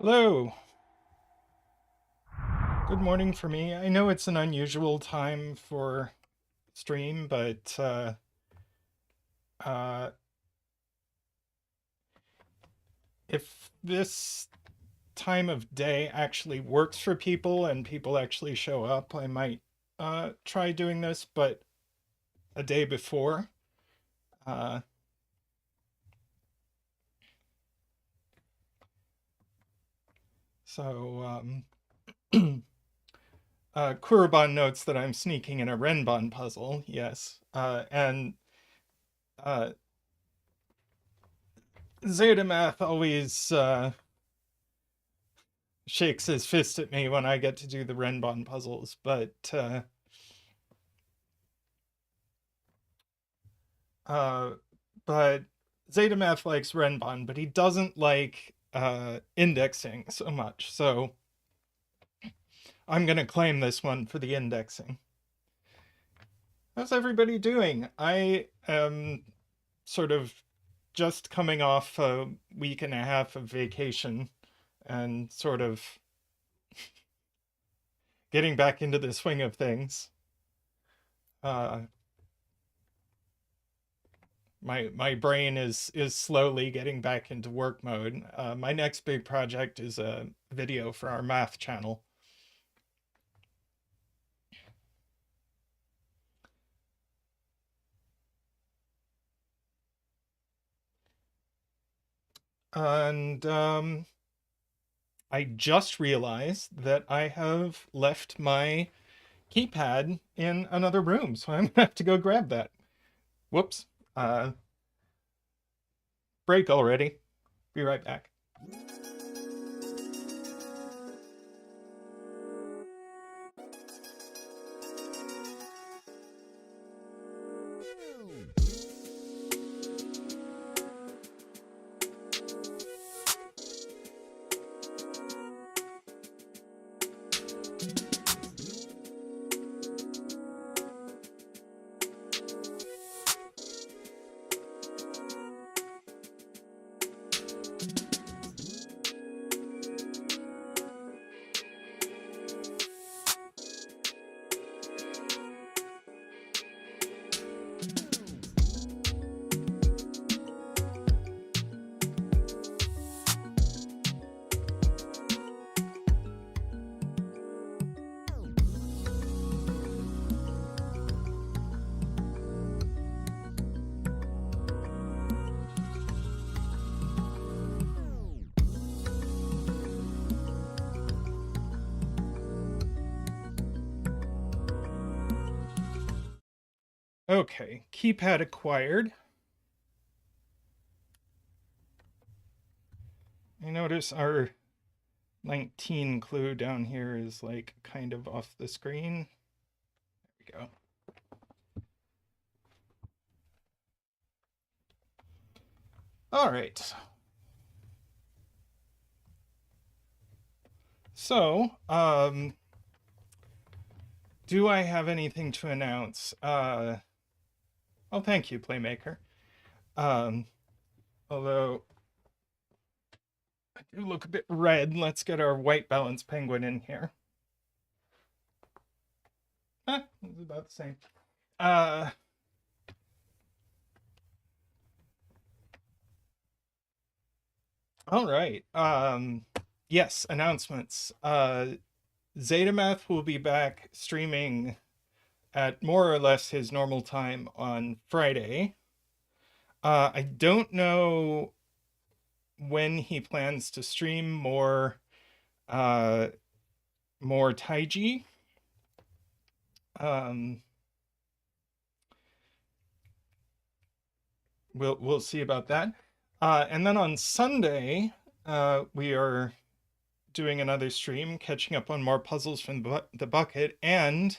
Hello. Good morning for me. I know it's an unusual time for stream, but uh, if this time of day actually works for people and people actually show up, I might try doing this, but a day before. Uh, so Kuraban notes that I'm sneaking in a Renban puzzle, yes. And uh, Zeta Math always shakes his fist at me when I get to do the Renban puzzles, uh, but Zeta Math likes Renban, but he doesn't like indexing so much. So I'm gonna claim this one for the indexing. How's everybody doing? I am sort of just coming off a week and a half of vacation and sort of getting back into the swing of things. Uh, my brain is slowly getting back into work mode. My next big project is a video for our math channel. And I just realized that I have left my keypad in another room, so I'm gonna have to go grab that. Whoops. Uh, Break already. Be right back. Okay, keypad acquired. I notice our 19 clue down here is like kind of off the screen. There we go. All right. So, do I have anything to announce? Oh, thank you, Playmaker. Um, Although I do look a bit red, let's get our white balance penguin in here. It's about the same. Uh, all right. Yes, announcements. Zeta will be back streaming at more or less his normal time on Friday. I don't know when he plans to stream uh more Taiji. Um we'll see about that. And then on Sunday, we are doing another stream, catching up on more puzzles from the bucket, and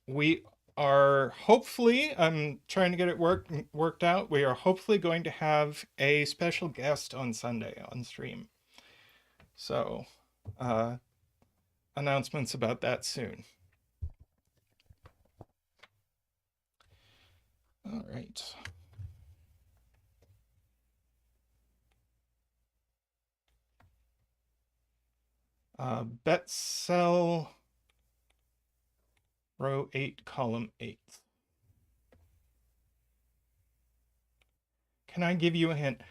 we are hopefully, I'm trying to get it worked out. We are hopefully going to have a special guest on Sunday on stream. So, uh, announcements about that soon. All right. Bet cell, row 8, column 8. Can I give you a hint?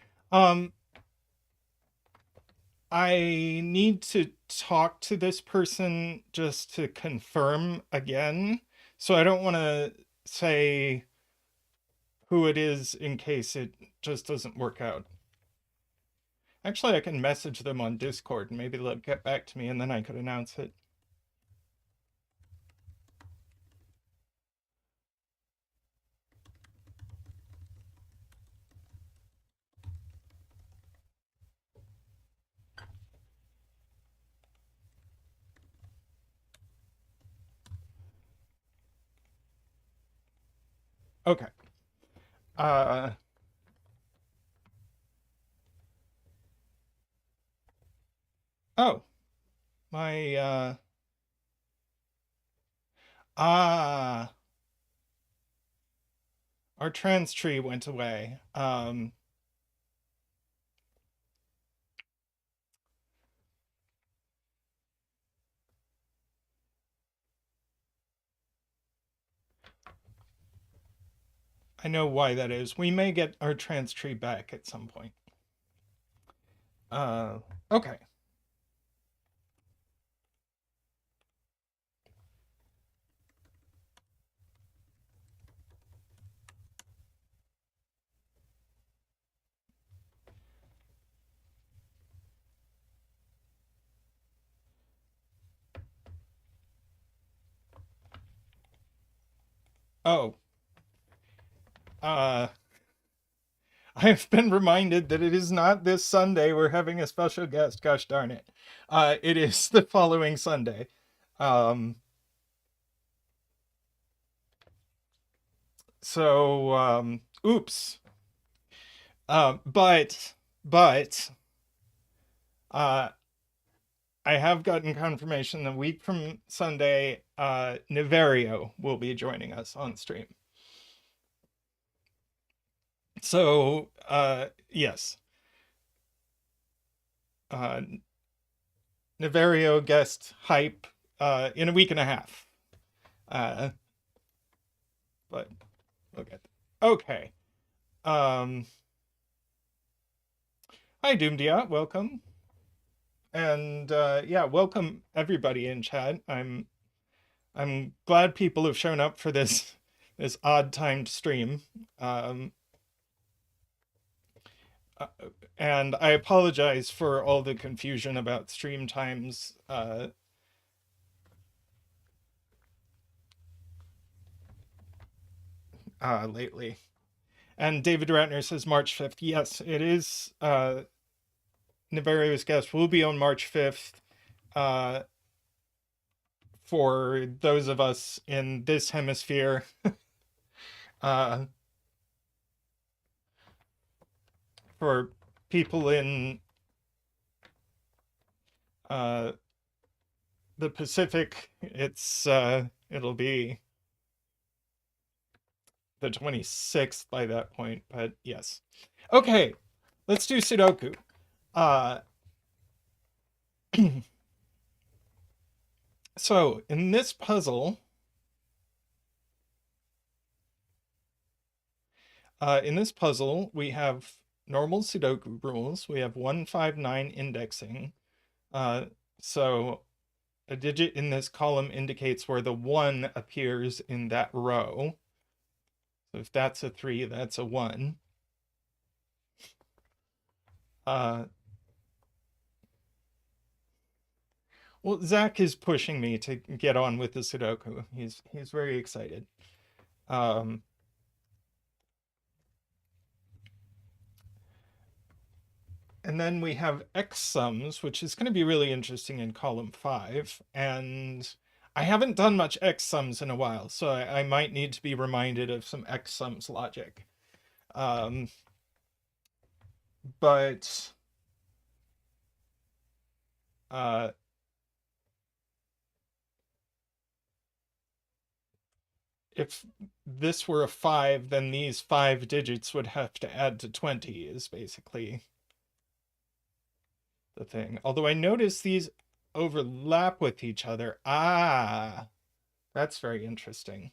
I need to talk to this person just to confirm again. So I don't want to say who it is in case it just doesn't work out. Actually, I can message them on Discord and maybe they'll get back to me and then I could announce it. Okay. Oh, my, our trans tree went away. I know why that is. We may get our trans tree back at some point. Okay. Oh, uh, I've been reminded that it is not this Sunday we're having a special guest. Gosh darn it. It is the following Sunday. Oops. But, uh, I have gotten confirmation a week from Sunday, Niverio will be joining us on stream. So, yes. Niverio guest hype in a week and a half. But we'll get there. Okay. Hi Doomdia, welcome. And yeah, welcome everybody in chat. I'm glad people have shown up for this odd timed stream. And I apologize for all the confusion about stream times lately. And David Ratner says March 5th. Yes, it is. Niverio's guest will be on March 5th. For those of us in this hemisphere. For people in the Pacific, it'll be the 26th by that point, but yes. Okay, let's do Sudoku. So in this puzzle, we have normal Sudoku rules. We have 159 indexing. So a digit in this column indicates where the 1 appears in that row. So if that's a 3, that's a 1. Well, Zach is pushing me to get on with the Sudoku. He's very excited. And then we have X sums, which is going to be really interesting in column 5. And I haven't done much X sums in a while, so I might need to be reminded of some X sums logic. But if this were a 5, then these 5 digits would have to add to 20 is basically the thing. Although I notice these overlap with each other. Ah, that's very interesting.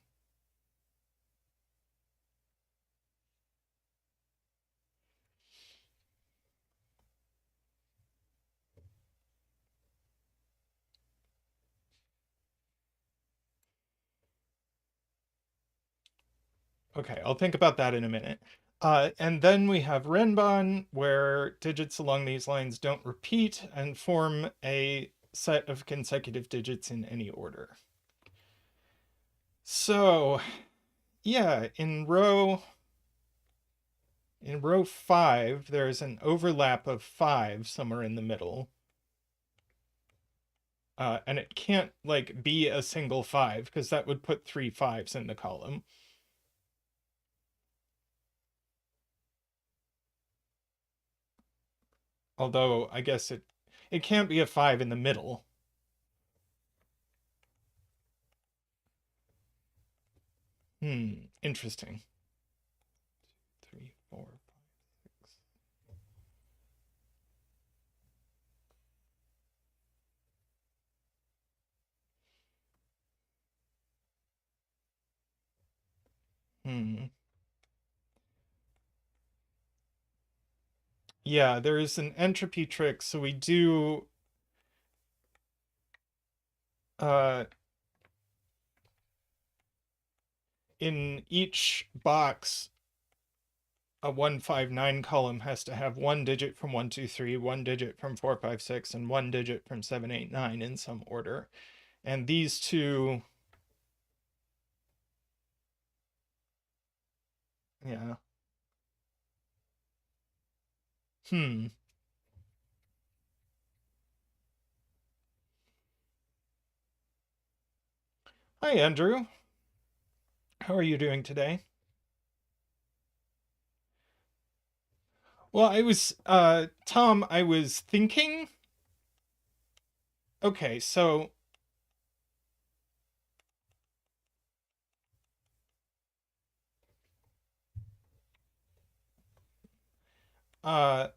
Okay, I'll think about that in a minute. And then we have Renban, where digits along these lines don't repeat and form a set of consecutive digits in any order. So, yeah, in row 5, there's an overlap of 5 somewhere in the middle. And it can't like be a single 5 because that would put 3 5s in the column. Although I guess it can't be a 5 in the middle. Interesting. 3, 4, 5, 6. Yeah, there is an entropy trick, so we do uh in each box a 159 column has to have one digit from 123, one digit from 456, and one digit from 789 in some order. And these two, yeah. Hmm. Hi, Andrew. How are you doing today? Well, Tom, I was thinking. Okay, so, uh,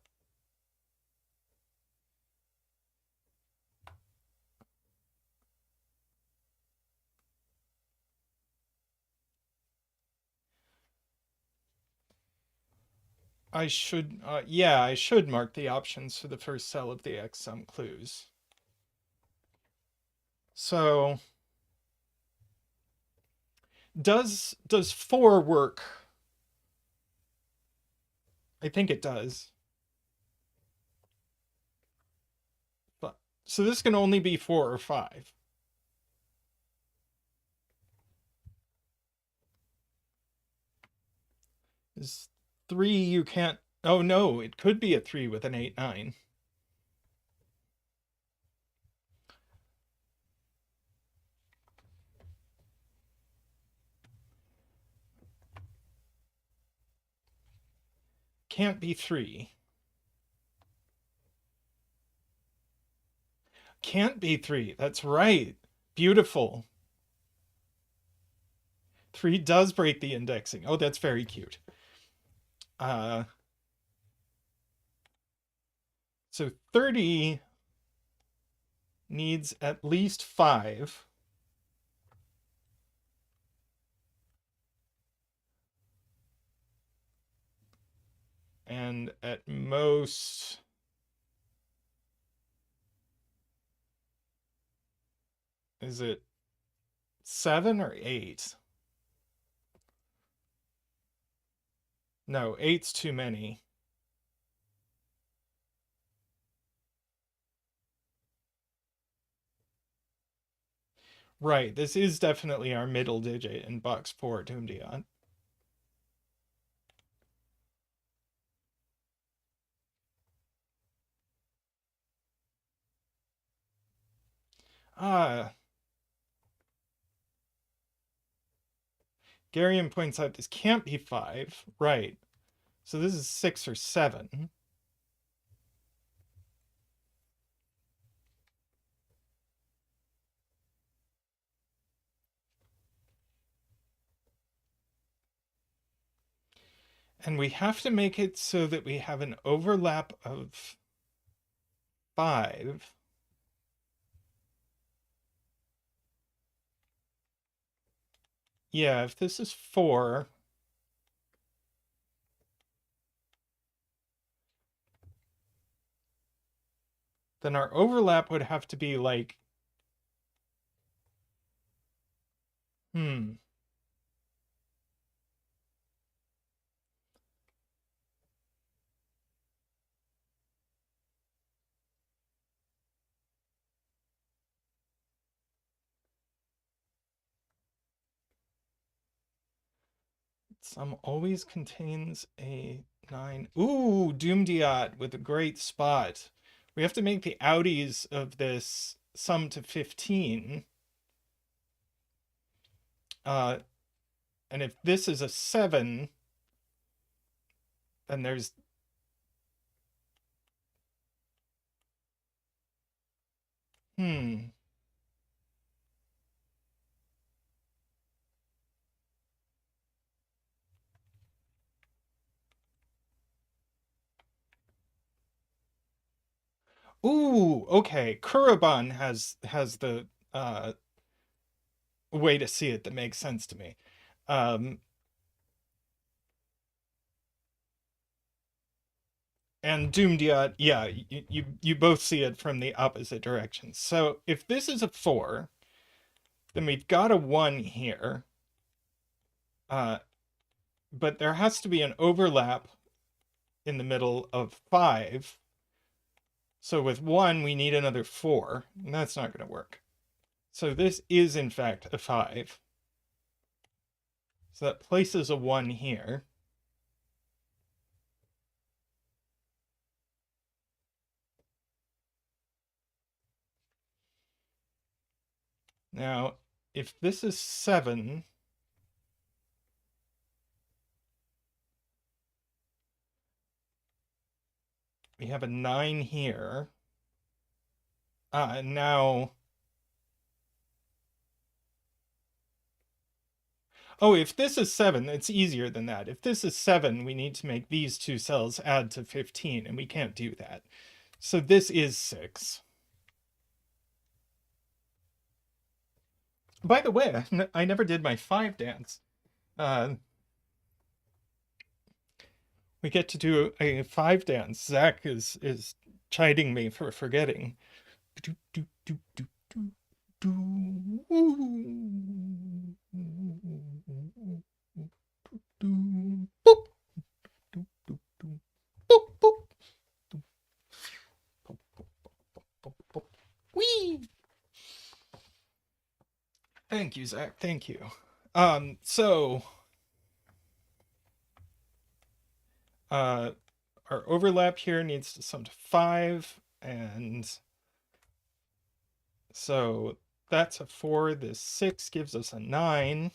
I should mark the options for the first cell of the X sum clues. So, does 4 work? I think it does. But so this can only be 4 or 5. Is 3 you can't. Oh no, it could be a 3 with an 8 9. Can't be 3. Can't be 3. That's right. Beautiful. 3 does break the indexing. Oh, that's very cute. Uh so 30 needs at least 5. And at most, is it 7 or 8? No, 8's too many. Right, this is definitely our middle digit in box 4, Doomdion. Ah, Garion points out this can't be 5. Right. So this is 6 or 7. And we have to make it so that we have an overlap of 5. Yeah, if this is 4, then our overlap would have to be like, hmm. Sum always contains a 9. Ooh, Doomdiat with a great spot. We have to make the outies of this sum to 15. Uh, and if this is a 7, then there's... Hmm. Ooh, okay. Kuraban has the way to see it that makes sense to me. Um, and Doomdiat, yeah, you both see it from the opposite direction. So if this is a 4, then we've got a 1 here. But there has to be an overlap in the middle of 5. So with 1, we need another 4, and that's not going to work. So this is, in fact, a 5. So that places a 1 here. Now, if this is 7, we have a 9 here. And now... Oh, if this is 7, it's easier than that. If this is 7, we need to make these two cells add to 15, and we can't do that. So this is 6. By the way, I never did my 5 dance. We get to do a 5 dance. Zach is chiding me for forgetting. Do, do, do, do, do, do. Boop, do, do, do. Boop, boop. Do, boop, boop, boop, boop. Whee! Thank you, Zach. Thank you. So uh our overlap here needs to sum to 5, and so that's a 4. This 6 gives us a 9.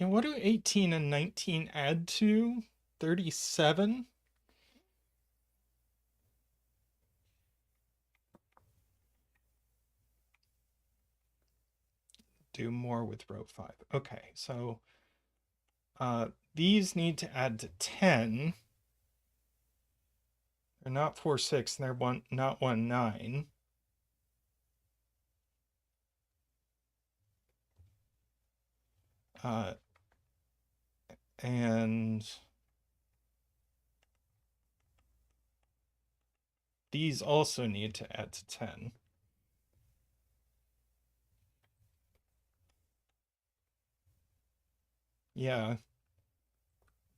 Yeah, what do 18 and 19 add to? 37? Do more with row 5. Okay, so these need to add to 10. They're not 4, 6, and they're not 1, 9. And these also need to add to 10. Yeah.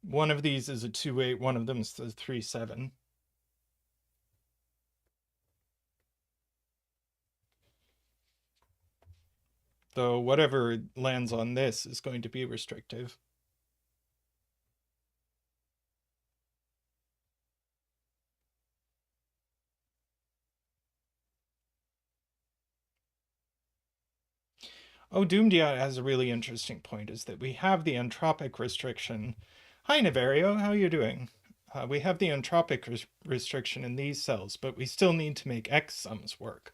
One of these is a 2, 8. One of them is a 3, 7. Though whatever lands on this is going to be restrictive. Oh, Doomdiat has a really interesting point, is that we have the entropic restriction. Hi, Naverio, how are you doing? We have the entropic restriction in these cells, but we still need to make X sums work.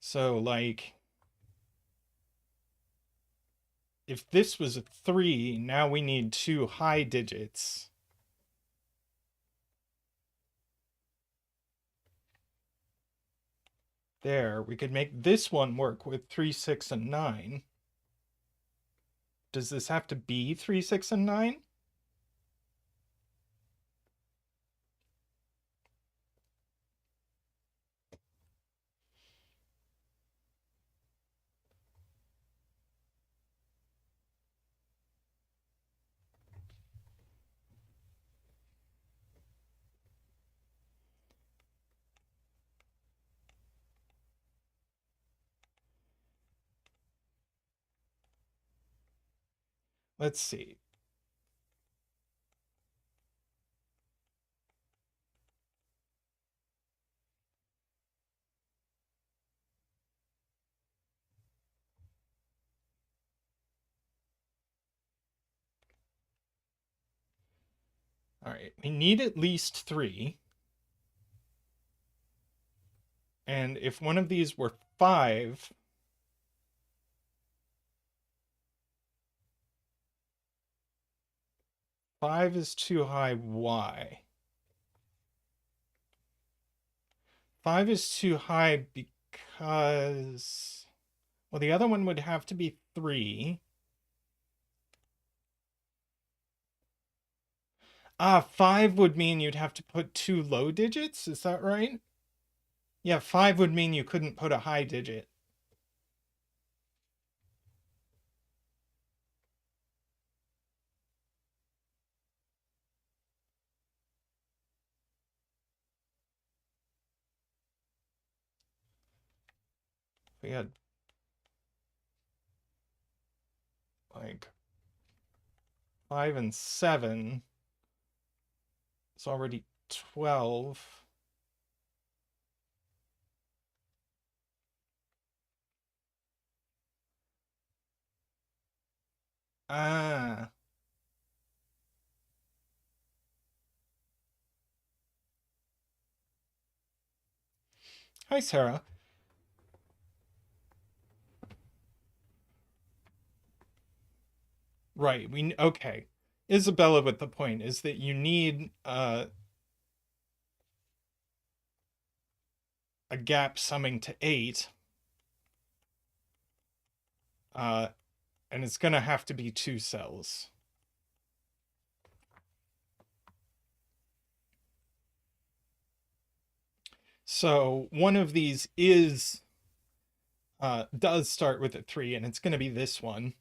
So, like, if this was a 3, now we need 2 high digits. There, we could make this one work with 3, 6, and 9. Does this have to be 3, 6, and 9? Let's see. All right, we need at least 3. And if one of these were 5, 5 is too high. Why? 5 is too high because, well, the other one would have to be 3. 5 would mean you'd have to put 2 low digits. Is that right? Yeah, 5 would mean you couldn't put a high digit. We had like 5 and 7. It's already 12. Ah. Hi, Sarah. Right. Okay. Isabella with the point is that you need a gap summing to 8. And it's going to have to be 2 cells. So one of these does start with a 3, and it's going to be this one.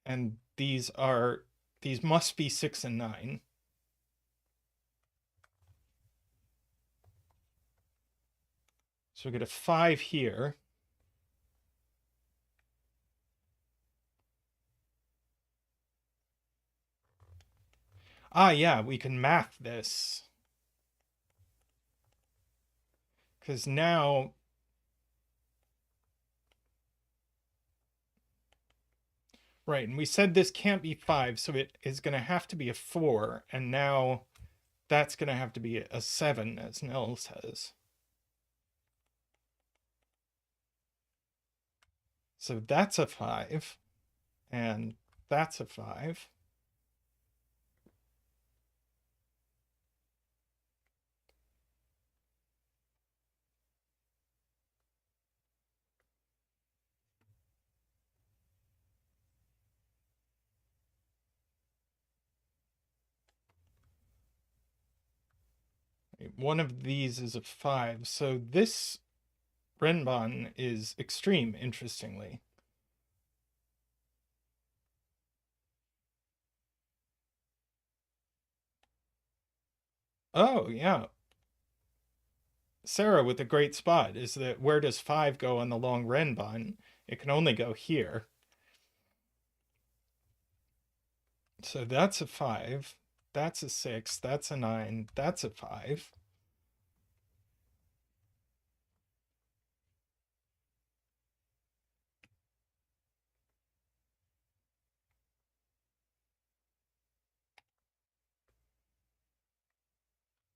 And these must be 6 and 9. So we get a 5 here. Yeah, we can math this. Because now, right, and we said this can't be 5, so it is going to have to be a 4, and now that's going to have to be a 7, as Nell says. So that's a 5, and that's a 5. One of these is a 5, so this Renban is extreme, interestingly. Oh, yeah. Sarah with a great spot is that where does 5 go on the long Renban? It can only go here. So that's a 5. That's a 6. That's a 9. That's a 5.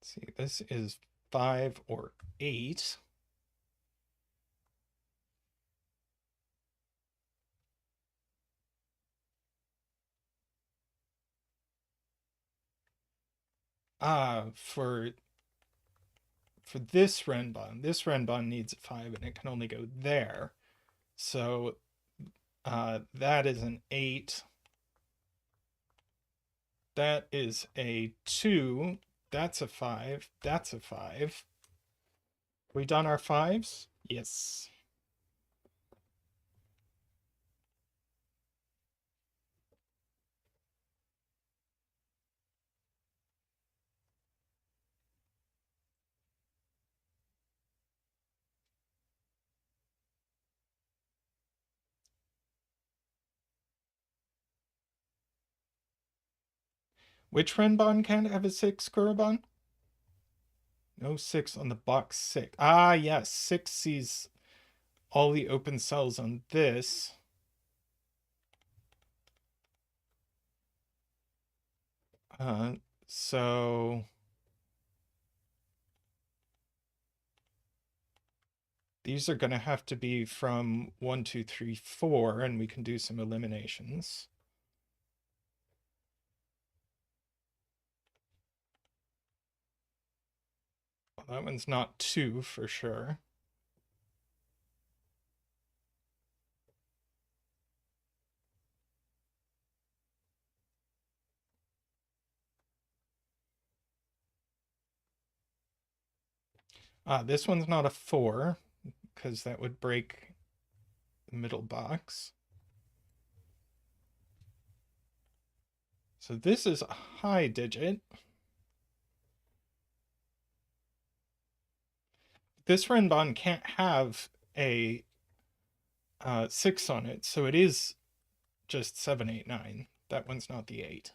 Let's see, this is 5 or 8. For this Renban needs a 5 and it can only go there. So that is an 8. That is a 2. That's a 5. That's a 5. We done our 5s? Yes. Which Renban can't have a 6, Kuraban? No 6 on the box 6. Ah, yes. 6 sees all the open cells on this. So these are going to have to be from 1, 2, 3, 4, and we can do some eliminations. Well, that one's not 2 for sure. This one's not a 4, because that would break the middle box. So this is a high digit. This Renban can't have a 6 on it, so it is just 7, 8, 9. That one's not the 8.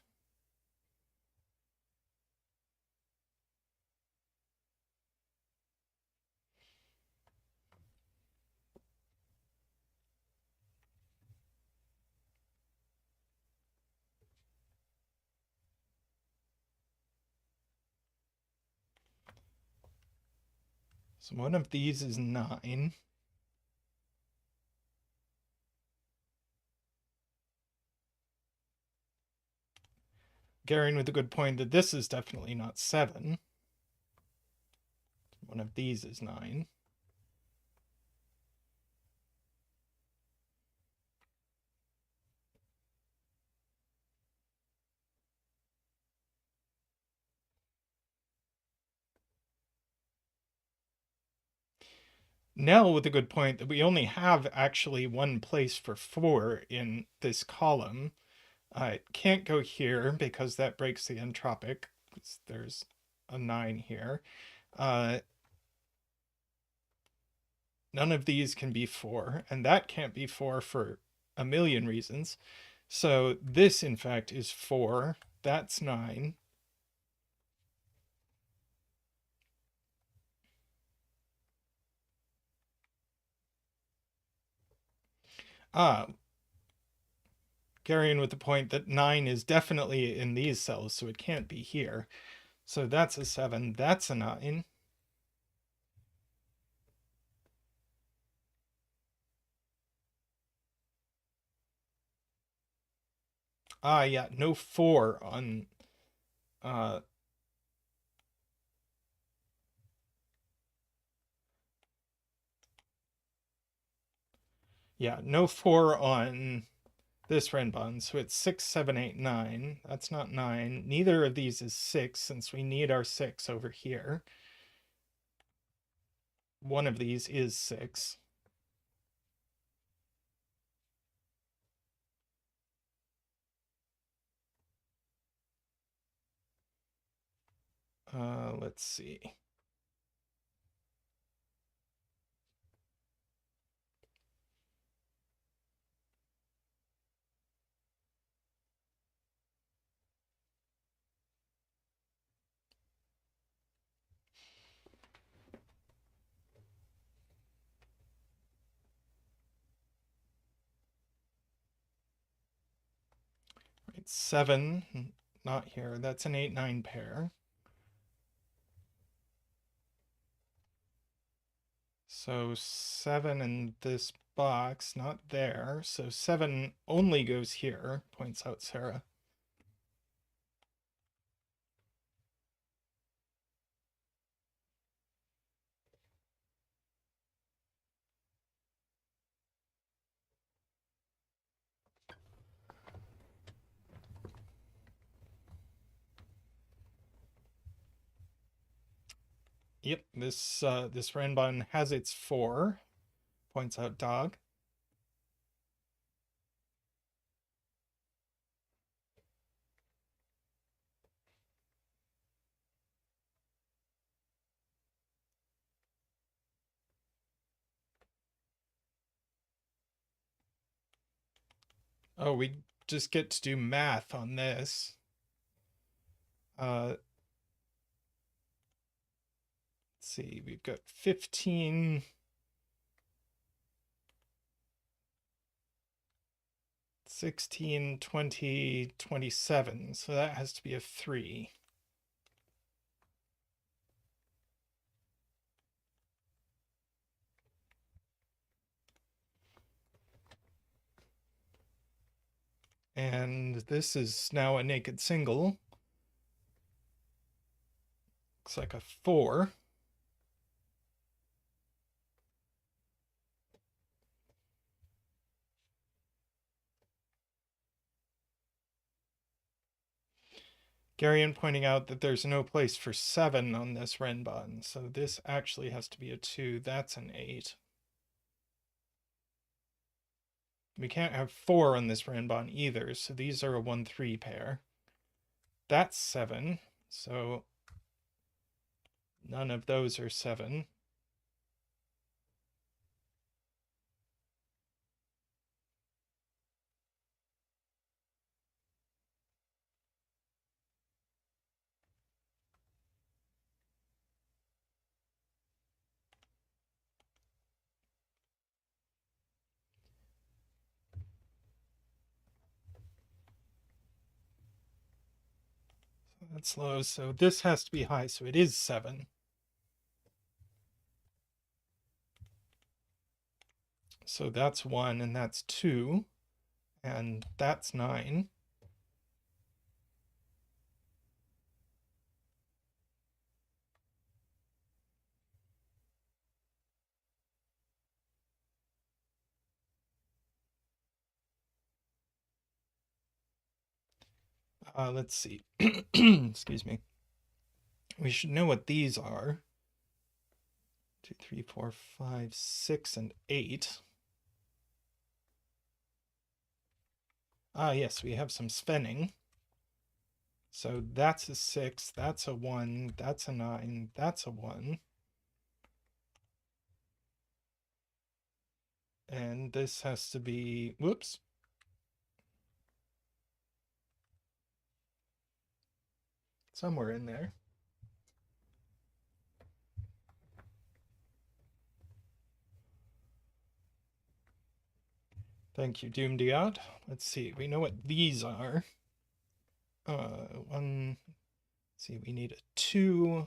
So one of these is 9. Garen with a good point that this is definitely not 7. One of these is 9. Nell with a good point that we only have actually one place for 4 in this column. It can't go here because that breaks the entropic. There's a 9 here. None of these can be 4, and that can't be 4 for a million reasons. So this, in fact, is 4. That's 9. Carrying with the point that 9 is definitely in these cells, so it can't be here. So that's a 7. That's a 9. Yeah, no 4 on yeah, no 4 on this Renban, so it's 6, 7, 8, 9. That's not 9. Neither of these is 6, since we need our 6 over here. One of these is 6. Let's see. Right, 7, not here. That's an 8, 9 pair. So 7 in this box, not there. So 7 only goes here, points out Sarah. Yep, this Renban has its 4, points out Dog. Oh, we just get to do math on this. Let's see, we've got 15, 16, 20, 27. So that has to be a 3. And this is now a naked single. Looks like a 4. Garion pointing out that there's no place for 7 on this Renban, so this actually has to be a 2. That's an 8. We can't have 4 on this Renban either, so these are a 1-3 pair. That's 7, so none of those are 7. So that's low, so this has to be high, so it is 7. So that's 1, and that's 2, and that's 9. Let's see. Excuse me. We should know what these are. 2, 3, 4, 5, 6, and 8. Ah, yes, we have some spinning. So that's a 6, that's a 1, that's a 9, that's a 1. And this has to be, whoops. Somewhere in there. Thank you, Doomdiot. Let's see, we know what these are. Let's see, we need a 2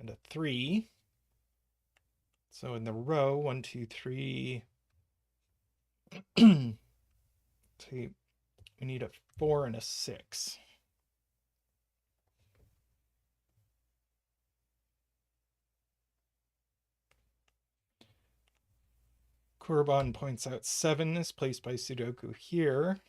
and a 3. So in the row, 1, 2, 3. See, we need a 4 and a 6. Kuraban points out 7 is placed by Sudoku here.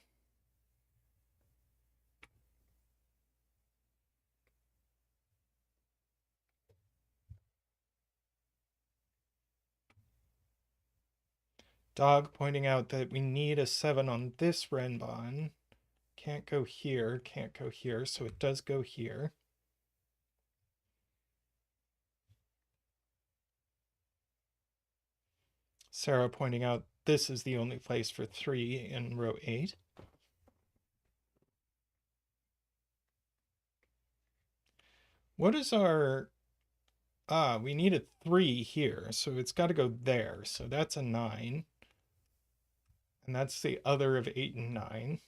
Dog pointing out that we need a 7 on this Renban. Can't go here, can't go here, so it does go here. Sarah pointing out this is the only place for 3 in row 8. What is our... Ah, we need a 3 here, so it's got to go there. So that's a 9. And that's the other of 8 and 9.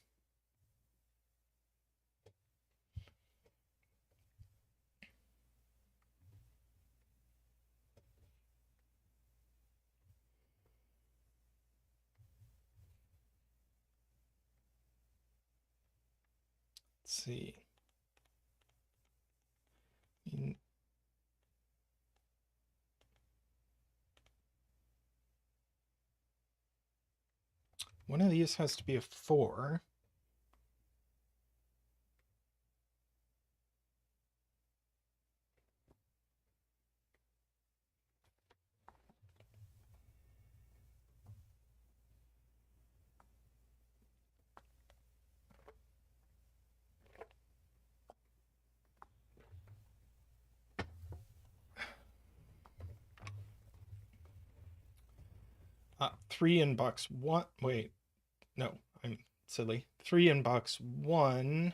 Let's see. One of these has to be a 4. 3 in box 1. Wait, no, I'm silly. 3 in box 1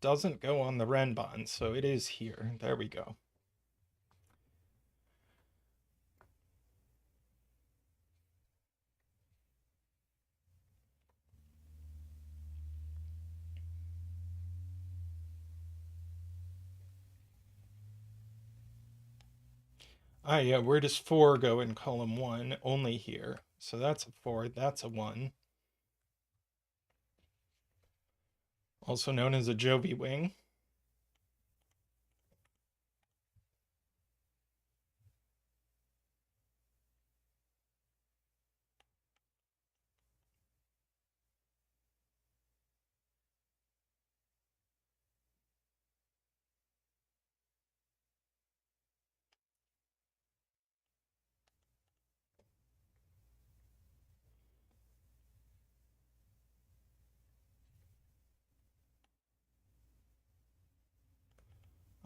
doesn't go on the Renban, so it is here. There we go. Yeah, where does 4 go in column 1? Only here. So that's a 4, that's a 1. Also known as a Jovi wing.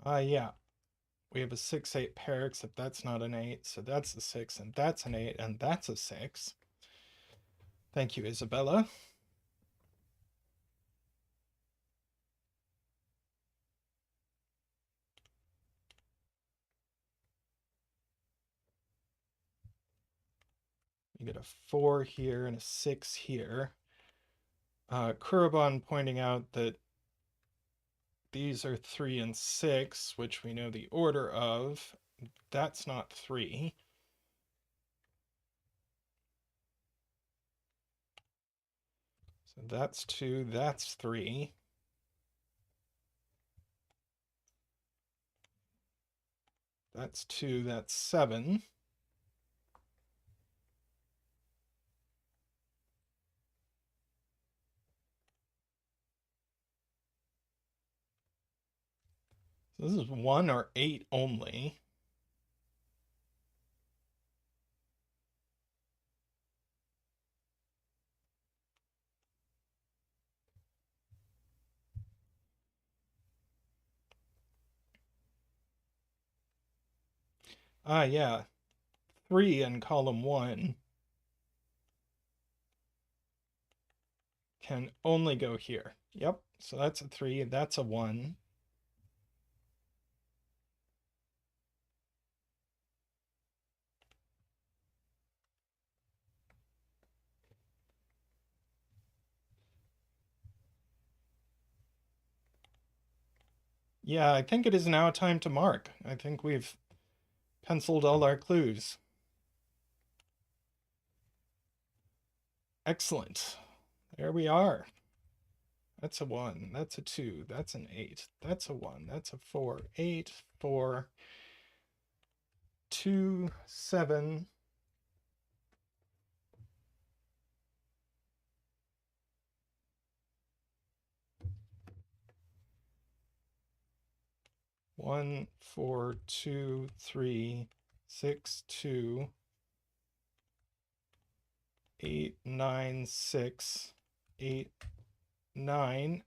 Yeah. We have a 6-8 pair, except that's not an 8, so that's a 6, and that's an 8, and that's a 6. Thank you, Isabella. You get a 4 here and a 6 here. Kuraban pointing out that these are 3 and 6, which we know the order of. That's not 3. So that's 2, that's 3. That's 2, that's 7. So this is 1 or 8 only. Yeah. 3 in column 1 can only go here. Yep. So that's a 3, that's a 1. Yeah, I think it is now time to mark. I think we've penciled all our clues. Excellent. There we are. That's a 1, that's a 2, that's an 8, that's a 1, that's a 4, 8, 4, 2, 7. One, 4, 2, 3, 6, 2, 8, 9, 6, 8, 9.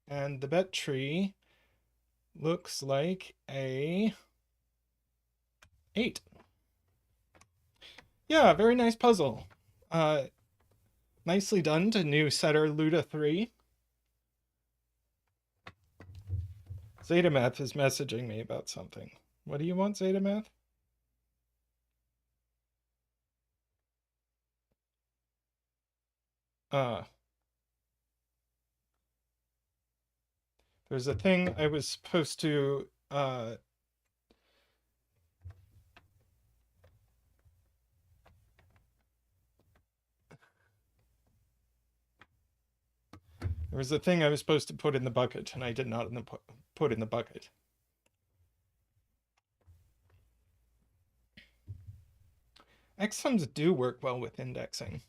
And the bet tree looks like a 8. Yeah, very nice puzzle. Nicely done to new setter Luda 3. Zetamath is messaging me about something. What do you want, Zetamath? There's a thing I was supposed to there was a thing I was supposed to put in the bucket, and I did not put in the bucket. Exomes do work well with indexing.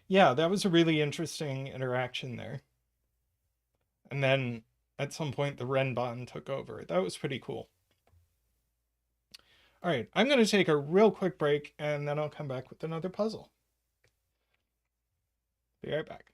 Yeah, that was a really interesting interaction there. And then at some point the Renban took over. That was pretty cool. All right, I'm going to take a real quick break, and then I'll come back with another puzzle. Be right back.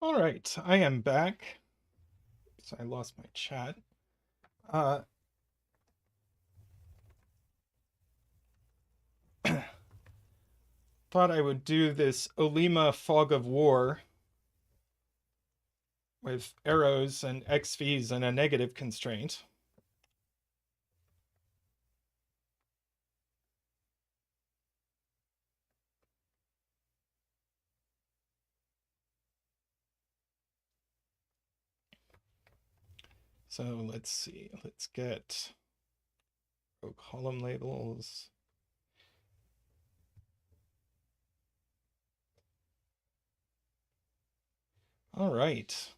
All right, I am back. So I lost my chat. Uh, thought I would do this Olima Fog of War with arrows and XVs and a negative constraint. So let's see. Let's get column labels. All right.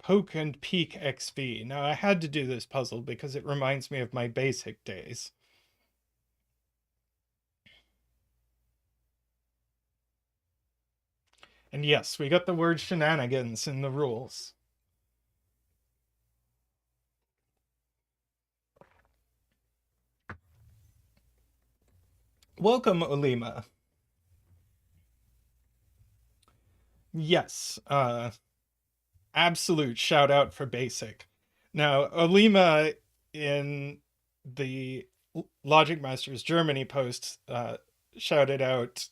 Poke and Peek XV. Now I had to do this puzzle because it reminds me of my basic days. And yes, we got the word shenanigans in the rules. Welcome, Olima. Yes, absolute shout out for basic. Now, Olima in the Logic Masters Germany post shouted out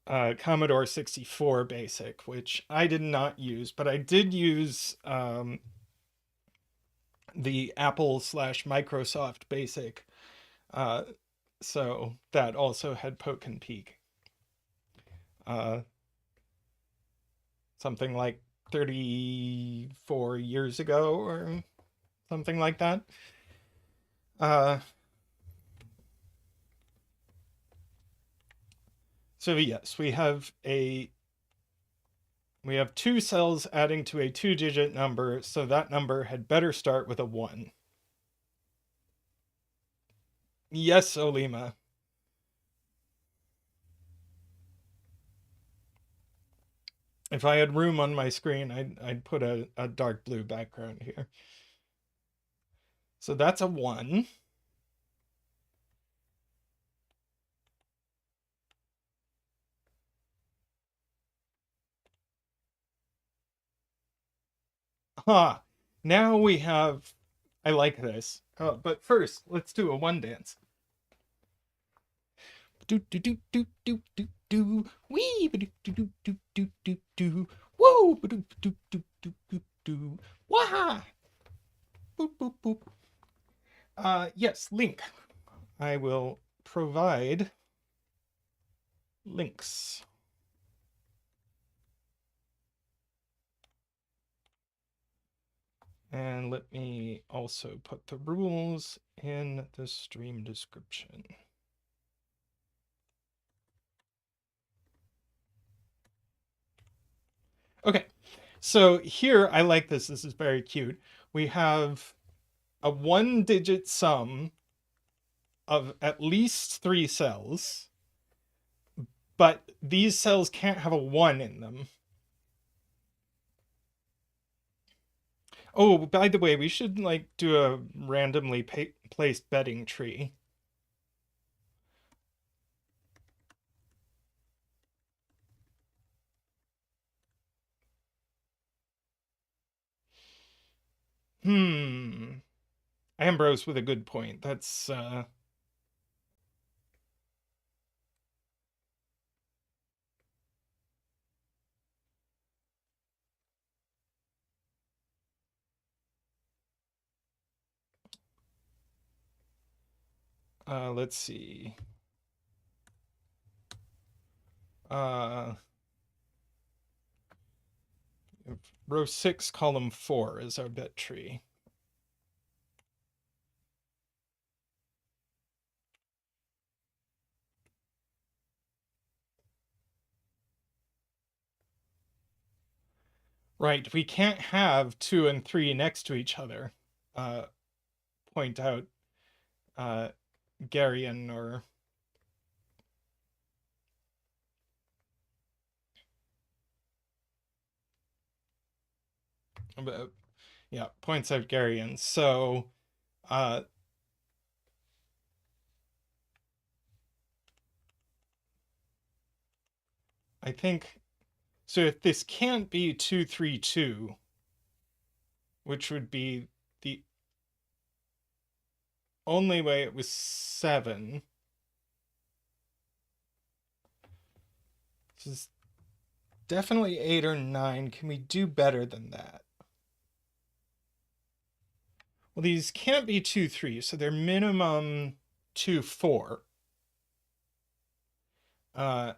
Commodore 64 basic, which I did not use, but I did use the Apple slash Microsoft basic. So that also had poke and peek. Something like 34 years ago or something like that. So yes, we have two cells adding to a 2-digit number, so that number had better start with a 1. Yes, Olima. If I had room on my screen, I'd put a dark blue background here. So that's a 1. Ha! Now we have... I like this. But first, let's do a 1 dance. Do do do do do do do. Wee do do do do do do do. Woo do do do do do do. Waha! Boop boop boop. Yes, link. I will provide links. And let me also put the rules in the stream description. Okay, so here I like this. This is very cute. We have a 1-digit sum of at least 3 cells, but these cells can't have a 1 in them. Oh, by the way, we should like do a randomly placed betting tree. Ambrose with a good point. That's let's see. Row 6, column 4 is our bet tree. Right, we can't have 2 and 3 next to each other. Point out Garion or... yeah, points out Garion. So I think, so if this can't be 232, which would be the only way it was 7. This is definitely 8 or 9. Can we do better than that? Well, these can't be 2 3, so they're minimum 2 4. Uh,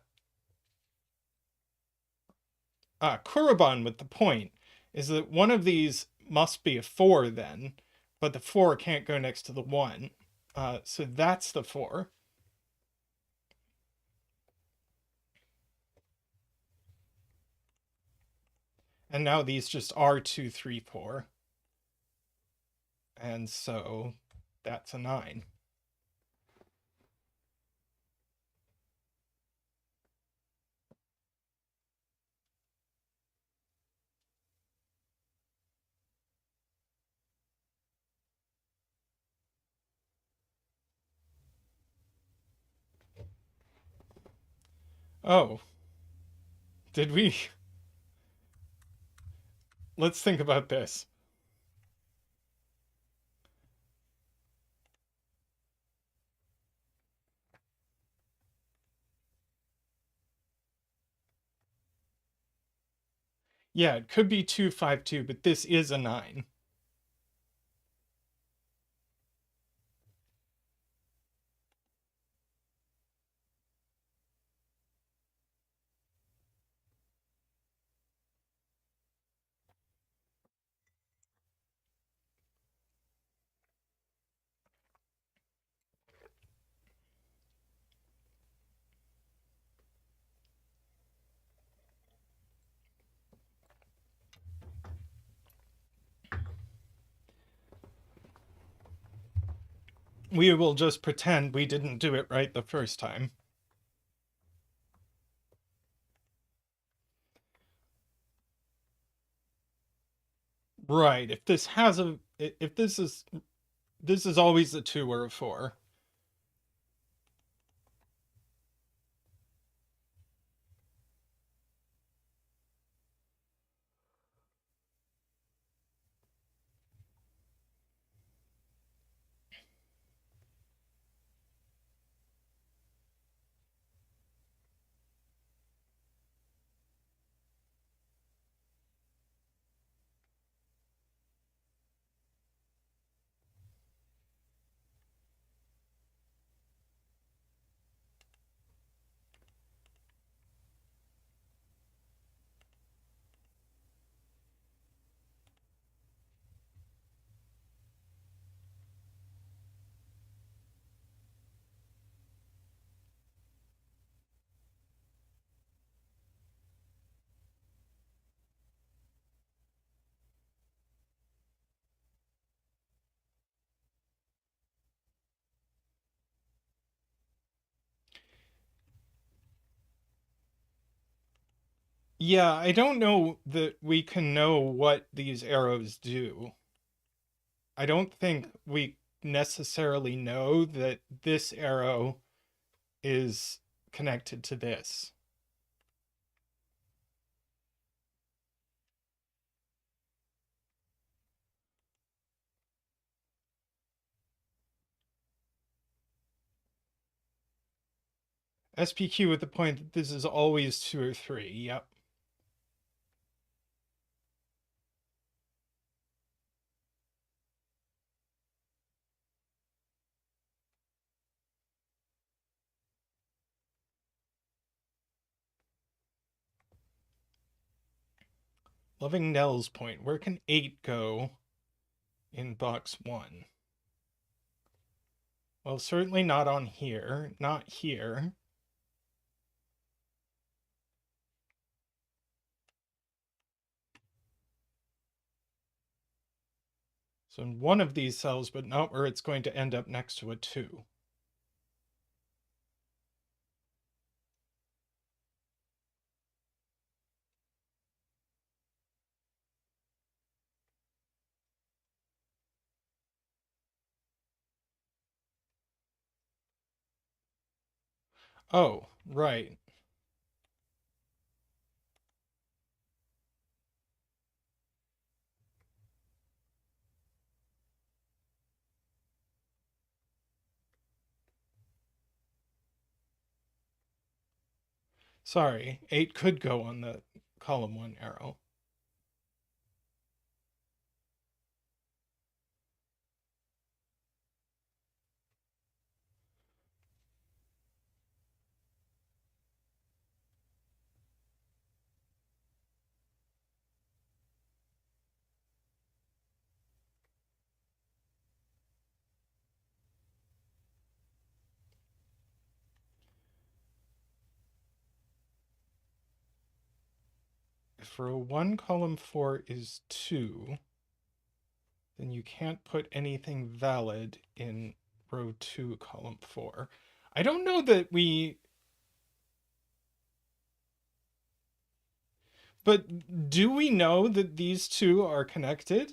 Kuraban with the point is that one of these must be a 4 then, but the 4 can't go next to the 1. So that's the 4. And now these just are 2 3 4. And so that's a 9. Oh, did we? Let's think about this. Yeah, it could be 252, but this is a 9. We will just pretend we didn't do it right the first time. Right. If this has a if this is always a 2 or a 4. Yeah, I don't know that we can know what these arrows do. I don't think we necessarily know that this arrow is connected to this. SPQ with the point that this is always 2 or 3. Yep. Loving Nell's point. Where can 8 go in box 1? Well, certainly not on here. Not here. So in one of these cells, but not where it's going to end up next to a 2. Oh, right. Sorry, 8 could go on the column 1 arrow. If row 1, column 4 is 2, then you can't put anything valid in row 2, column 4. I don't know that we... But do we know that these two are connected?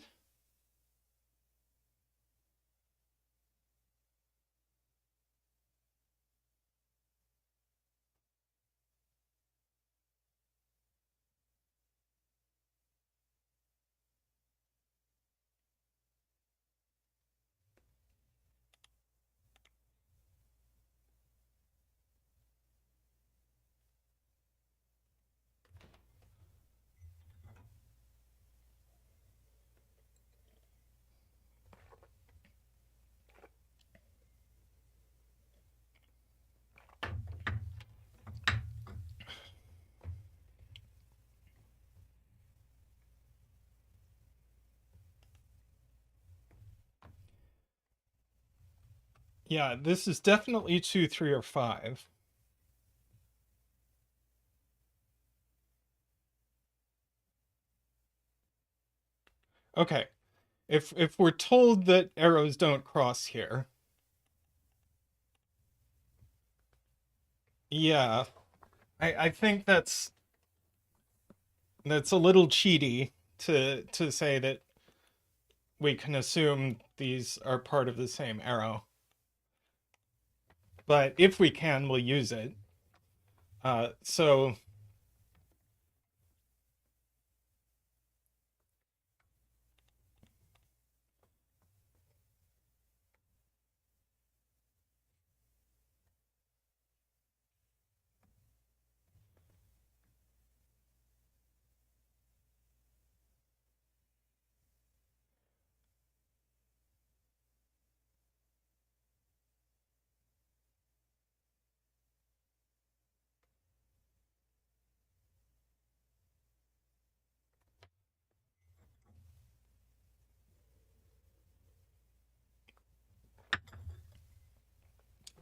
Yeah, this is definitely 2, 3, or 5. Okay, if we're told that arrows don't cross here, yeah, I think that's a little cheaty to say that we can assume these are part of the same arrow. But if we can, we'll use it. So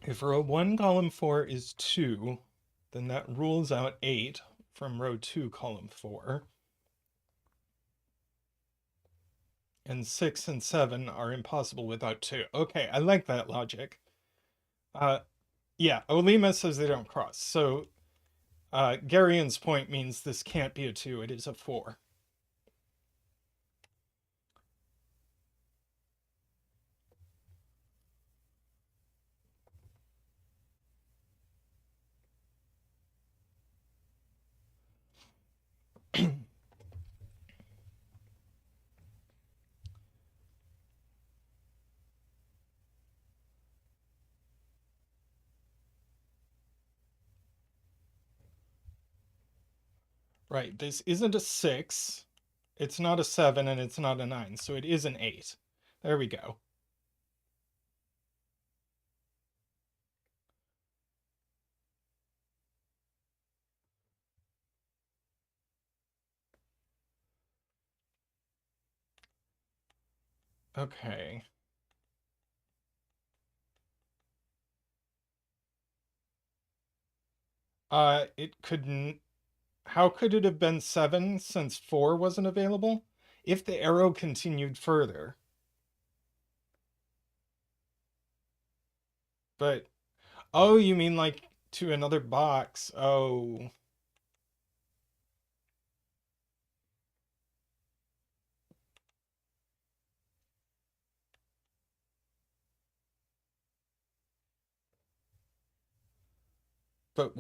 if row 1, column 4 is 2, then that rules out 8 from row 2, column 4. And 6 and 7 are impossible without 2. Okay, I like that logic. Yeah, Olima says they don't cross. So Garian's point means this can't be a 2, it is a 4. Right, this isn't a 6, it's not a 7, and it's not a 9, so it is an 8. There we go. Okay. It couldn't... How could it have been 7 since 4 wasn't available? If the arrow continued further. But, oh, you mean like to another box? Oh. But,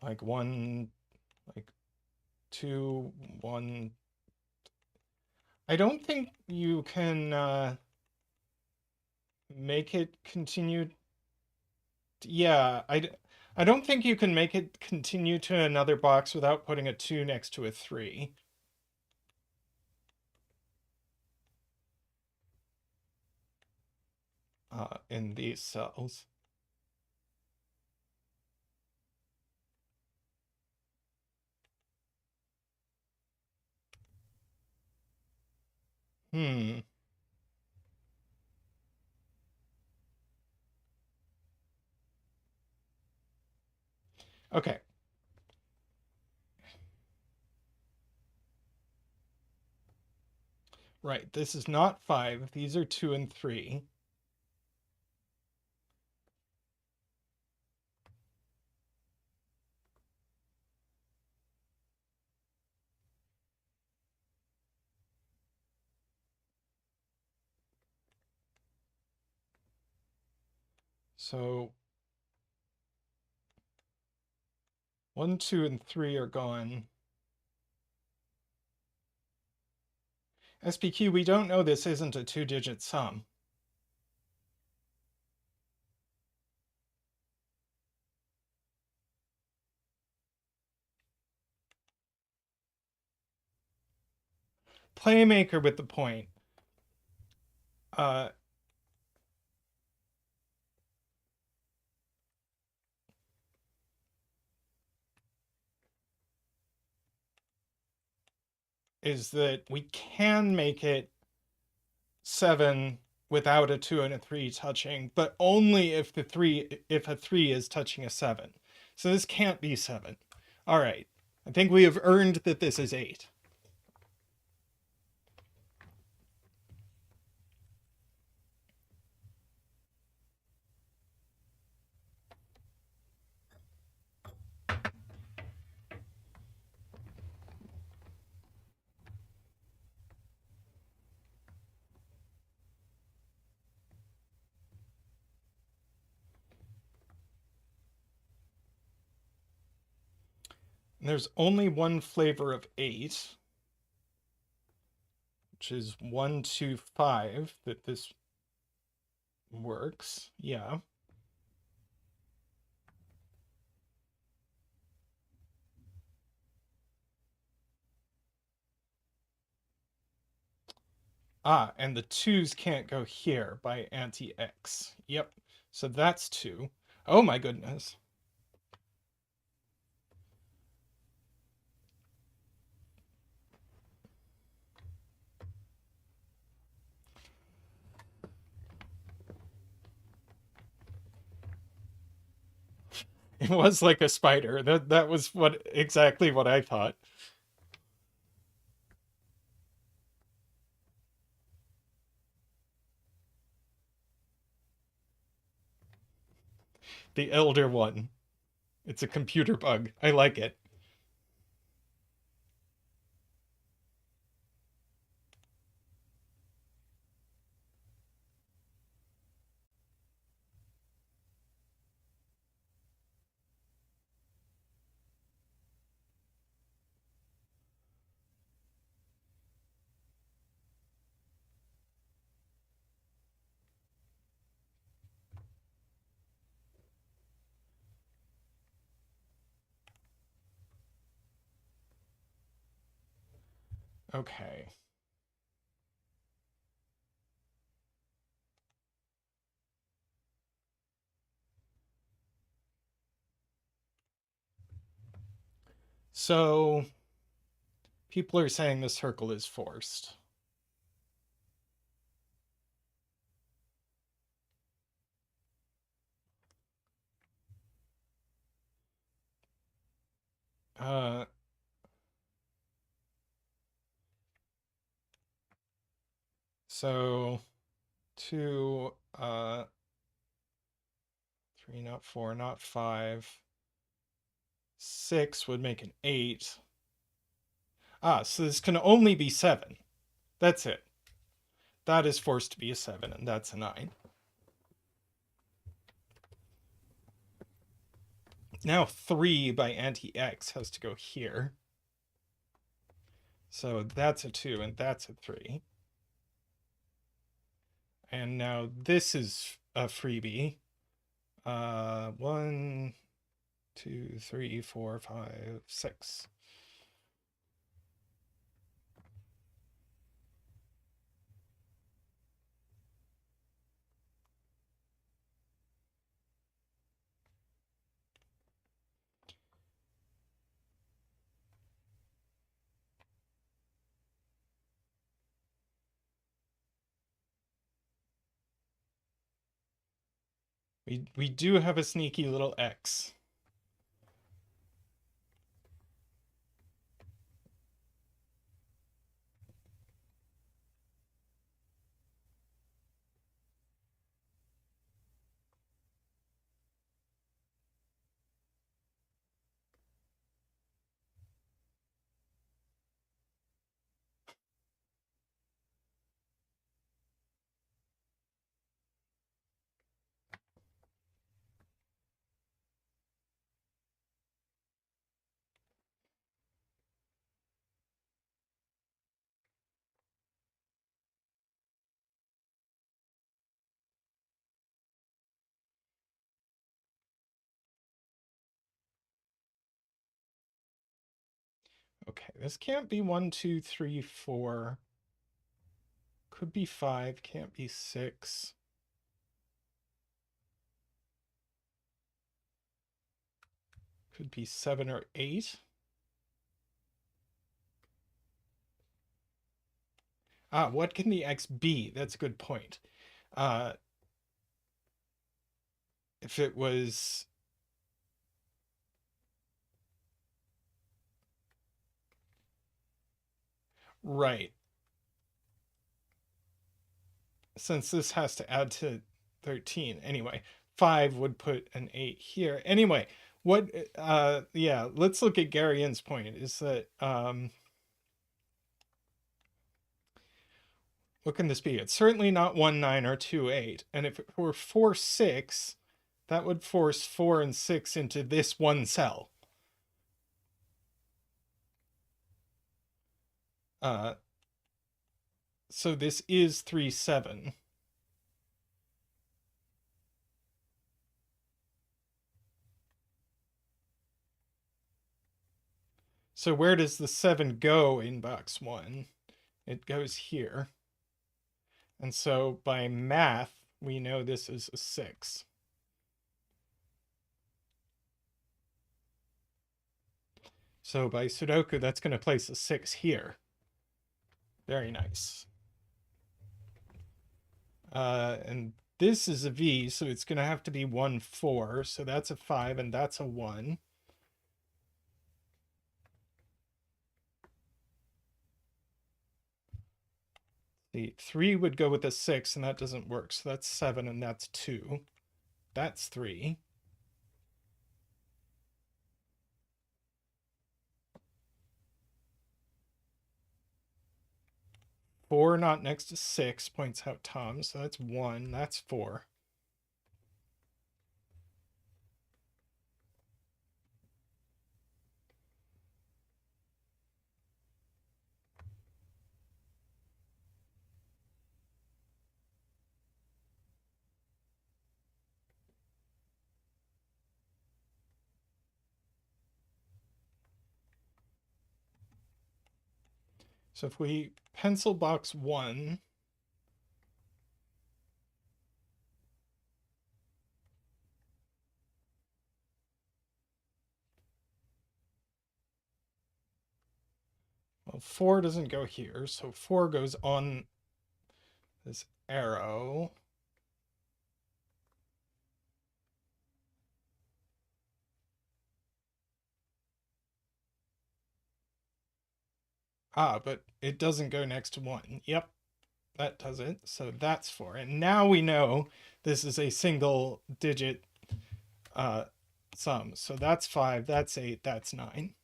like 1, like 2, 1. I don't think you can make it continue. Yeah, I don't think you can make it continue to another box without putting a 2 next to a 3 in these cells. Hmm. Okay. Right. This is not 5. These are 2 and 3. So 1, 2, and 3 are gone. SPQ, we don't know this isn't a 2-digit sum. Playmaker with the point. Uh, is that we can make it 7 without a 2 and a 3 touching, but only if a 3 is touching a 7. So this can't be 7. All right. I think we have earned that this is 8. And there's only one flavor of 8, which is 1, 2, 5, that this works. Yeah. Ah, and the 2s can't go here by anti-X. Yep. So that's 2. Oh my goodness. It was like a spider. That was exactly what I thought. The elder one. It's a computer bug. I like it. Okay. So people are saying the circle is forced. Uh, so 2, 3, not 4, not 5. 6 would make an 8. Ah, so this can only be 7. That's it. That is forced to be a 7, and that's a 9. Now 3 by anti-X has to go here. So that's a 2, and that's a 3. And now this is a freebie. 1, 2, 3, 4, 5, 6. We do have a sneaky little X. Okay, this can't be 1, 2, 3, 4. Could be 5, can't be 6. Could be 7 or 8. What can the X be? That's a good point. If it was... Right. Since this has to add to 13. Anyway, 5 would put an 8 here. Anyway, what... yeah, let's look at Garian's point. Is that... what can this be? It's certainly not 1, 9 or 2, 8. And if it were 4, 6, that would force 4 and 6 into this one cell. So this is 3, 7. So where does the 7 go in box 1? It goes here. And so by math, we know this is a 6. So by Sudoku, that's going to place a 6 here. Very nice. And this is a V, so it's going to have to be 1, 4. So that's a 5, and that's a 1. The 3 would go with a 6, and that doesn't work. So that's 7, and that's 2. That's 3. 4 not next to 6, points out Tom. So that's 1. That's 4. So if we pencil box 1, well, 4 doesn't go here, so 4 goes on this arrow. But it doesn't go next to 1. Yep, that does it. So that's 4. And now we know this is a single digit sum. So that's 5, that's 8, that's 9.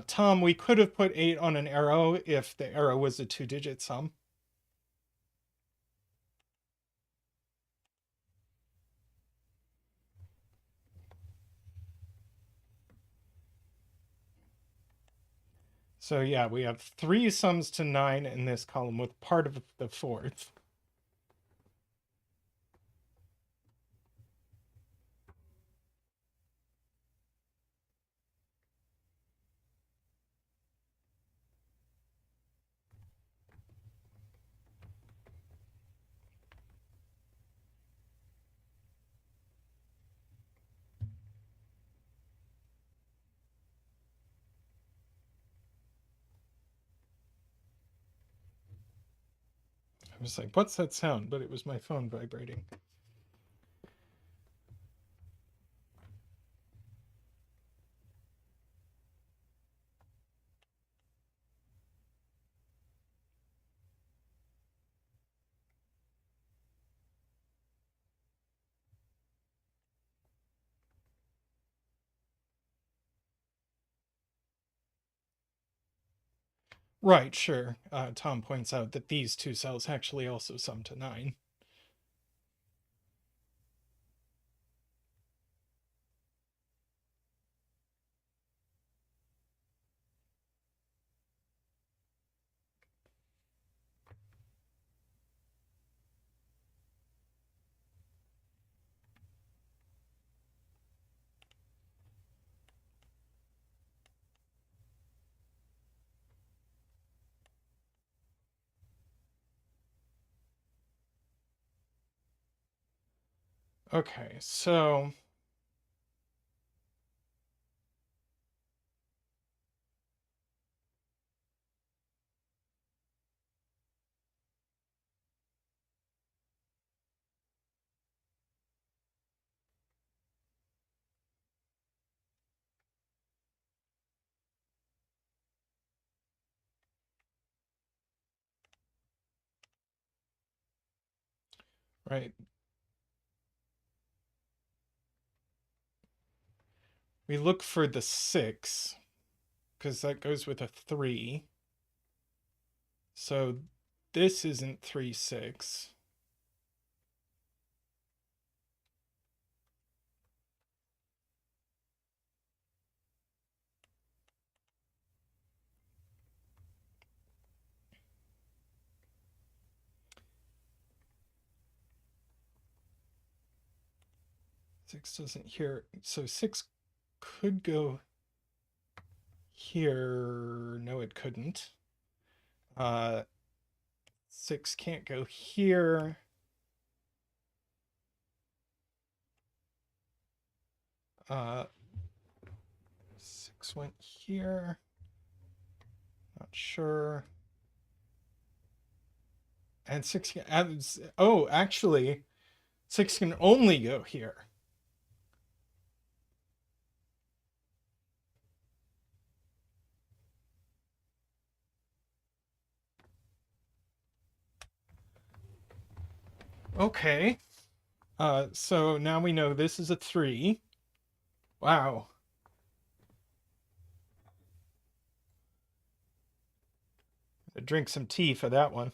Tom, we could have put 8 on an arrow if the arrow was a 2-digit sum. So yeah, we have 3 sums to 9 in this column with part of the 4th. I was like, what's that sound? But it was my phone vibrating. Right, sure. Tom points out that these 2 cells actually also sum to 9. Okay, so right, we look for the 6 because that goes with a 3. So this isn't 3, 6. Six doesn't here, so 6 could go here. No, it couldn't. 6 can't go here. Uh, 6 went here. Not sure. And 6 can, oh, actually, 6 can only go here. Okay. So now we know this is a 3. Wow. Drink some tea for that one.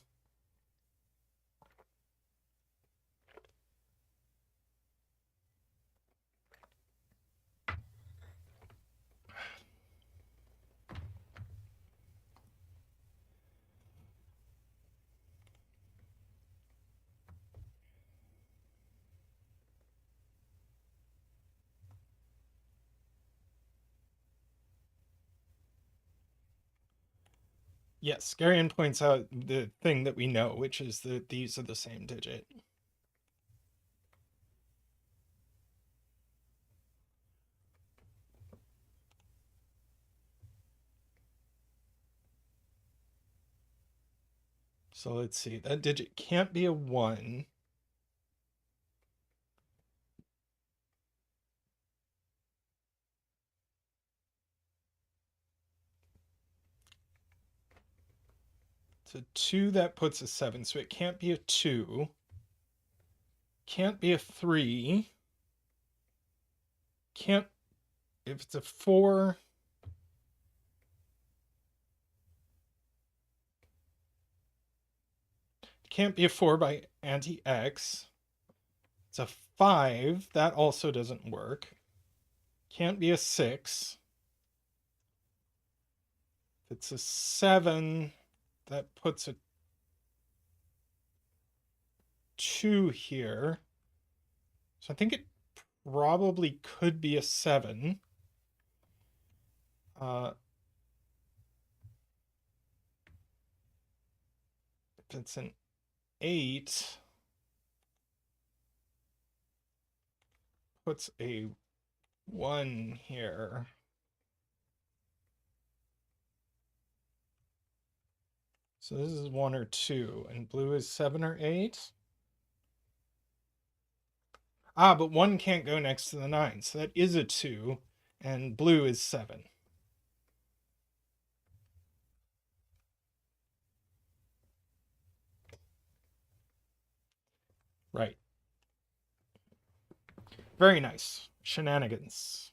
Yes, Garion points out the thing that we know, which is that these are the same digit. So let's see, that digit can't be a 1. So 2, that puts a 7, so it can't be a 2. Can't be a 3. Can't, if it's a 4. Can't be a 4 by anti-X. It's a 5, that also doesn't work. Can't be a 6. it's a 7, that puts a 2 here. So I think it probably could be a 7. If it's an 8, puts a 1 here. So this is 1 or 2, and blue is 7 or 8. Ah, but 1 can't go next to the 9, so that is a 2, and blue is 7. Right. Very nice. Shenanigans.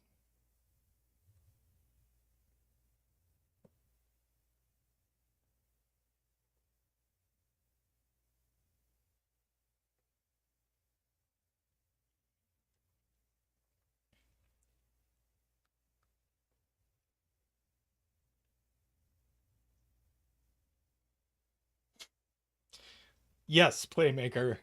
Yes, Playmaker.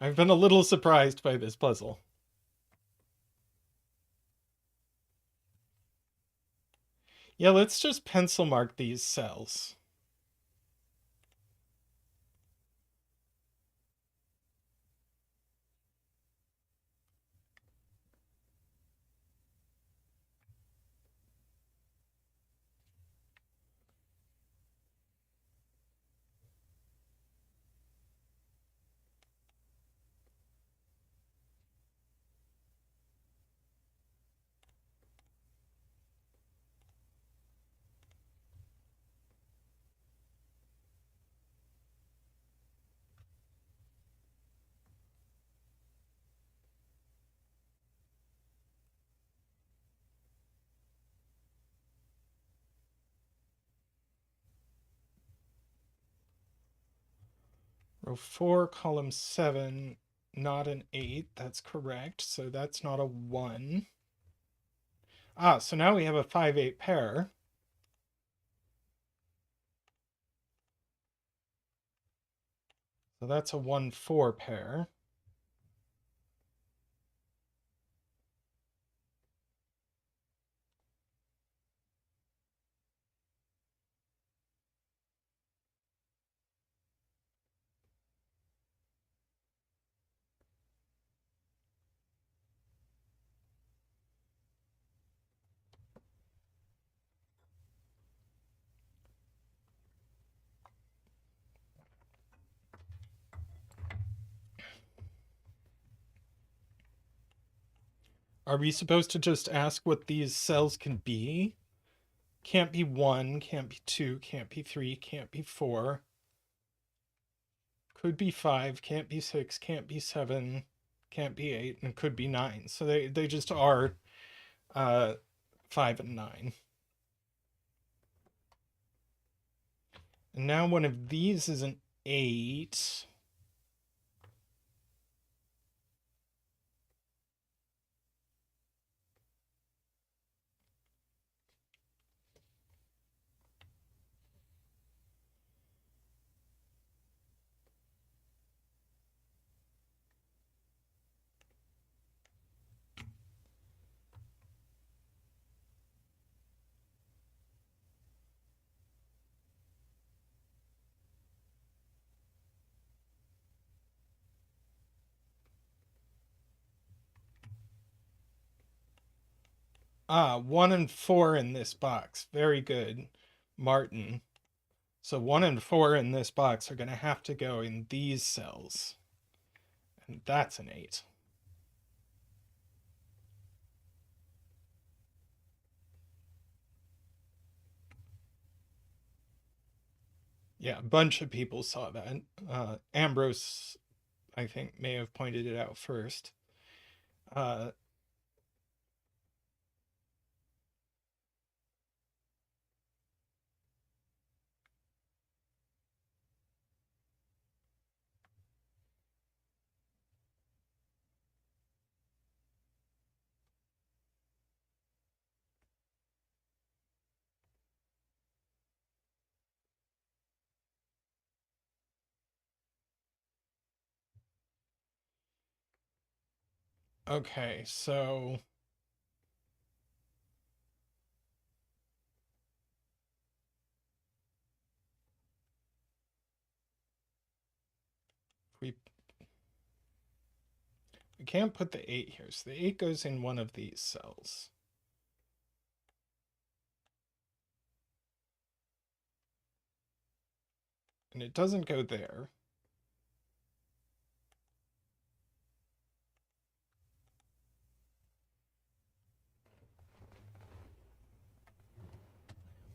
I've been a little surprised by this puzzle. Yeah, let's just pencil mark these cells. Row 4, column 7, not an 8. That's correct. So that's not a 1. Ah, so now we have a 5-8 pair. So that's a 1-4 pair. Are we supposed to just ask what these cells can be? Can't be 1, can't be 2, can't be 3, can't be 4. Could be 5, can't be 6, can't be 7, can't be 8, and could be 9. So they just are 5 and 9. And now one of these is an 8. Ah, 1 and 4 in this box. Very good, Martin. So 1 and 4 in this box are going to have to go in these cells. And that's an 8. Yeah, a bunch of people saw that. Ambrose, I think, may have pointed it out first. Uh, Okay, so we can't put the 8 here, so the 8 goes in one of these cells. And it doesn't go there.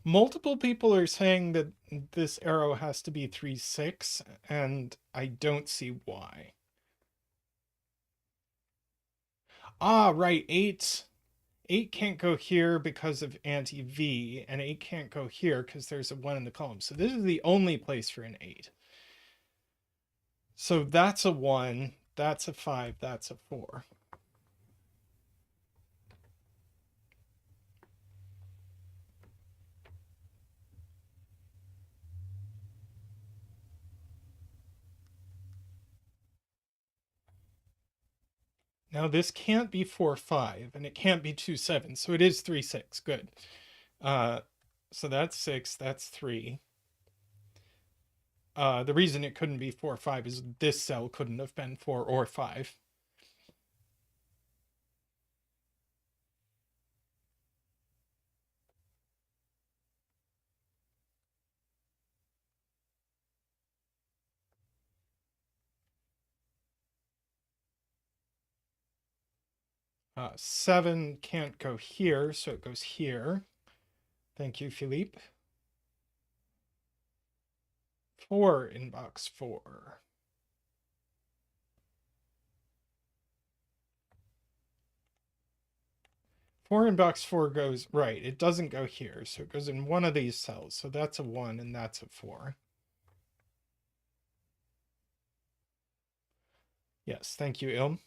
Multiple people are saying that this arrow has to be 3, 6, and I don't see why. Ah, right, 8. 8 can't go here because of anti-V, and 8 can't go here because there's a 1 in the column. So this is the only place for an 8. So that's a 1, that's a 5, that's a 4. Now this can't be 4, 5, and it can't be 2, 7, so it is 3, 6. Good. So that's 6, that's 3. The reason it couldn't be 4, 5 is this cell couldn't have been 4 or 5. Uh, 7 can't go here, so it goes here. Thank you, Philippe. 4 in box 4. Four in box 4 goes right. It doesn't go here, so it goes in one of these cells. So that's a 1 and that's a 4. Yes, thank you, Ilm.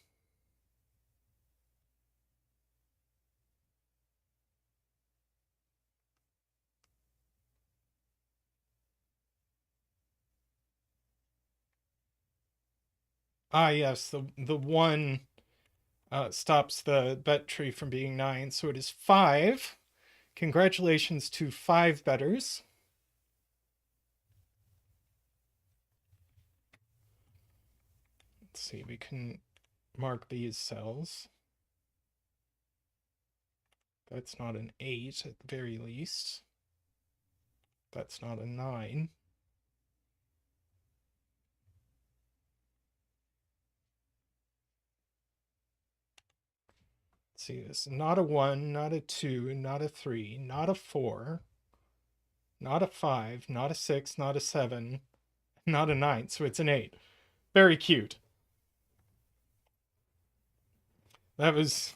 Ah, yes, the 1 stops the bet tree from being 9, so it is 5. Congratulations to 5 betters. Let's see, we can mark these cells. That's not an 8 at the very least. That's not a 9. Let's see, this not a 1, not a 2, not a 3, not a 4, not a 5, not a 6, not a 7, not a 9, so it's an 8. Very cute. That was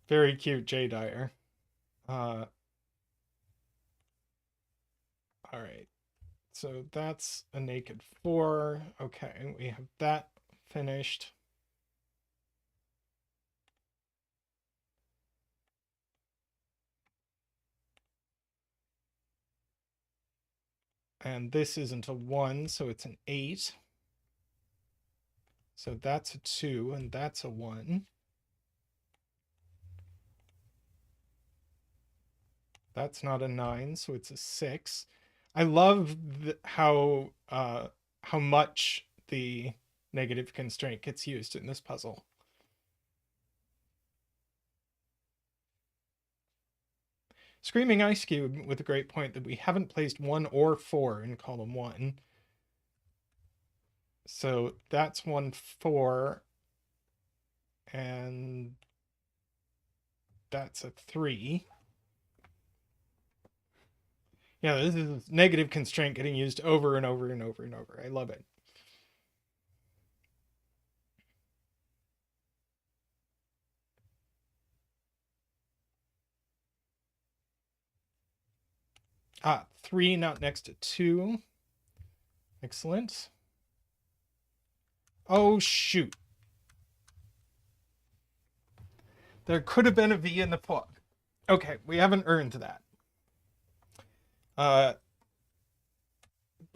very cute, J Dyer. All right. So that's a naked 4. Okay, we have that finished. And this isn't a 1, so it's an 8. So that's a 2, and that's a 1. That's not a 9, so it's a 6. I love how much the negative constraint gets used in this puzzle. Screaming Ice Cube with a great point that we haven't placed 1 or 4 in column 1. So that's 1, 4, and that's a 3. Yeah, this is negative constraint getting used over and over and over and over. I love it. Ah, 3 not next to 2. Excellent. Oh, shoot. There could have been a V in the plug. Okay, we haven't earned that. But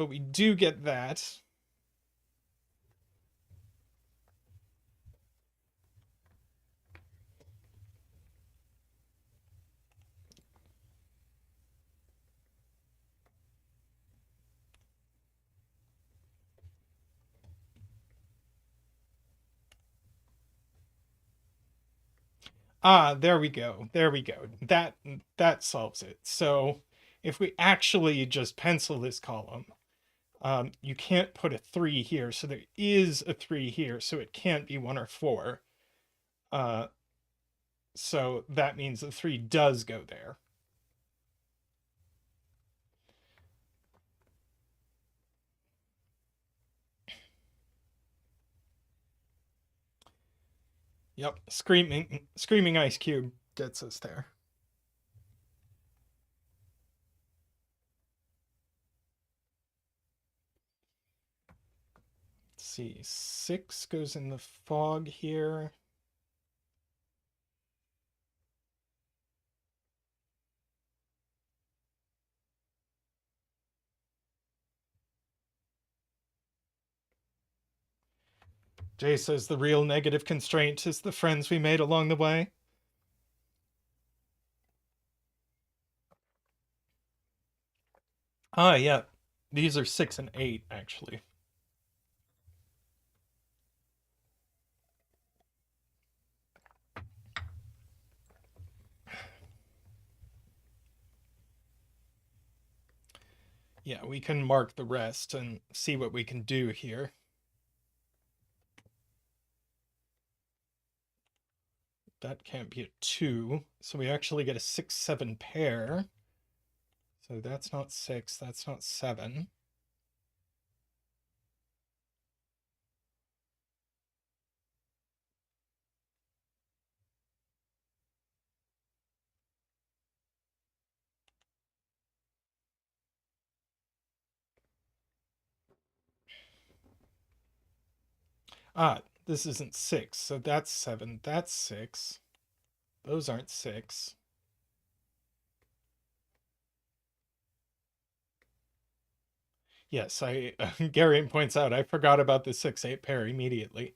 we do get that. Ah, there we go. There we go. That solves it. So if we actually just pencil this column, you can't put a 3 here, so there is a 3 here, so it can't be 1 or 4. Uh, so that means the 3 does go there. Yep, screaming ice cube gets us there. Let's see, 6 goes in the fog here. Jay says the real negative constraint is the friends we made along the way. Ah, yeah. These are 6 and 8, actually. Yeah, we can mark the rest and see what we can do here. That can't be a 2, so we actually get a 6-7 pair. So that's not 6, that's not 7. Ah, this isn't 6, so that's 7, that's 6. Those aren't 6. Yes, Garion points out I forgot about the 6-8 pair immediately.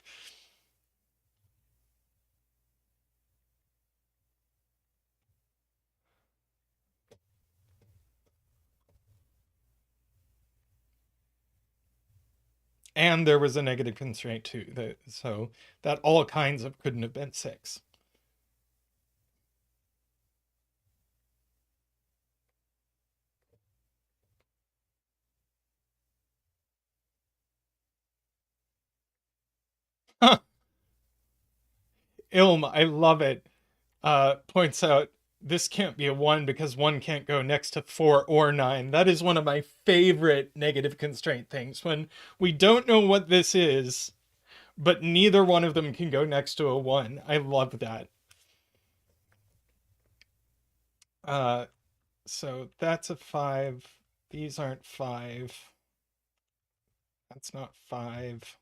And there was a negative constraint too, so that all kinds of couldn't have been 6. Ilm, I love it. Points out this can't be a 1 because 1 can't go next to 4 or 9. That is one of my favorite negative constraint things, when we don't know what this is, but neither one of them can go next to a 1. I love that. Uh, so that's a 5. These aren't 5. That's not 5.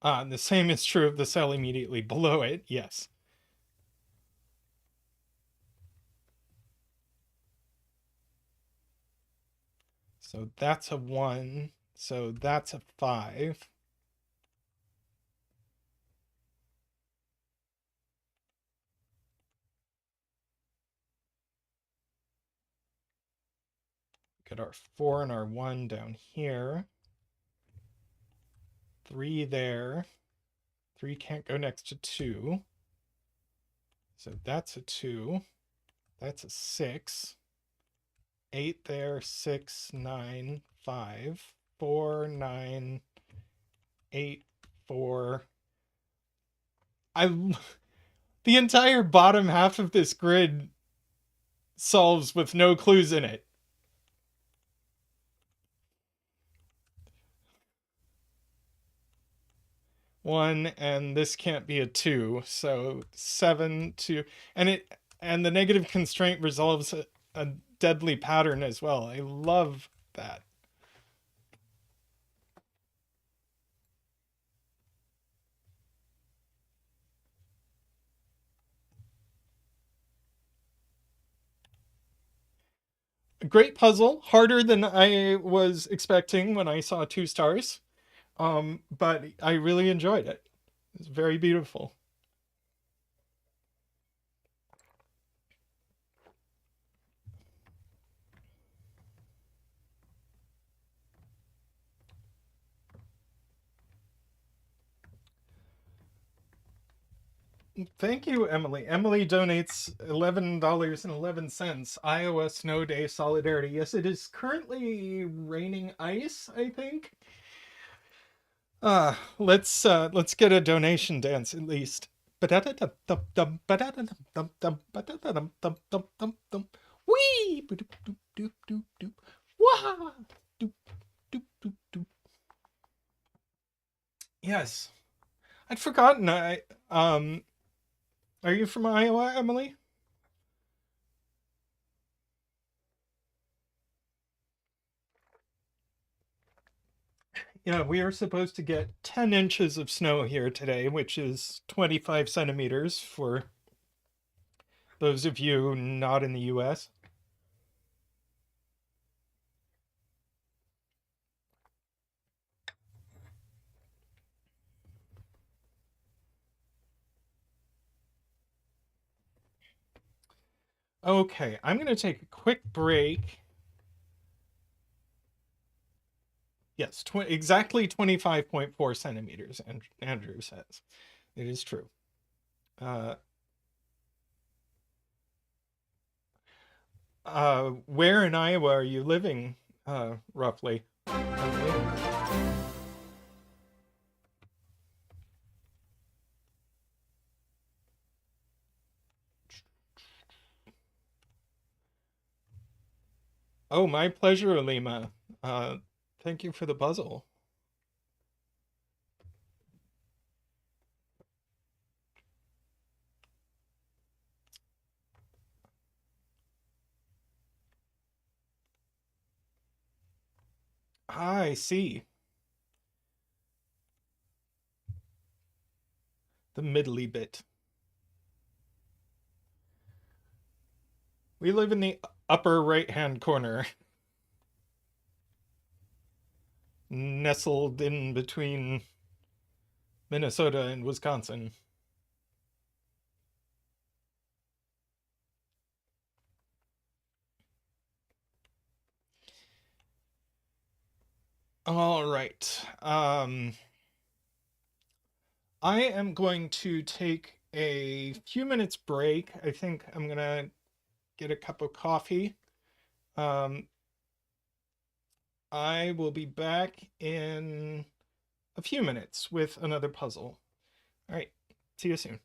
And the same is true of the cell immediately below it, yes. So that's a 1. So that's a 5. Get our 4 and our 1 down here. 3 there. 3 can't go next to 2. So that's a 2. That's a 6. 8 there, 6, 9, 5. 4, 9, 8, 4. The entire bottom half of this grid solves with no clues in it. 1, and this can't be a 2, so 7, 2, and the negative constraint resolves a deadly pattern as well. I love that. Great puzzle, harder than I was expecting when I saw 2 stars. But I really enjoyed it. It's very beautiful. Thank you, Emily. Emily donates $11.11. Iowa Snow Day Solidarity. Yes, it is currently raining ice, I think. Let's get a donation dance at least. Wee! Wah! Yes. I'd forgotten. Are you from Iowa, Emily? Yeah, we are supposed to get 10 inches of snow here today, which is 25 centimeters for those of you not in the US. Okay, I'm going to take a quick break. Yes, exactly 25.4 centimeters, Andrew says. It is true. Where in Iowa are you living, roughly? Oh, my pleasure, olima. Thank you for the puzzle. I see. The middly bit. We live in the upper right-hand corner, nestled in between Minnesota and Wisconsin. All right. I am going to take a few minutes break. I think I'm gonna get a cup of coffee. Um, I will be back in a few minutes with another puzzle. All right. See you soon.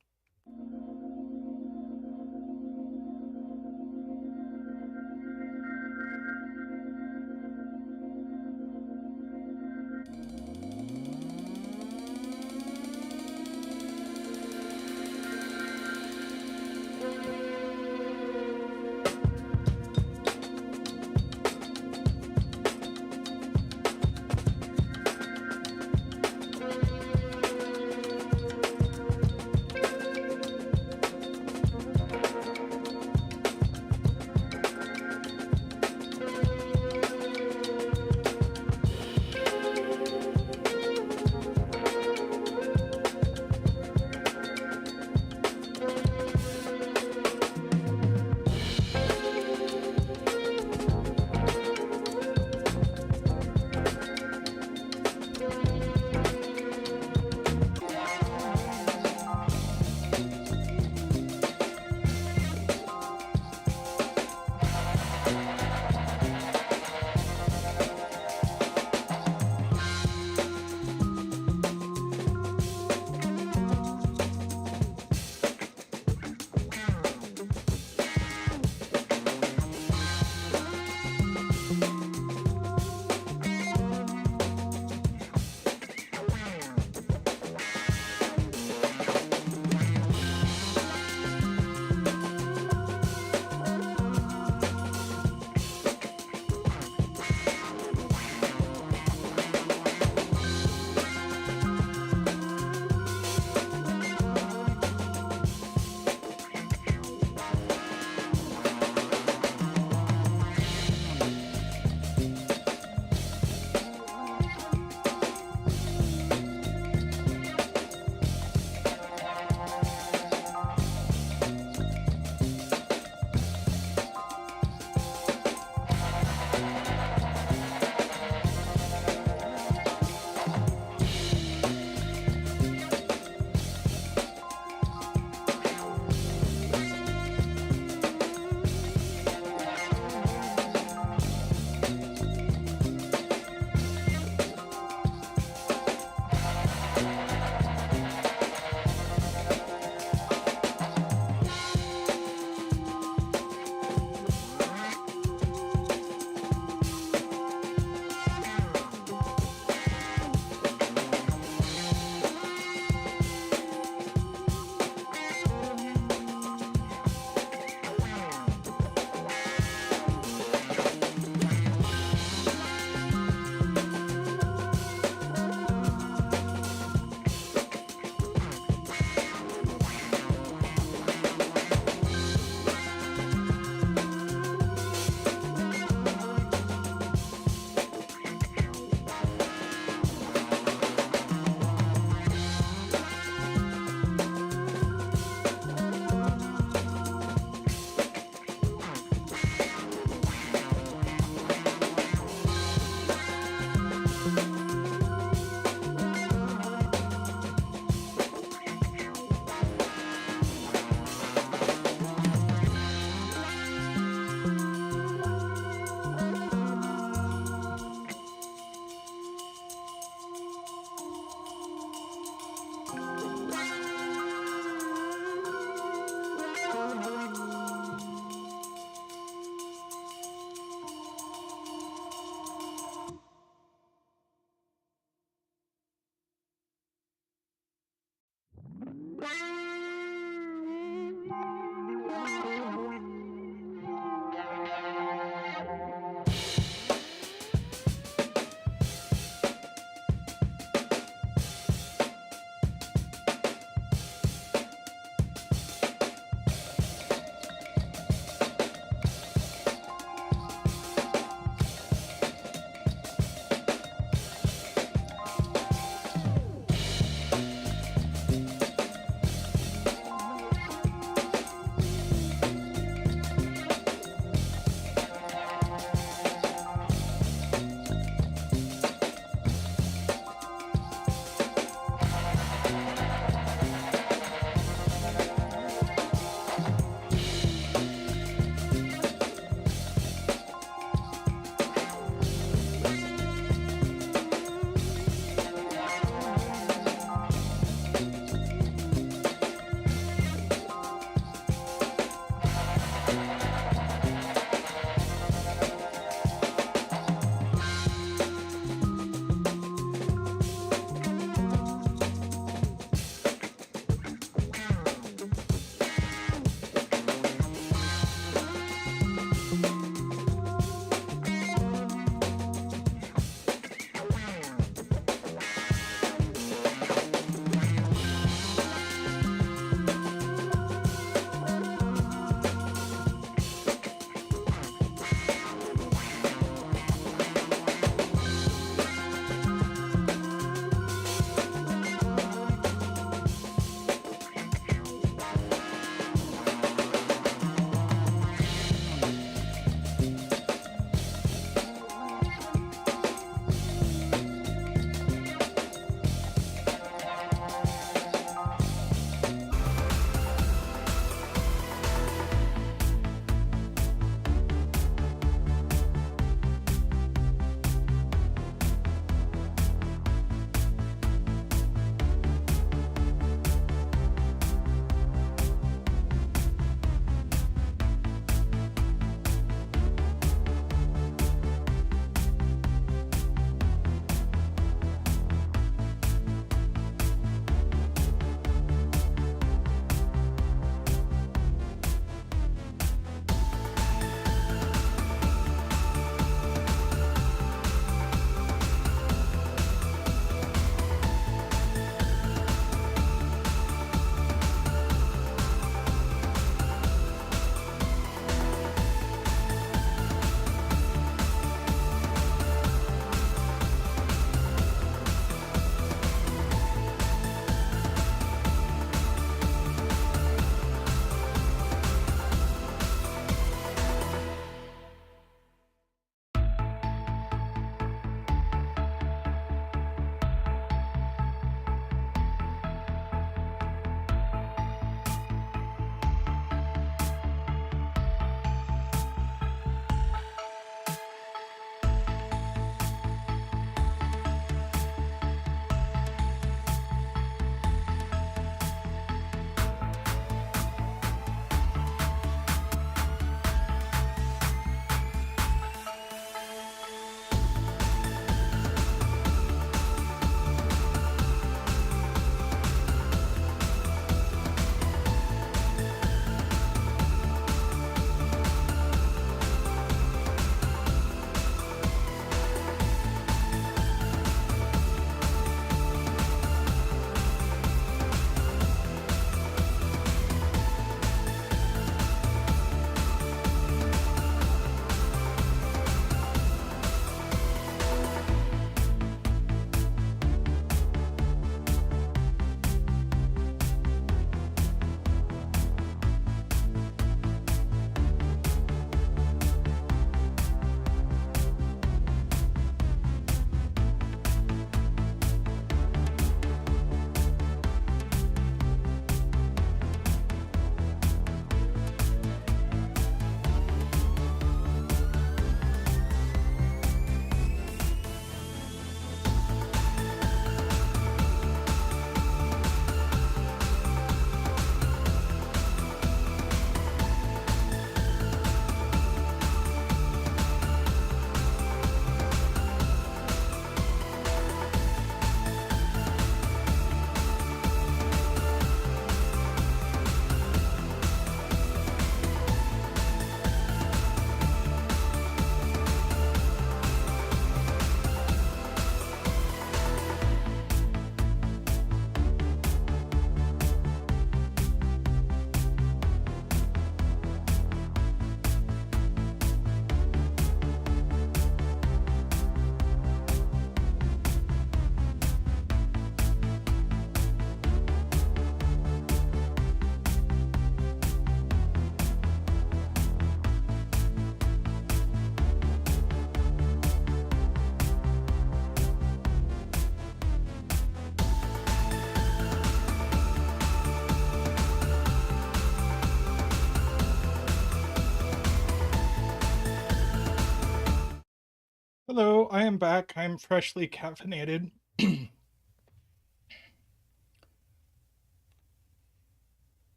Hello, I am back. I'm freshly caffeinated.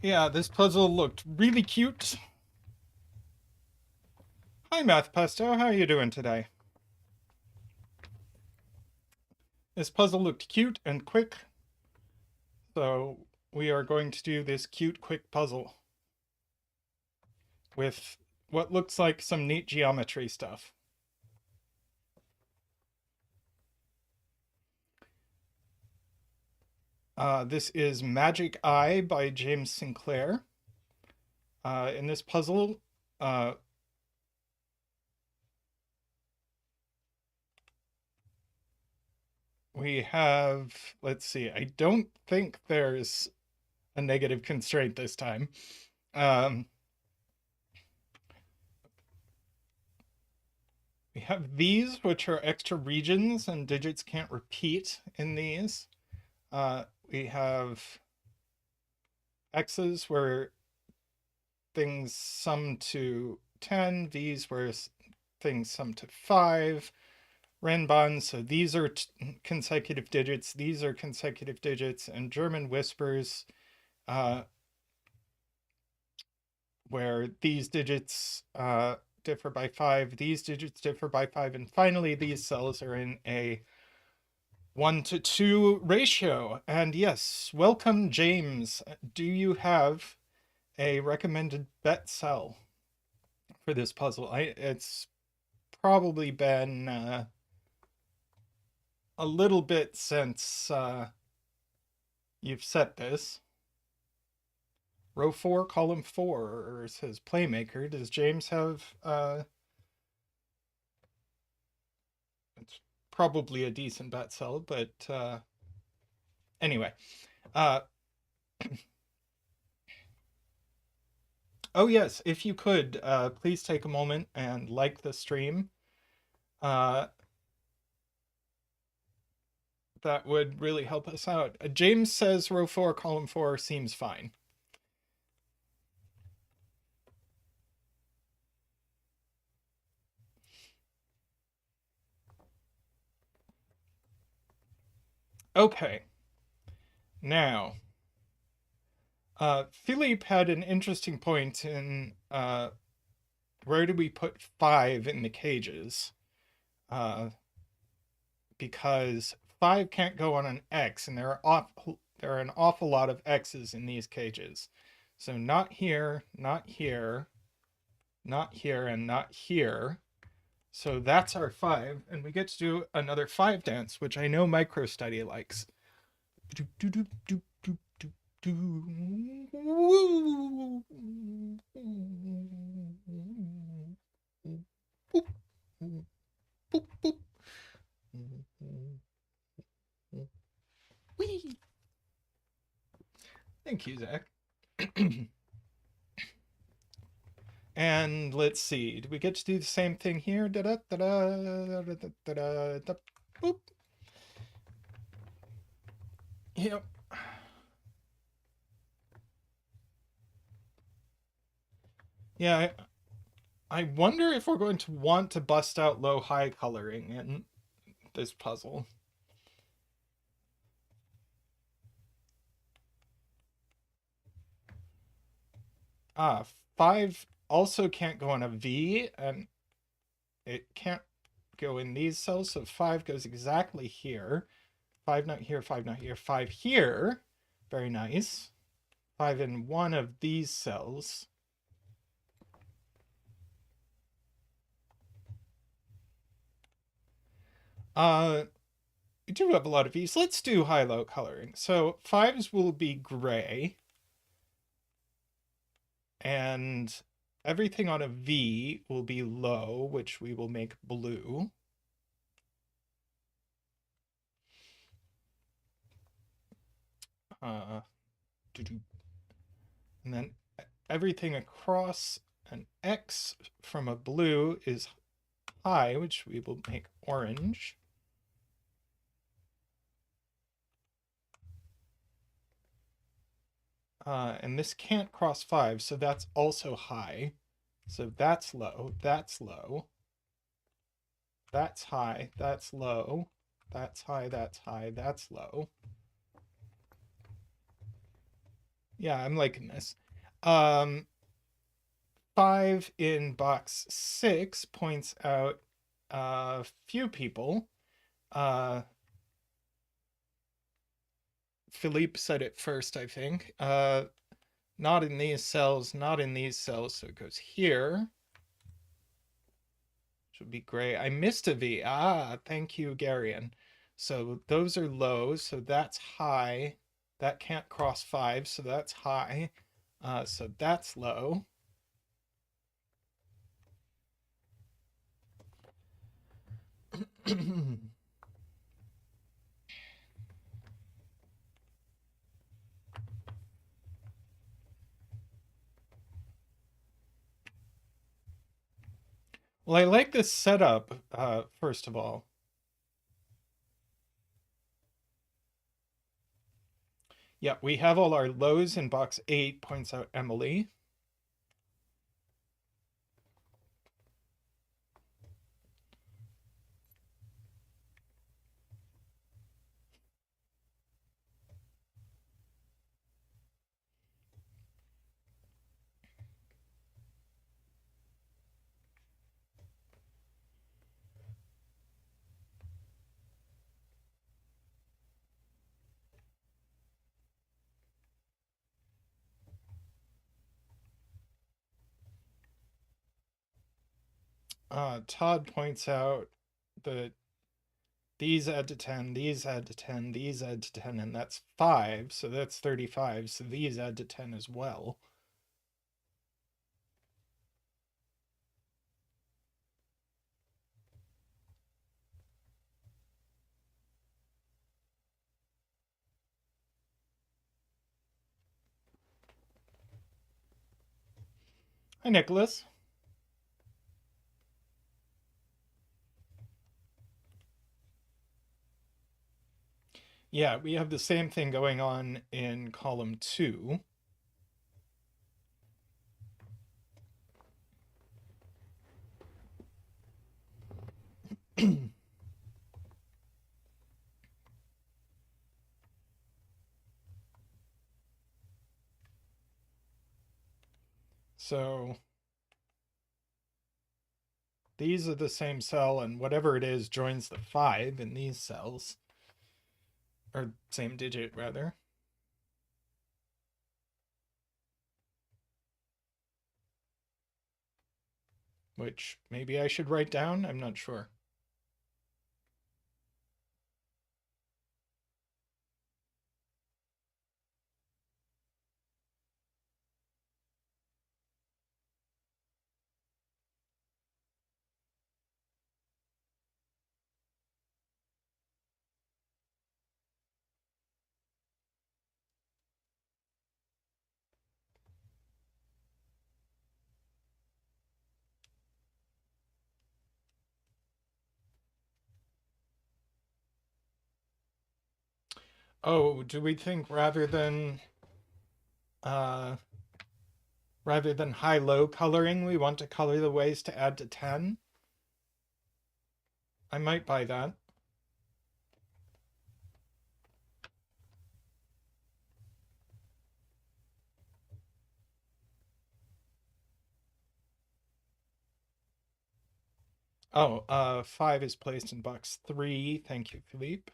Yeah, this puzzle looked really cute. Hi, Math Pesto. How are you doing today? This puzzle looked cute and quick, so we are going to do this cute, quick puzzle with what looks like some neat geometry stuff. This is Magic Eye by James Sinclair. In this puzzle, uh, we have, let's see, I don't think there's a negative constraint this time. Um, we have these, which are extra regions, and digits can't repeat in these. We have X's where things sum to 10, V's where things sum to 5, Renban, so these are consecutive digits, these are consecutive digits, and German whispers, where these digits differ by 5, these digits differ by 5, and finally these cells are in a 1-to-2 ratio. And yes, welcome, James. Do you have a recommended bet cell for this puzzle? It's probably been a little bit since you've set this. Row 4, column 4 says Playmaker. Does James have it's probably a decent bet cell, but anyway. Uh, oh yes, if you could, please take a moment and like the stream. Uh, that would really help us out. James says row 4, column 4 seems fine. Okay. Now, Philippe had an interesting point in where do we put 5 in the cages? Because 5 can't go on an X, and there are an awful lot of X's in these cages. So not here, not here, not here, and not here. So that's our 5, and we get to do another 5 dance, which I know MicroStudy likes. Whee! Thank you, Zach. And let's see, do we get to do the same thing here? Boop. Yep. Yeah, I wonder if we're going to want to bust out low-high coloring in this puzzle. Ah, 5 also can't go on a V, and it can't go in these cells, so 5 goes exactly here. 5 not here, 5 not here, 5 here. Very nice. 5 in one of these cells. We do have a lot of V's. Let's do high-low coloring. So 5s will be gray, and everything on a V will be low, which we will make blue. And then everything across an X from a blue is high, which we will make orange. And this can't cross 5, so that's also high. So that's low, that's low, that's high, that's low, that's high, that's high, that's low. Yeah, I'm liking this. Um, 5 in box 6 points out a few people. Uh, Philippe said it first, I think. Not in these cells, not in these cells, so it goes here. Which would be great. I missed a V. Ah, thank you, Garion. So those are low, so that's high. That can't cross 5, so that's high. So that's low. Well, I like this setup, first of all. Yeah, we have all our lows in box 8, points out Emily. Todd points out that these add to 10, these add to 10, these add to 10, and that's 5, so that's 35, so these add to 10 as well. Hi, Nicholas. Yeah, we have the same thing going on in column 2. So these are the same cell, and whatever it is joins the 5 in these cells. Or same digit, rather. Which maybe I should write down? I'm not sure. Oh, do we think uh rather than high-low coloring, we want to color the ways to add to 10? I might buy that. Oh, 5 is placed in box 3. Thank you, Philippe.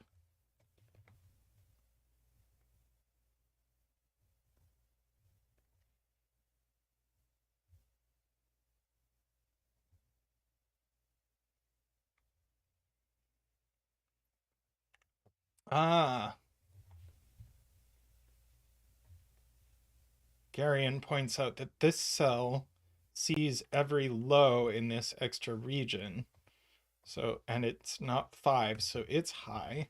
Ah, Garion points out that this cell sees every low in this extra region. So, and it's not 5, so it's high.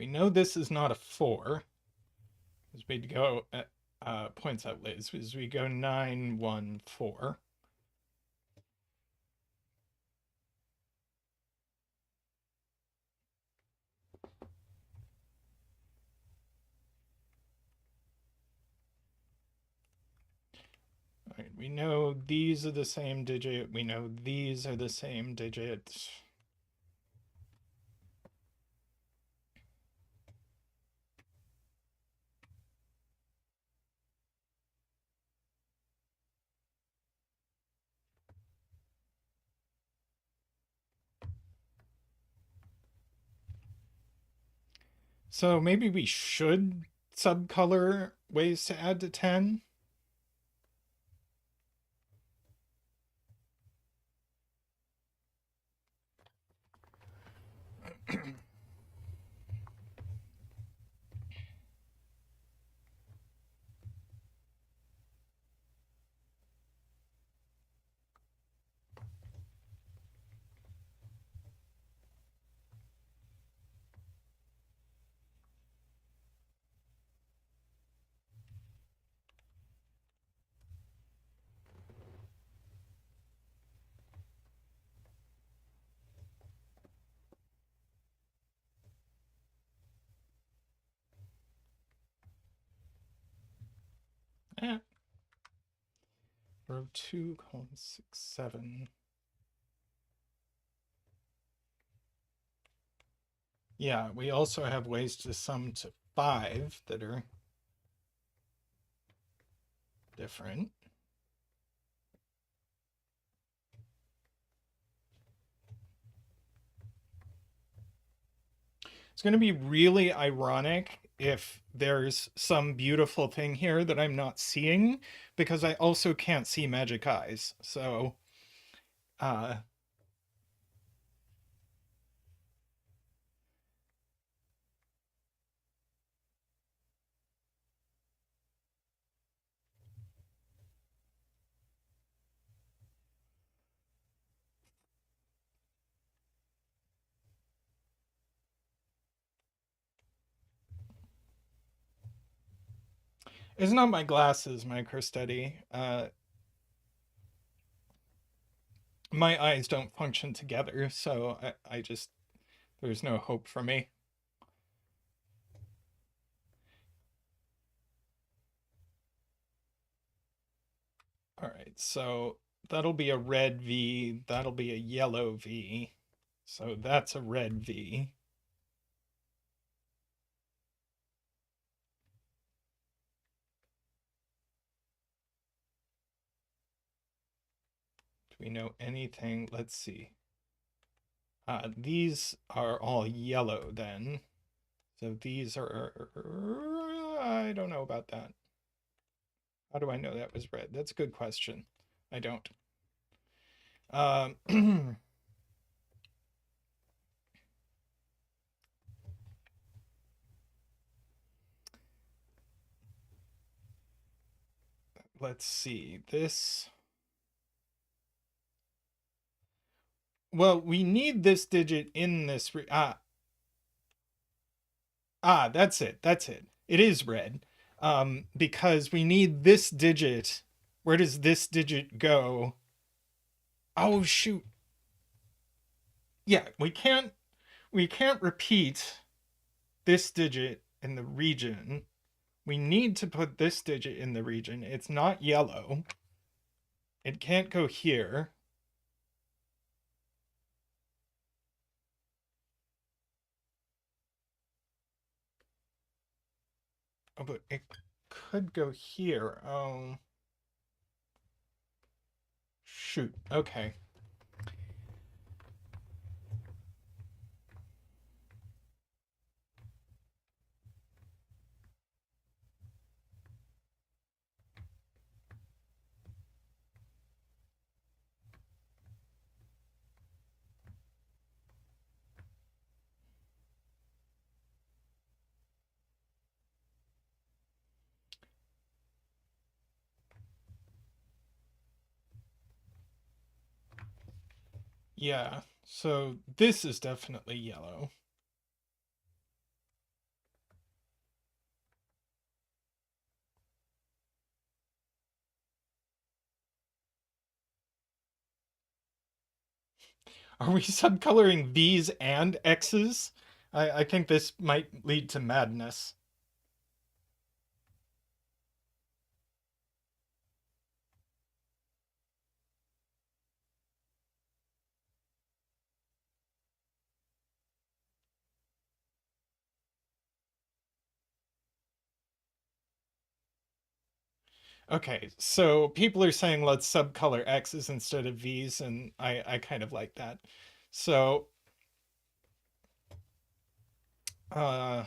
we know this is not a 4. Because we'd go, points out Liz, as we go 9, 1, 4. All right, we know these are the same digit. We know these are the same digit. So maybe we should subcolor ways to add to 10. Eh. Row 2, column 6, 7. Yeah, we also have ways to sum to 5 that are different. It's going to be really ironic if there's some beautiful thing here that I'm not seeing, because I also can't see magic eyes. So, uh, it's not my glasses, my Christetti. My eyes don't function together, so I just, there's no hope for me. All right, so that'll be a red V, that'll be a yellow V. So that's a red V. Do we know anything? Let's see. These are all yellow then. So these are, I don't know about that. How do I know that was red? That's a good question. I don't. Let's see. This. Well, we need this digit in this. That's it. That's it. It is red. Because we need this digit. Where does this digit go? Oh shoot. Yeah, we can't repeat this digit in the region. We need to put this digit in the region. It's not yellow. It can't go here. Oh, but it could go here. Oh. Shoot. Okay. Yeah. So this is definitely yellow. Are we subcoloring V's and X's? I think this might lead to madness. Okay, so people are saying let's subcolor X's instead of V's, and I kind of like that. So, uh,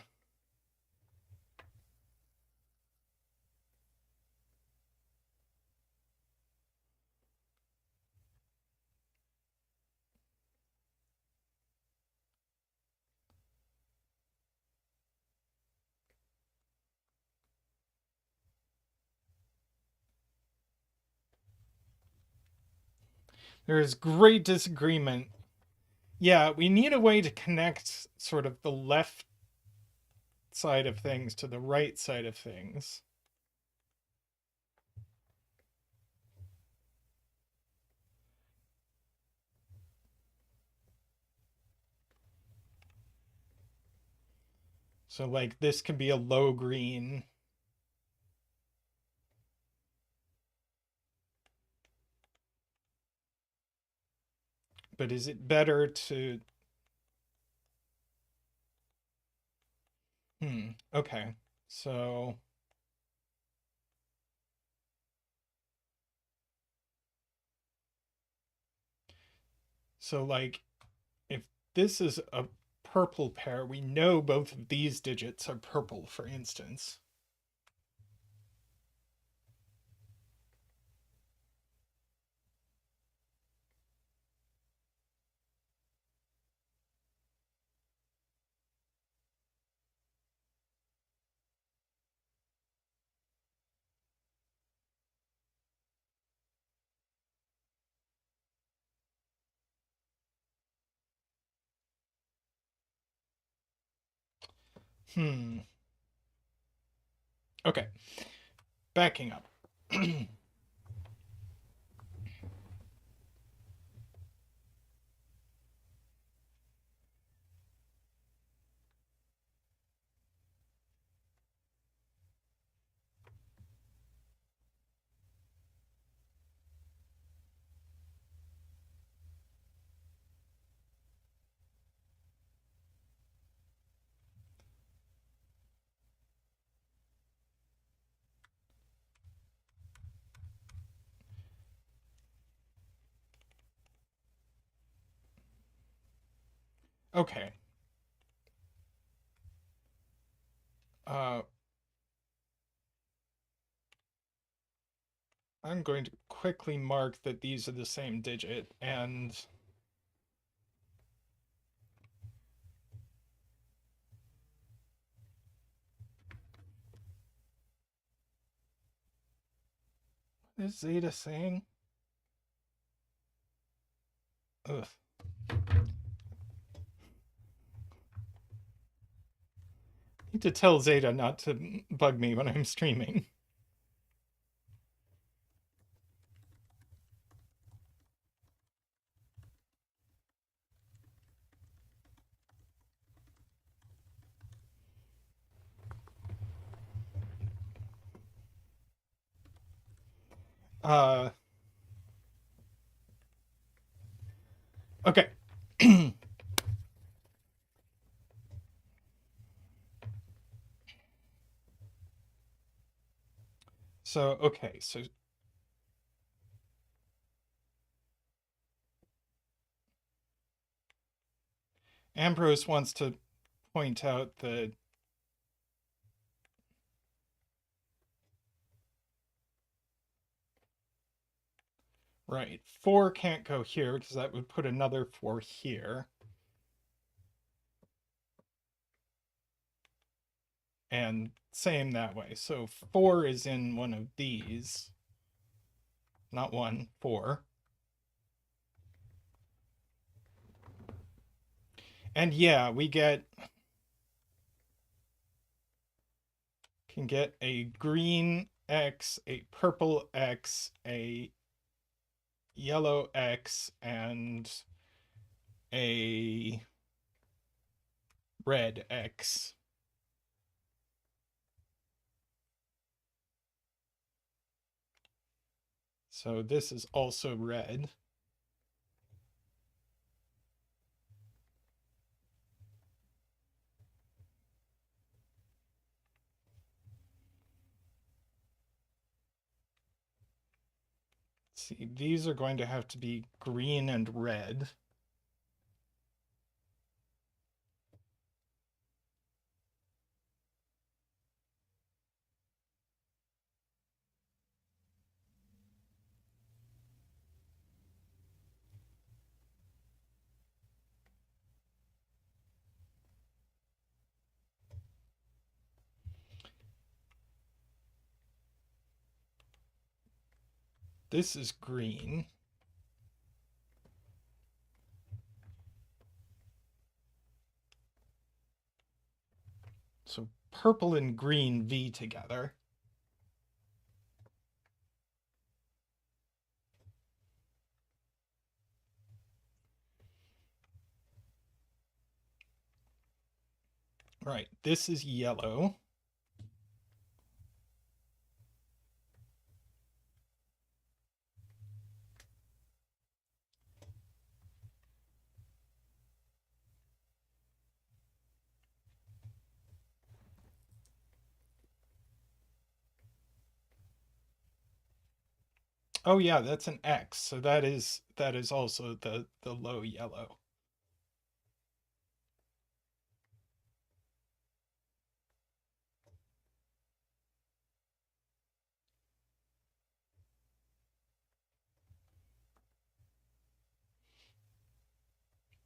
there's great disagreement. Yeah, we need a way to connect sort of the left side of things to the right side of things. So, like, this could be a low green. But is it better to... Okay. So... So, like, if this is a purple pair, we know both of these digits are purple, for instance. Hmm. Okay. Backing up. Okay. Uh, I'm going to quickly mark that these are the same digit, and what is Zeta saying? Ugh. I need to tell Zeta not to bug me when I'm streaming. Uh, okay. So, okay, so Ambrose wants to point out that right, 4 can't go here because that would put another 4 here. And same that way. So 4 is in one of these. Not 1, 4. And yeah, we can get a green X, a purple X, a yellow X, and a red X. So this is also red. See, these are going to have to be green and red. This is green. So purple and green V together. Right, this is yellow. Oh yeah, that's an X. So that is also the low yellow.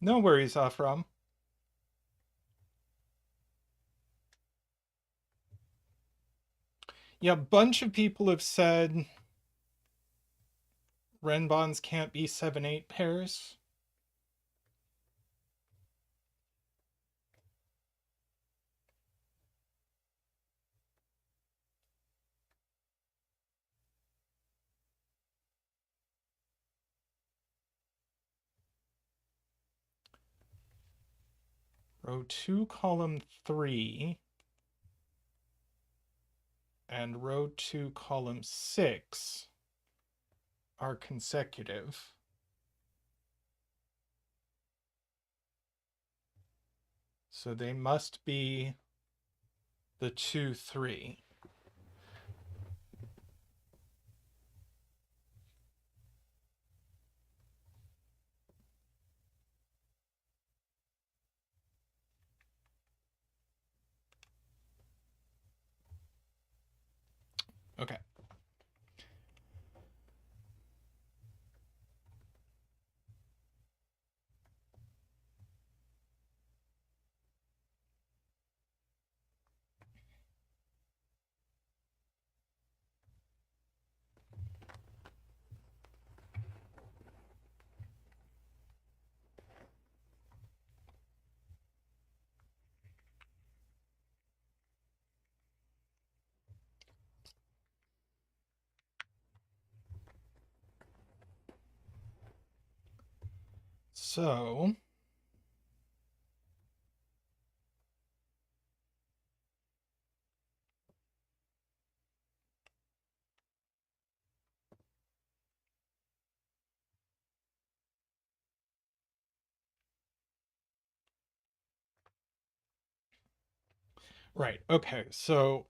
No worries, Afram. Yeah, a bunch of people have said Renbans can't be 7/8 pairs. Row 2, column 3, and row 2, column 6 are consecutive. So they must be the 2, 3. Okay. So right, okay, so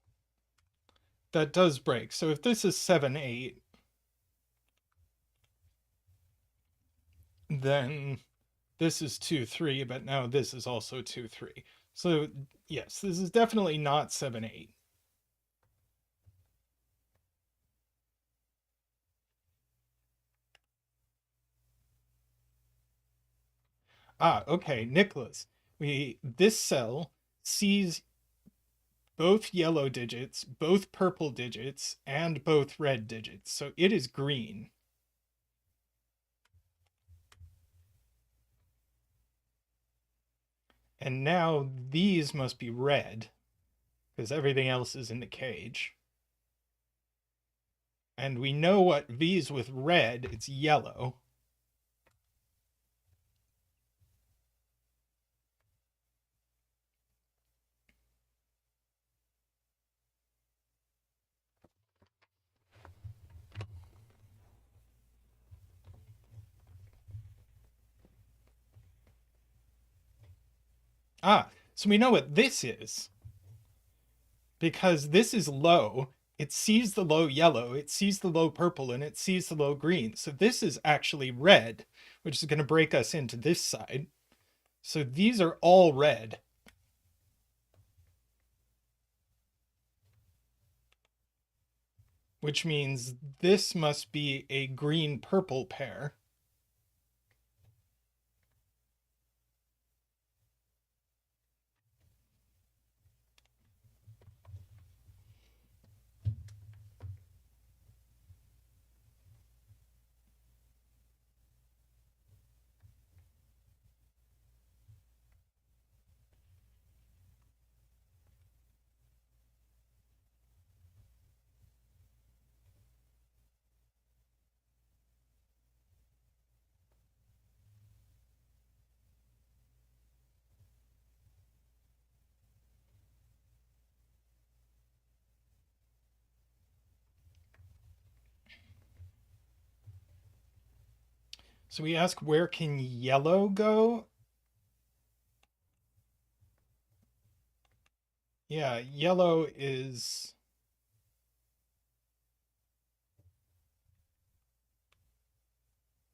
that does break. So if this is 7/8, then this is 2, 3, but now this is also 2, 3. So yes, this is definitely not 7/8. Ah, okay, Nicholas. This cell sees both yellow digits, both purple digits, and both red digits. So it is green. And now these must be red, because everything else is in the cage. And we know what V's with red, it's yellow. Ah, so we know what this is. Because this is low, it sees the low yellow, it sees the low purple, and it sees the low green. So this is actually red, which is going to break us into this side. So these are all red. Which means this must be a green-purple pair. So we ask, where can yellow go? Yeah, yellow is...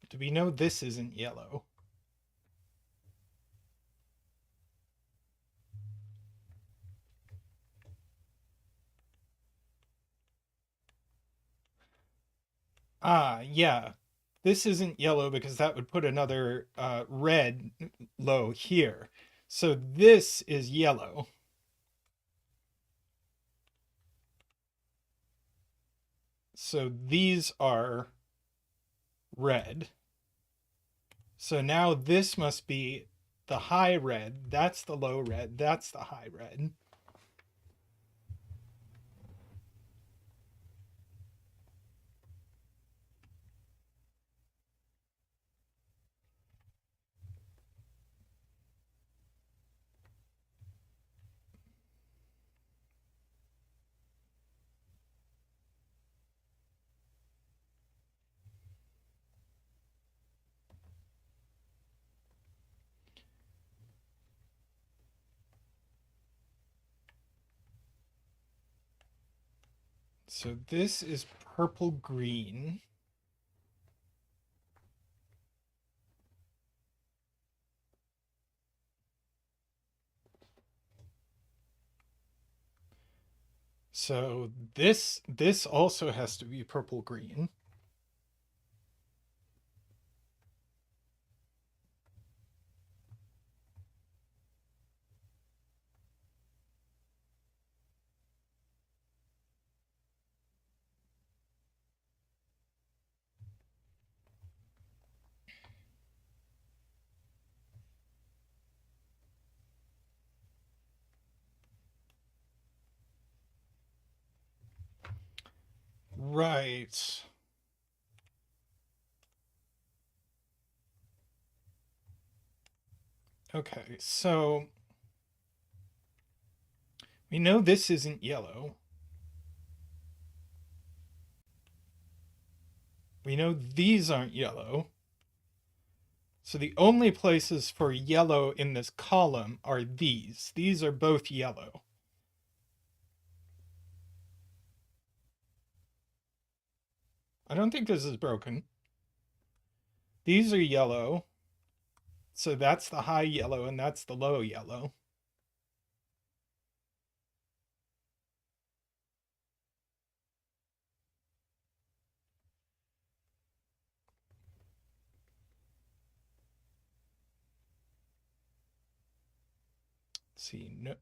Do we know this isn't yellow? Ah, yeah. This isn't yellow because that would put another red low here. So this is yellow. So these are red. So now this must be the high red. That's the low red. That's the high red. So this is purple green. So this also has to be purple green. Right. Okay, so we know this isn't yellow. We know these aren't yellow. So the only places for yellow in this column are these. These are both yellow. I don't think this is broken. These are yellow. So that's the high yellow and that's the low yellow. Let's see, no.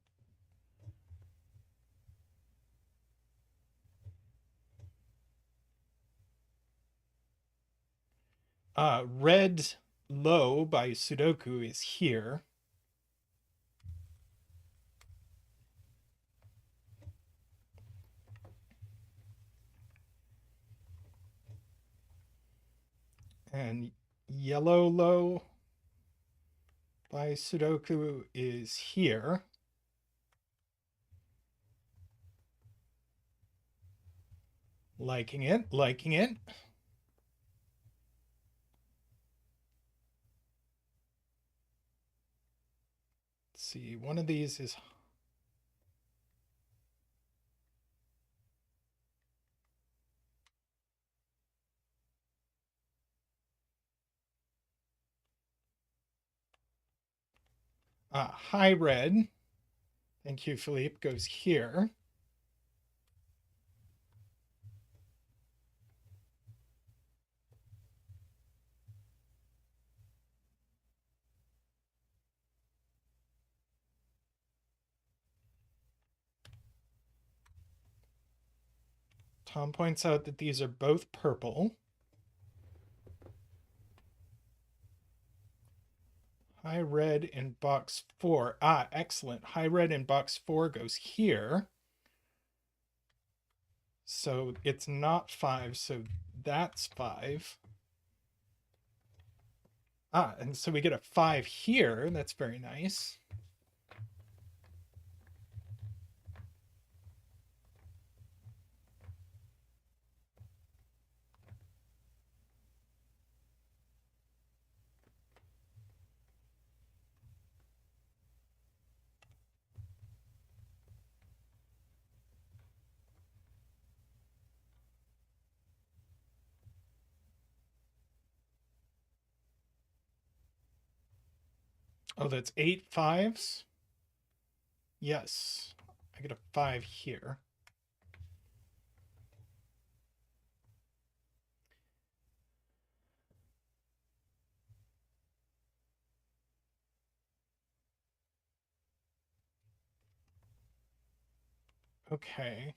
Red low by Sudoku is here. And yellow low by Sudoku is here. Liking it, liking it. Let's see. One of these is... high red. Thank you, Philippe. Goes here. Tom points out that these are both purple. High red in box 4. Ah, excellent. High red in box 4 goes here. So it's not 5, so that's 5. Ah, and so we get a 5 here. That's very nice. Oh, that's 8 5s? Yes. I get a 5 here. Okay.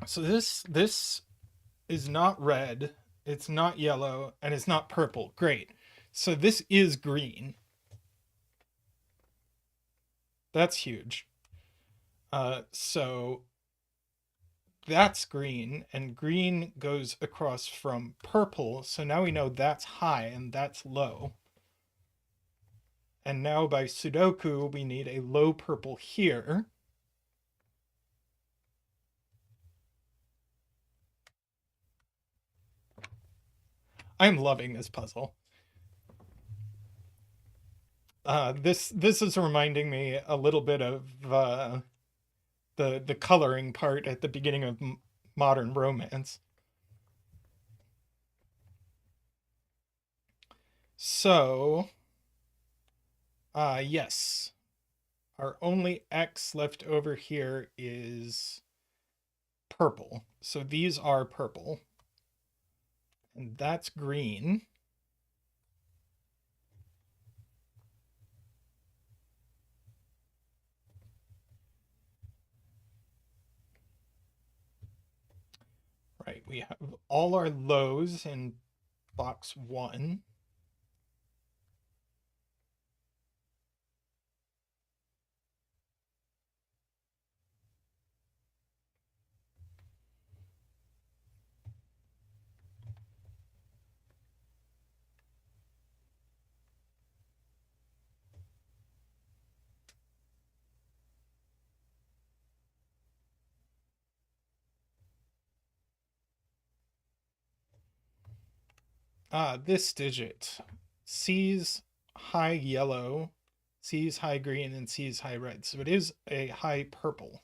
So this is not red, it's not yellow, and it's not purple. Great. So this is green. That's huge. So that's green, and green goes across from purple. So now we know that's high and that's low. And now by Sudoku, we need a low purple here. I'm loving this puzzle. This is reminding me a little bit of the coloring part at the beginning of modern romance. So, yes, our only X left over here is purple. So these are purple, and that's green. Right, we have all our lows in box 1. This digit. C's high yellow, C's high green, and C's high red. So it is a high purple.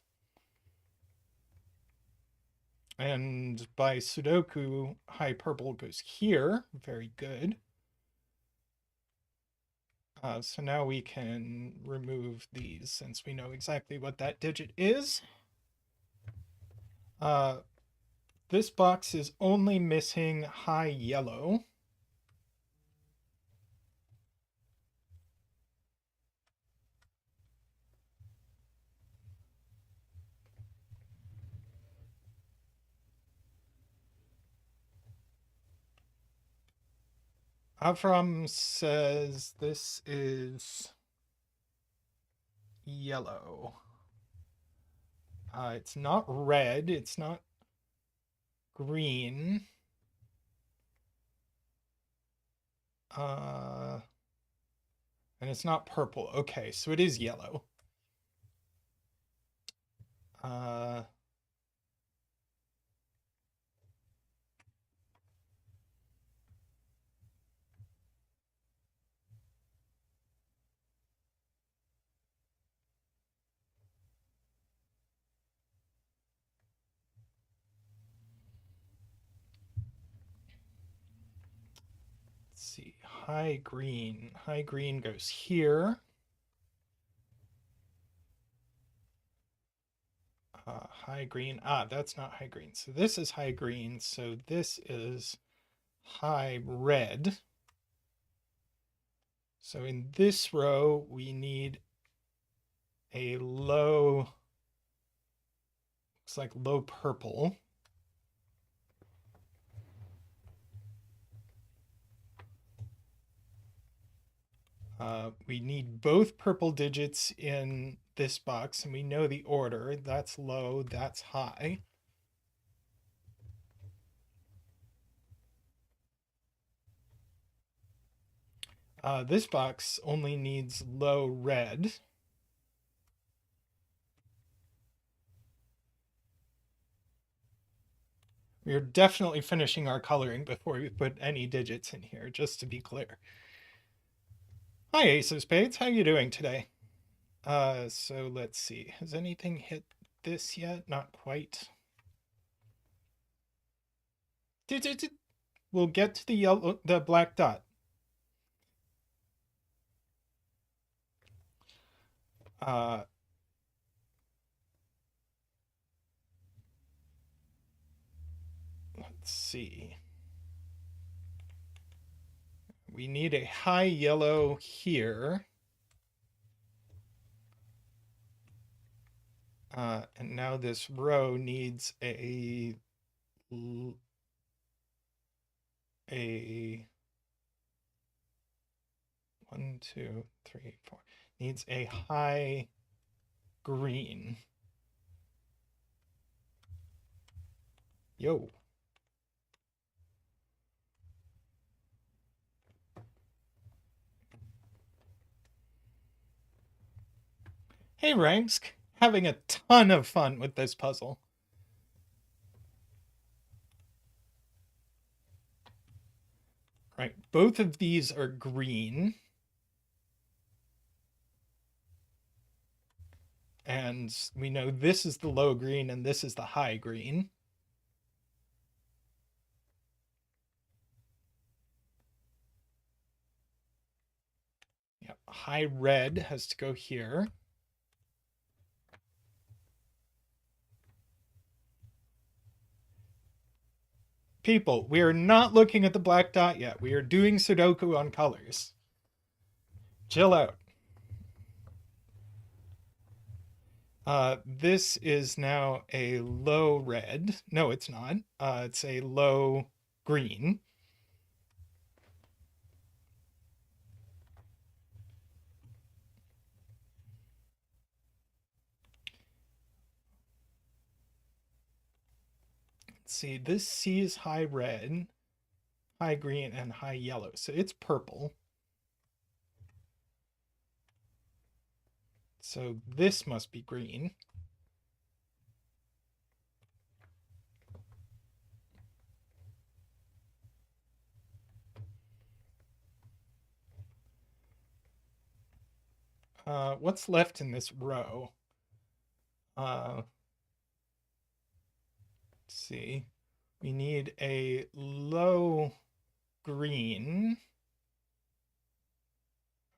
And by Sudoku, high purple goes here. Very good. So now we can remove these since we know exactly what that digit is. This box is only missing high yellow. Avram says this is yellow. It's not red. It's not green. And it's not purple. Okay, so it is yellow. Uh, see. High green. High green goes here. High green. Ah, that's not high green. So this is high green. So this is high red. So in this row, we need a low, looks like low purple. We need both purple digits in this box, and we know the order. That's low, that's high. This box only needs low red. We're definitely finishing our coloring before we put any digits in here, just to be clear. Hi, Ace of Spades. How you doing today? So let's see. Has anything hit this yet? Not quite. We'll get to the black dot. Let's see. We need a high yellow here. And now this row needs a 1, 2, 3, 4. Needs a high green. Yo. Hey, Ransk. Having a ton of fun with this puzzle. Right, both of these are green. And we know this is the low green and this is the high green. Yep, high red has to go here. People, we are not looking at the black dot yet. We are doing Sudoku on colors. Chill out. This is now a low red. No, it's not. It's a low green. Let's see, this C is high red, high green, and high yellow. So it's purple. So this must be green. What's left in this row? Let's see. We need a low green.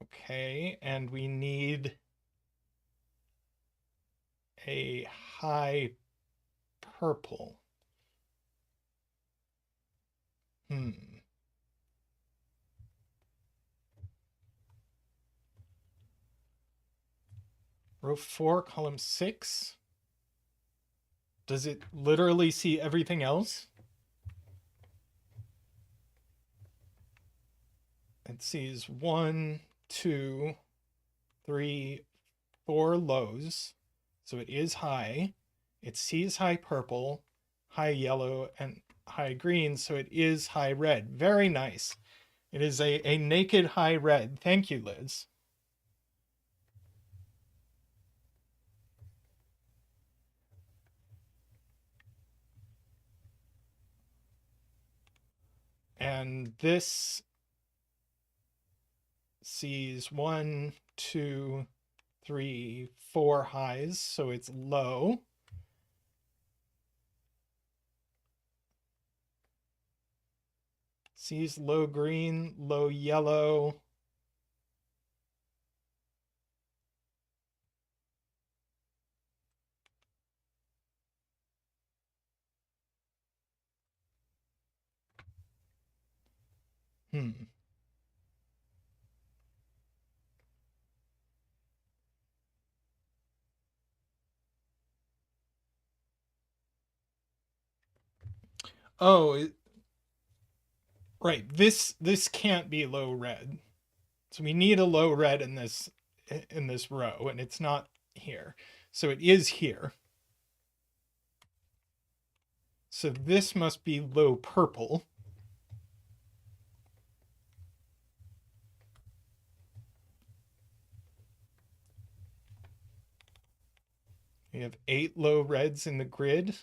Okay, and we need a high purple. Row 4, column 6. Does it literally see everything else? It sees 1, 2, 3, 4 lows. So it is high. It sees high purple, high yellow, and high green. So it is high red. Very nice. It is a naked high red. Thank you, Liz. And this sees 1, 2, 3, 4 highs, so it's low. C's low green, low yellow. Oh, right. This can't be low red. So we need a low red in this row, and it's not here. So it is here. So this must be low purple. We have 8 low reds in the grid.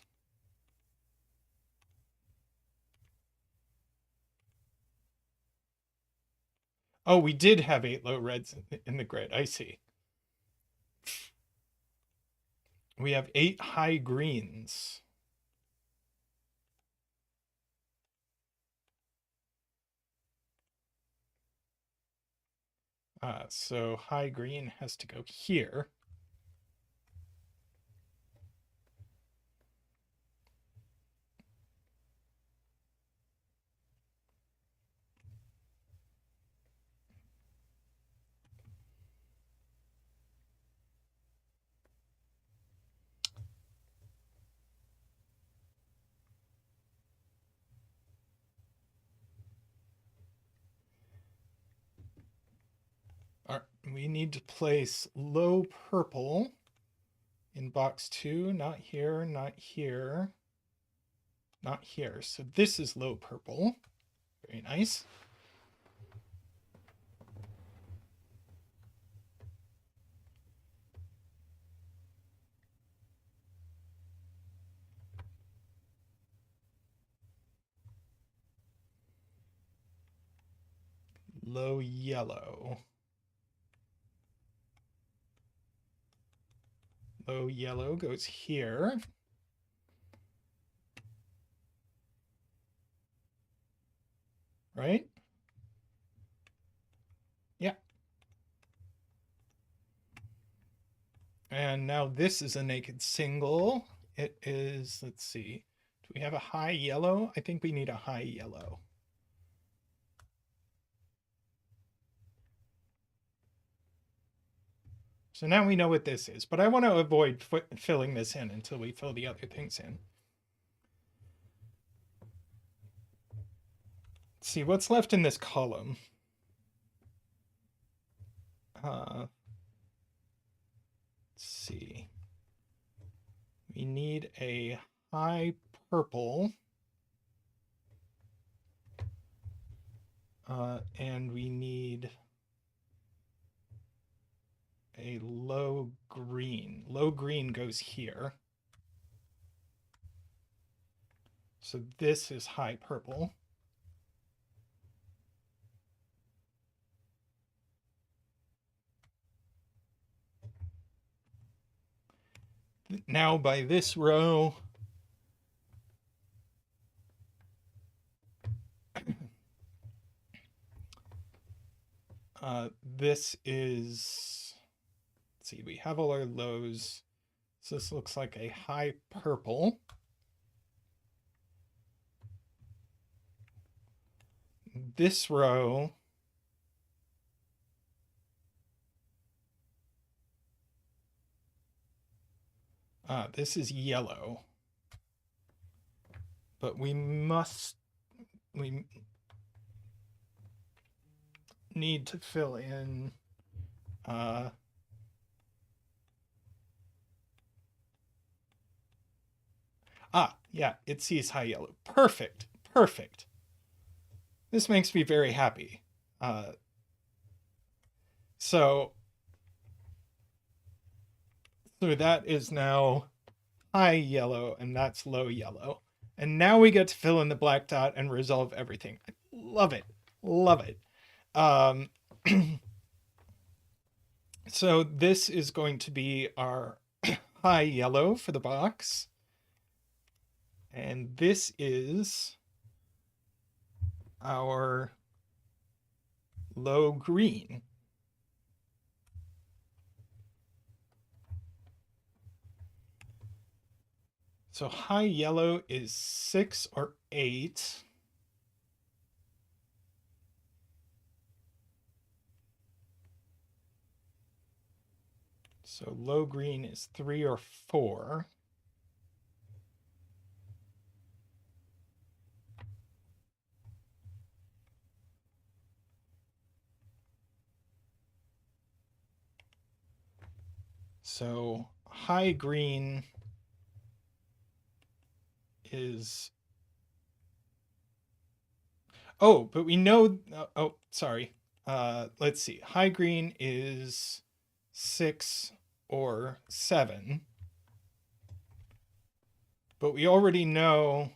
Oh, we did have 8 low reds in the grid. I see. We have 8 high greens. So high green has to go here. We need to place low purple in box 2. Not here, not here, not here. So this is low purple. Very nice. Low yellow. Low yellow goes here. Right? Yeah. And now this is a naked single. It is, let's see. Do we have a high yellow? I think we need a high yellow. So now we know what this is, but I want to avoid filling this in until we fill the other things in. Let's see what's left in this column. Let's see. We need a high purple. And we need a low green. Low green goes here. So this is high purple. Now by this row, this is, let's see, we have all our lows. So this looks like a high purple. This row, this is yellow. But we need to fill in yeah, it sees high yellow. Perfect. Perfect. This makes me very happy. So that is now high yellow, and that's low yellow. And now we get to fill in the black dot and resolve everything. I love it. Love it. So this is going to be our high yellow for the box. And this is our low green. So high yellow is 6 or 8. So low green is 3 or 4. So high green is... Oh, but we know... Oh, sorry. Let's see. High green is 6 or 7. But we already know...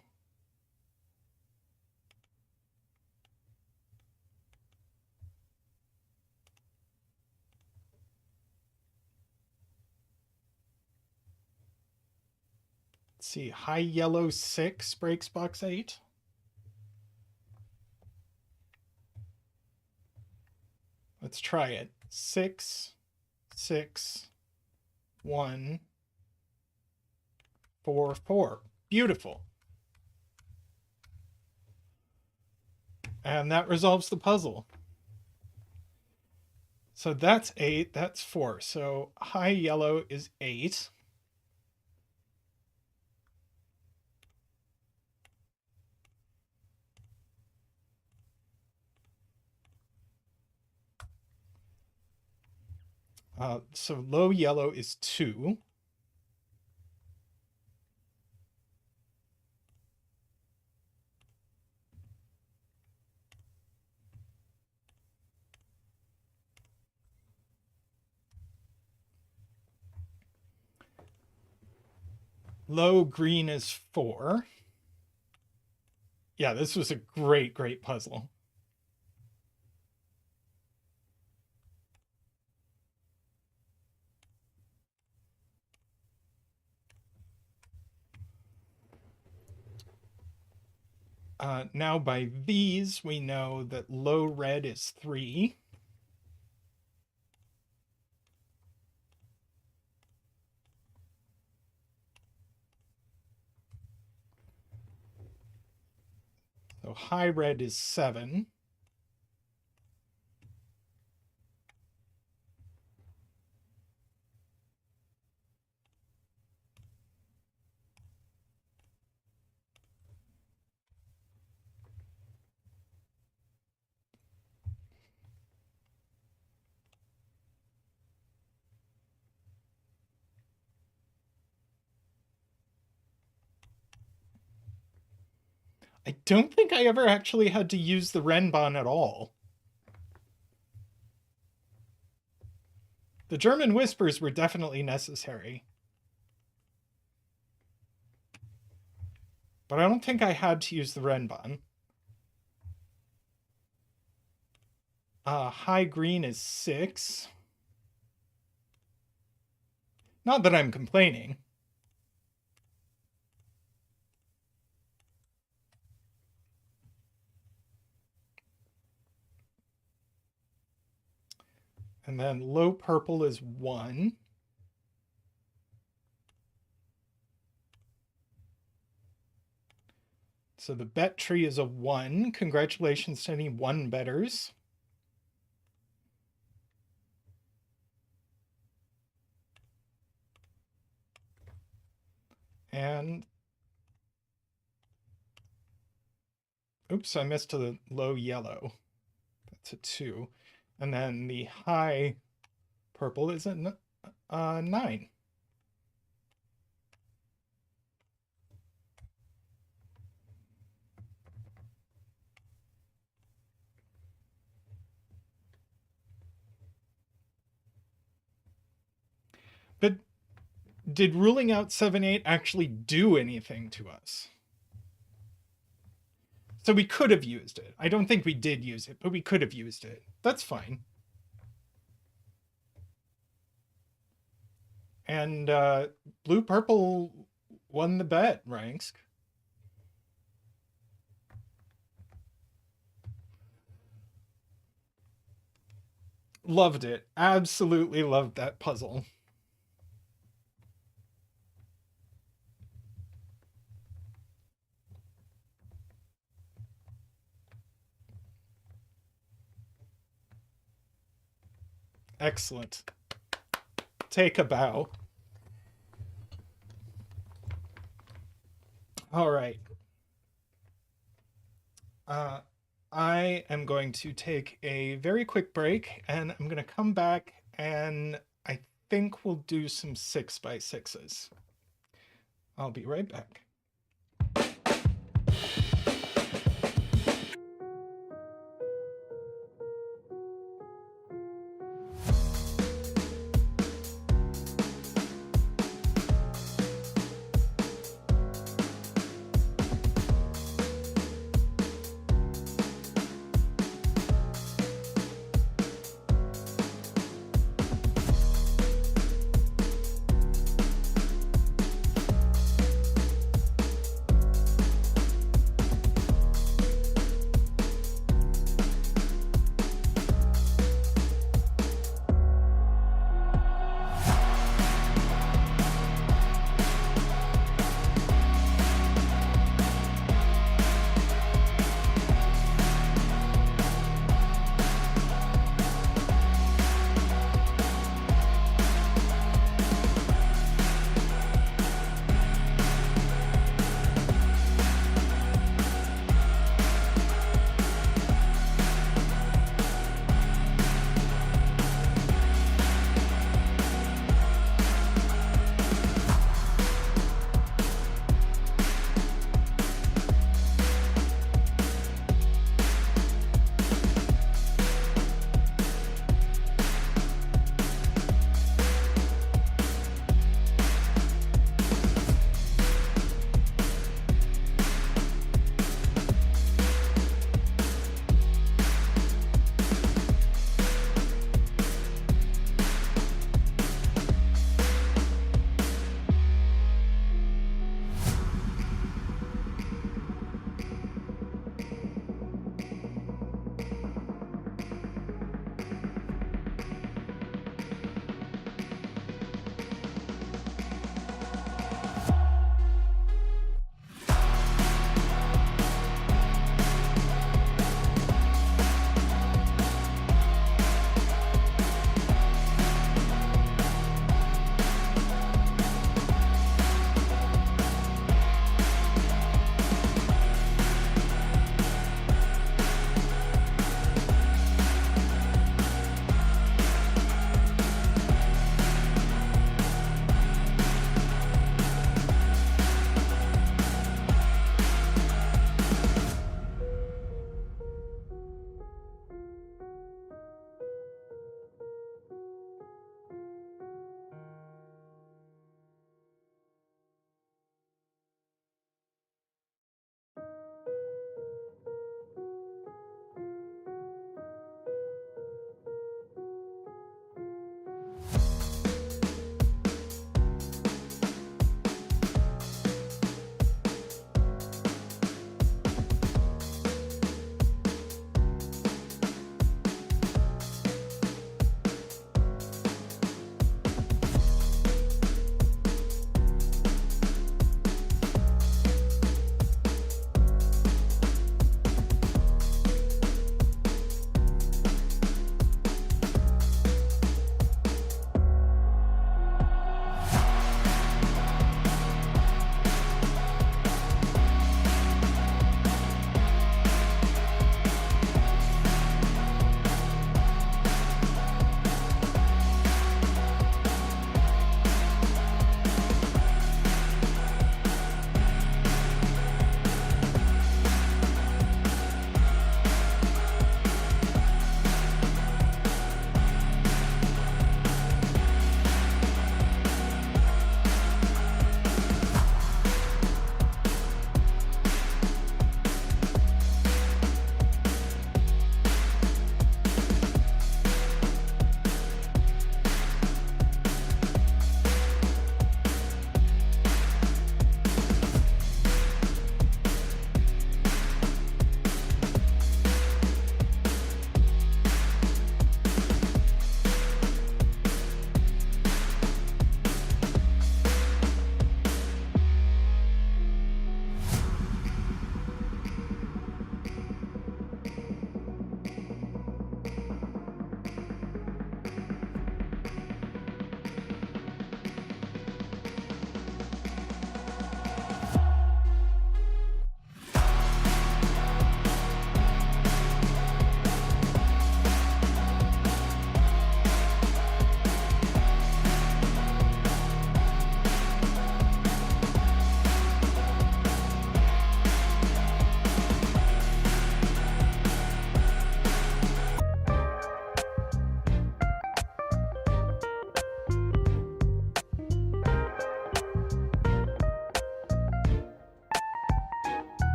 Let's see. High yellow 6 breaks box 8. Let's try it. 6, 6, 1, 4, 4. Beautiful. And that resolves the puzzle. So that's 8, that's 4. So high yellow is 8. So low yellow is 2. Low green is 4. Yeah, this was a great, great puzzle. Now by these, we know that low red is 3. So high red is 7. I don't think I ever actually had to use the Renban at all. The German whispers were definitely necessary. But I don't think I had to use the Renban. High green is 6. Not that I'm complaining. And then low purple is 1. So the bet tree is a 1. Congratulations to any 1 betters. And oops, I missed a low yellow. That's a 2. And then the high purple is a 9. But did ruling out 7-8 actually do anything to us? So we could have used it. I don't think we did use it, but we could have used it. That's fine. And blue-purple won the bet, Ransk. Loved it. Absolutely loved that puzzle. Excellent. Take a bow. All right. I am going to take a very quick break and I'm going to come back and I think we'll do some 6x6s. I'll be right back.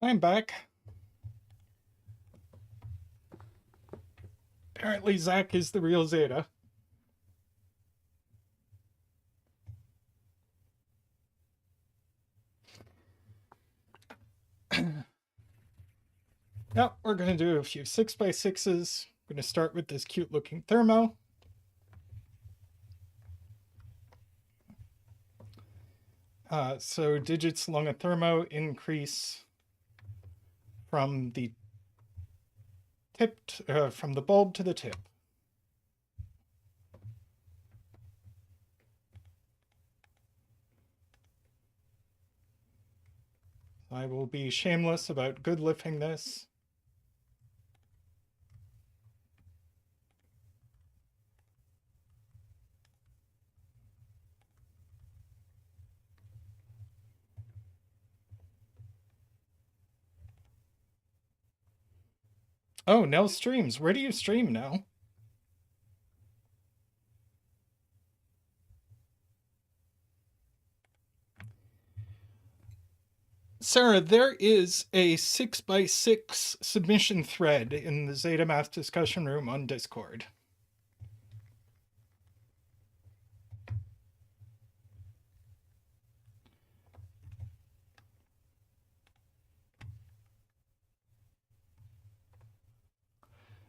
I'm back. Apparently Zach is the real Zeta. Now we're going to do a few 6x6s. We're going to start with this cute looking thermo. So digits along a thermo increase from the tip, from the bulb to the tip. I will be shameless about good lifting this. Oh, Nell streams. Where do you stream now? Sarah, there is a 6x6 submission thread in the Zeta Math discussion room on Discord.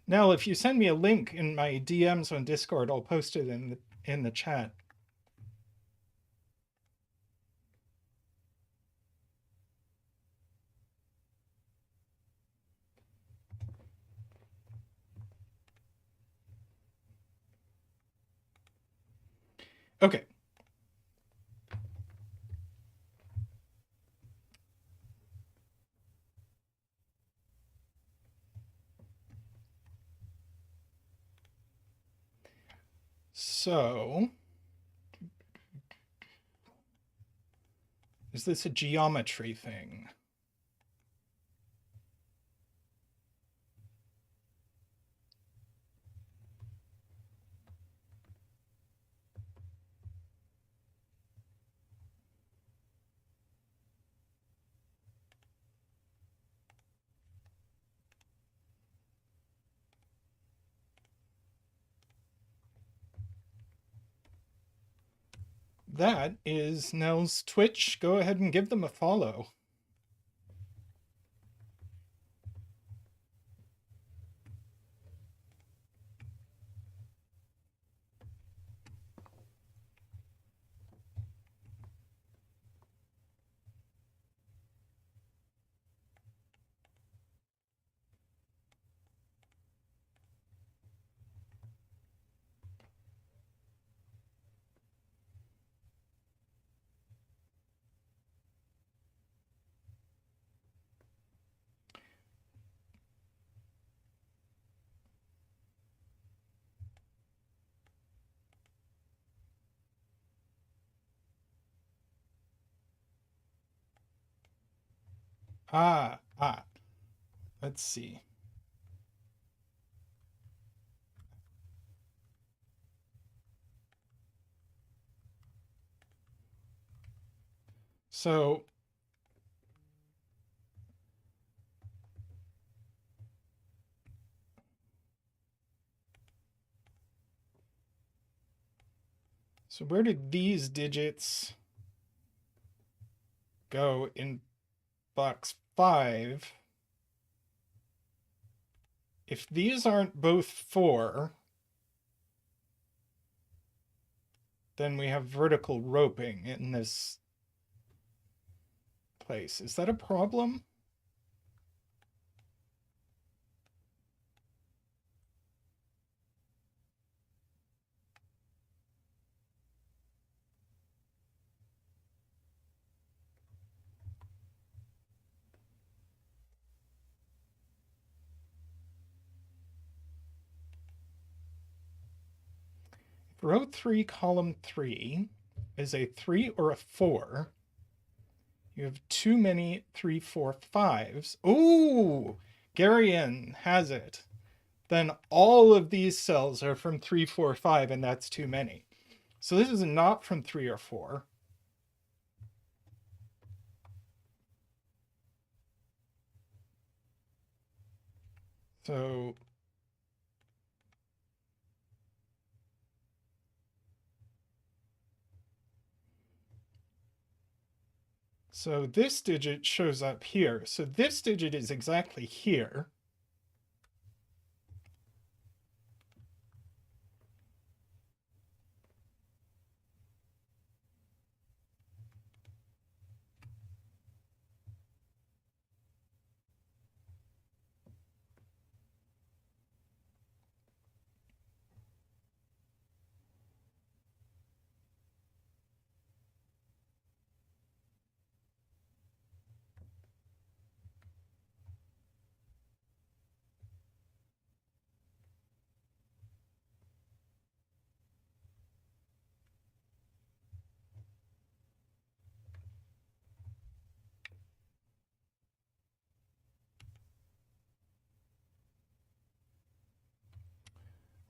Now, if you send me a link in my DMs on Discord, I'll post it in the chat. Okay. So, is this a geometry thing? That is Nell's Twitch. Go ahead and give them a follow. Let's see. So where did these digits go in box 5? If these aren't both 4, then we have vertical roping in this place. Is that a problem? Row 3, column 3 is a 3 or a 4. You have too many 3, 4, 5s. Ooh, Garian has it. Then all of these cells are from 3, 4, 5, and that's too many. So this is not from 3 or 4. So this digit shows up here. So this digit is exactly here.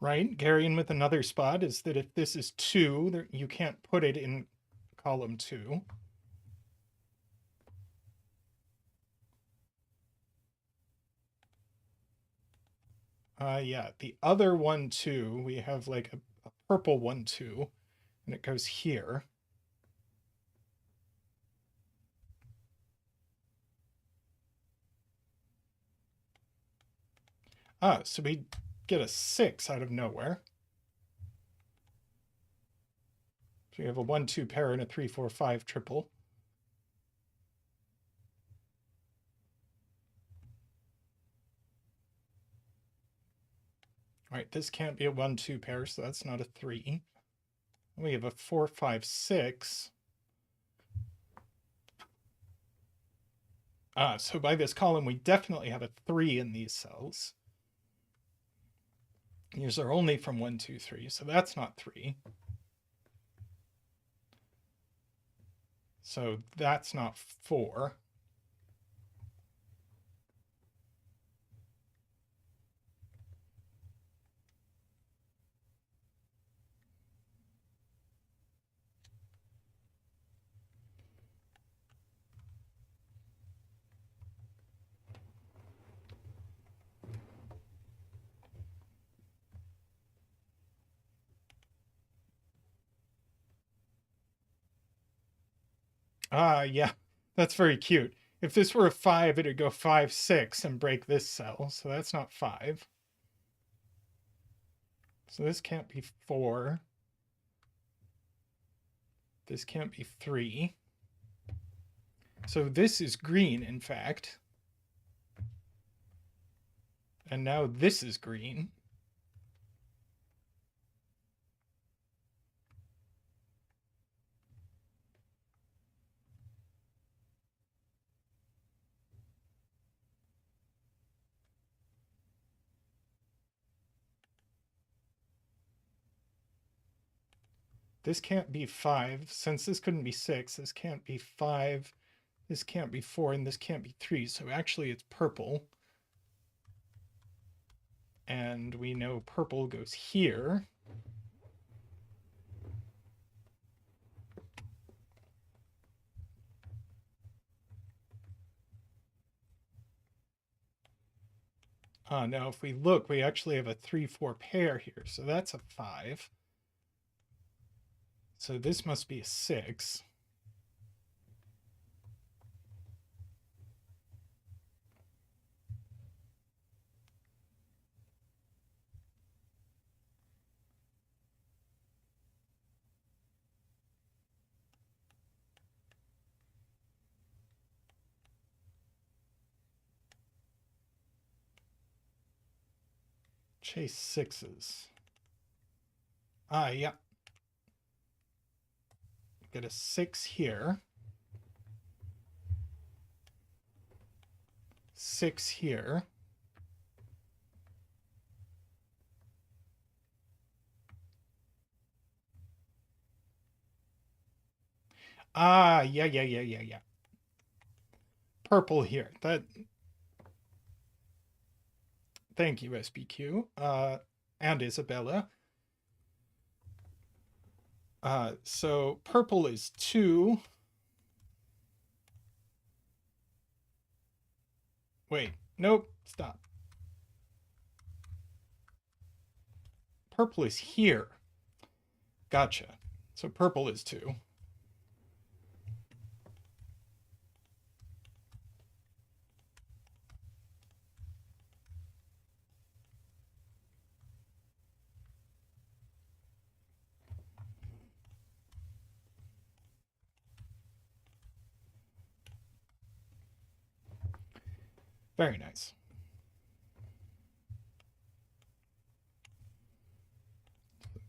Right? Carrying with another spot is that if this is 2, you can't put it in column 2. Yeah, the other 1, 2, we have like a purple 1, 2, and it goes here. So we get a 6 out of nowhere. So we have a 1, 2 pair and a 3, 4, 5 triple. All right, this can't be a 1, 2 pair, so that's not a 3. We have a 4, 5, 6. So by this column, we definitely have a 3 in these cells. These are only from 1, 2, 3, so that's not 3. So that's not 4. Yeah, that's very cute. If this were a 5, it'd go 5, 6 and break this cell, so that's not 5. So this can't be 4. This can't be 3. So this is green, in fact. And now this is green. This can't be 5. Since this couldn't be 6, this can't be 5. This can't be 4, and this can't be 3. So actually it's purple. And we know purple goes here. Now if we look, we actually have a 3, 4 pair here. So that's a 5. So this must be a 6. Chase 6s. Yeah. Get a 6 here. 6 here. Yeah. Purple here. Thank you, SBQ. And Isabella. So purple is 2. Wait, nope, stop. purple is here. Gotcha. So purple is 2. Very nice.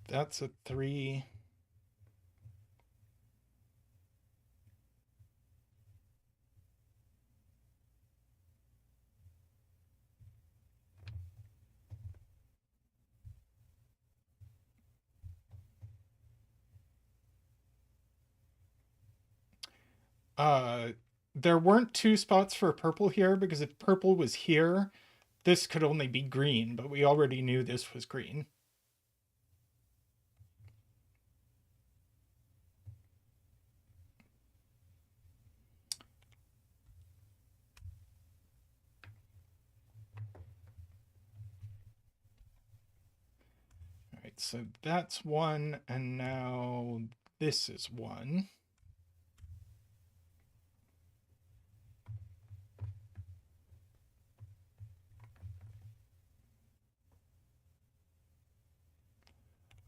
That's a 3. There weren't 2 spots for purple here, because if purple was here, this could only be green, but we already knew this was green. All right, so that's 1, and now this is 1.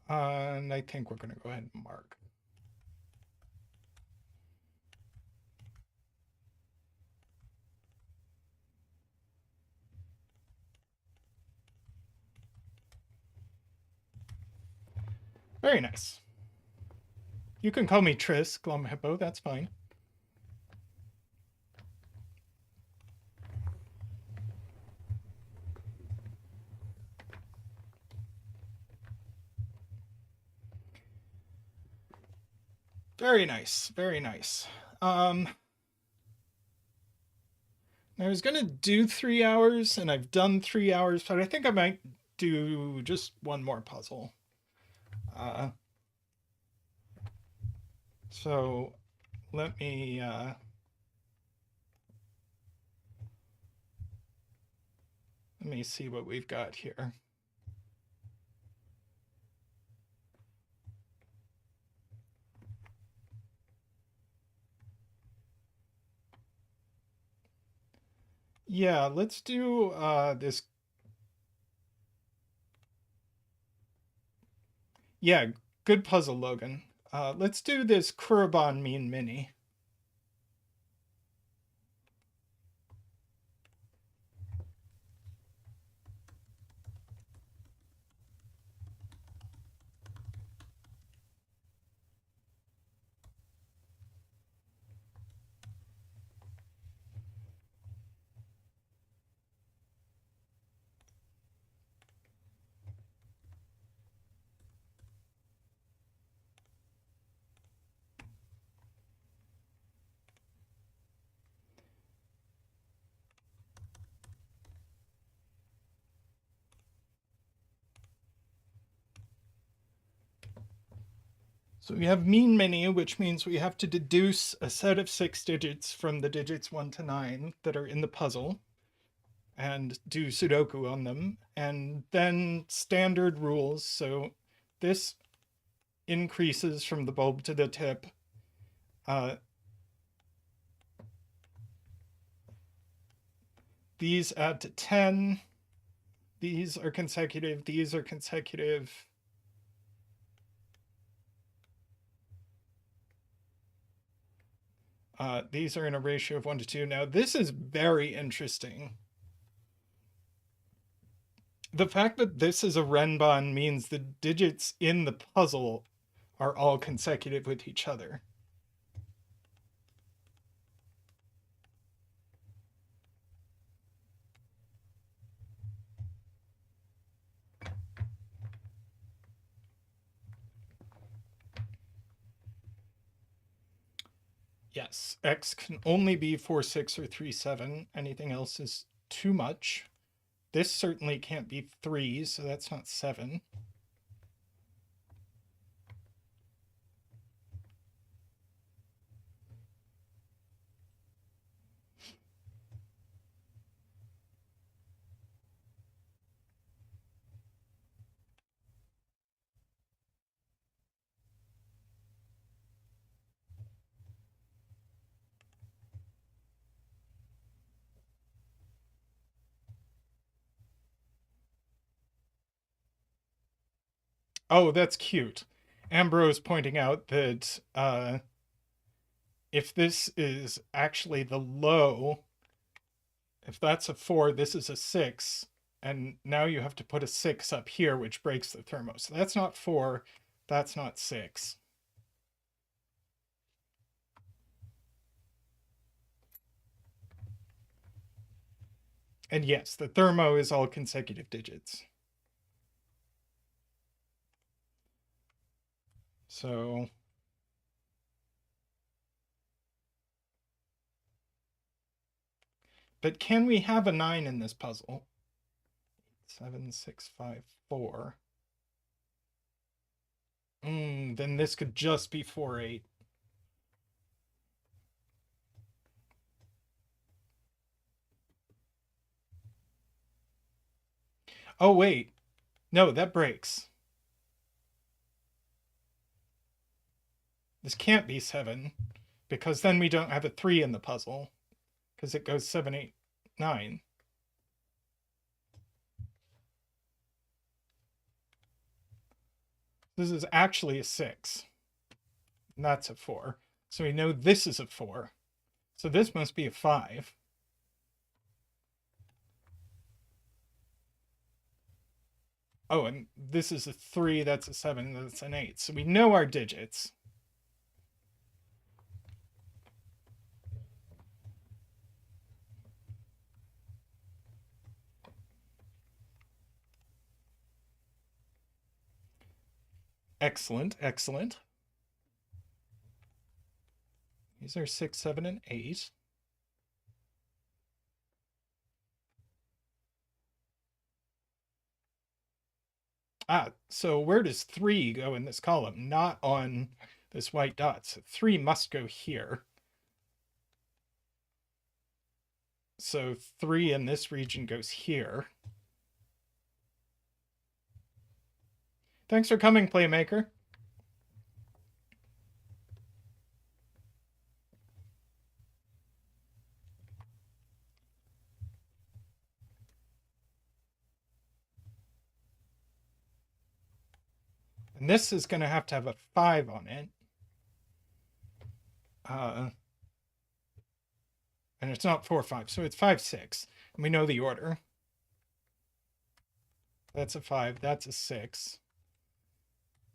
And I think we're going to go ahead and mark. Very nice. You can call me Tris, Glum Hippo, that's fine. Very nice, very nice. I was gonna do 3 hours, and I've done 3 hours, but I think I might do just one more puzzle. So let me see what we've got here. Yeah, let's do this. Yeah, good puzzle, Logan. Let's do this kuraban Meanie. So we have Meanie, which means we have to deduce a set of 6 digits from the digits 1 to 9 that are in the puzzle and do Sudoku on them. And then standard rules. So this increases from the bulb to the tip. These add to 10. These are consecutive. These are consecutive. These are in a ratio of 1 to 2. Now, this is very interesting. The fact that this is a Renban means the digits in the puzzle are all consecutive with each other. Yes, X can only be 4, 6, or 3, 7. Anything else is too much. This certainly can't be 3, so that's not 7. Oh, that's cute. Ambrose pointing out that if this is actually the low, if that's a 4, this is a 6, and now you have to put a 6 up here, which breaks the thermo. So that's not 4, that's not 6. And yes, the thermo is all consecutive digits. So but can we have a 9 in this puzzle? 7, 6, 5, 4. Then this could just be 4, 8. Oh, wait. No, that breaks. This can't be 7, because then we don't have a 3 in the puzzle, because it goes 7, 8, 9. This is actually a 6. And that's a 4. So we know this is a 4. So this must be a 5. Oh, and this is a 3, that's a 7, that's an 8. So we know our digits. Excellent, excellent. These are 6, 7, and 8. So where does 3 go in this column? Not on this white dot. So 3 must go here. So 3 in this region goes here. Thanks for coming, Playmaker. And this is going to have a 5 on it. And it's not 4, 5, so it's 5, 6. And we know the order. That's a 5, that's a 6.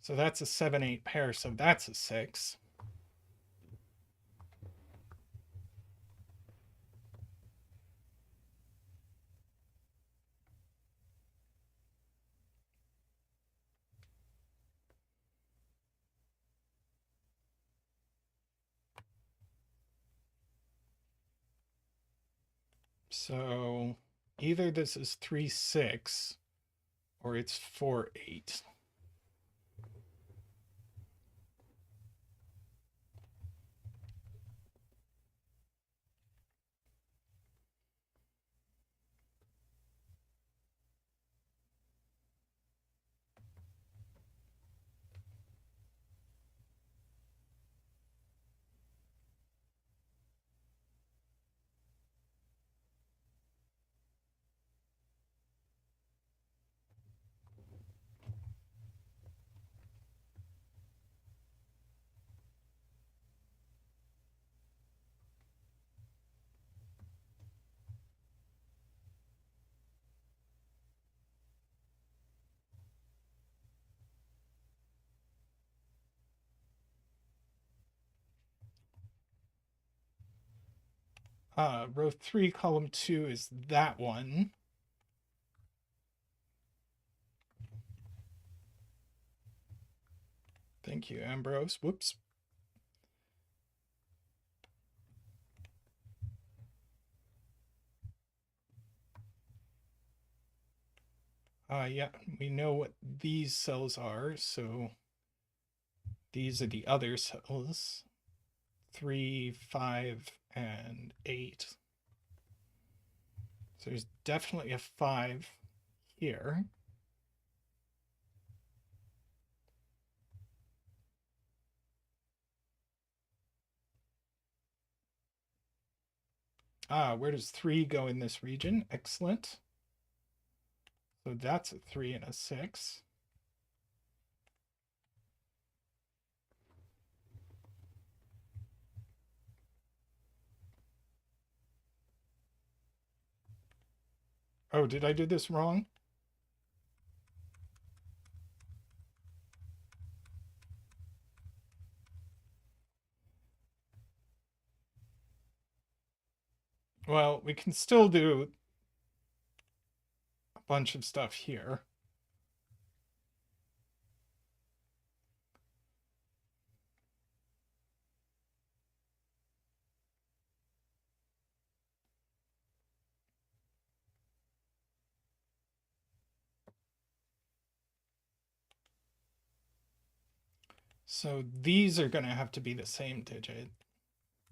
So that's a 7, 8 pair, so that's a 6. So either this is 3, 6, or it's 4, 8. Row 3, column 2 is that one. Thank you, Ambrose. Whoops. Yeah, we know what these cells are, so these are the other cells. 3, 5, and 8. So there's definitely a 5 here. Where does 3 go in this region? Excellent. So that's a 3 and a 6. Oh, did I do this wrong? Well, we can still do a bunch of stuff here. So these are going to have to be the same digit.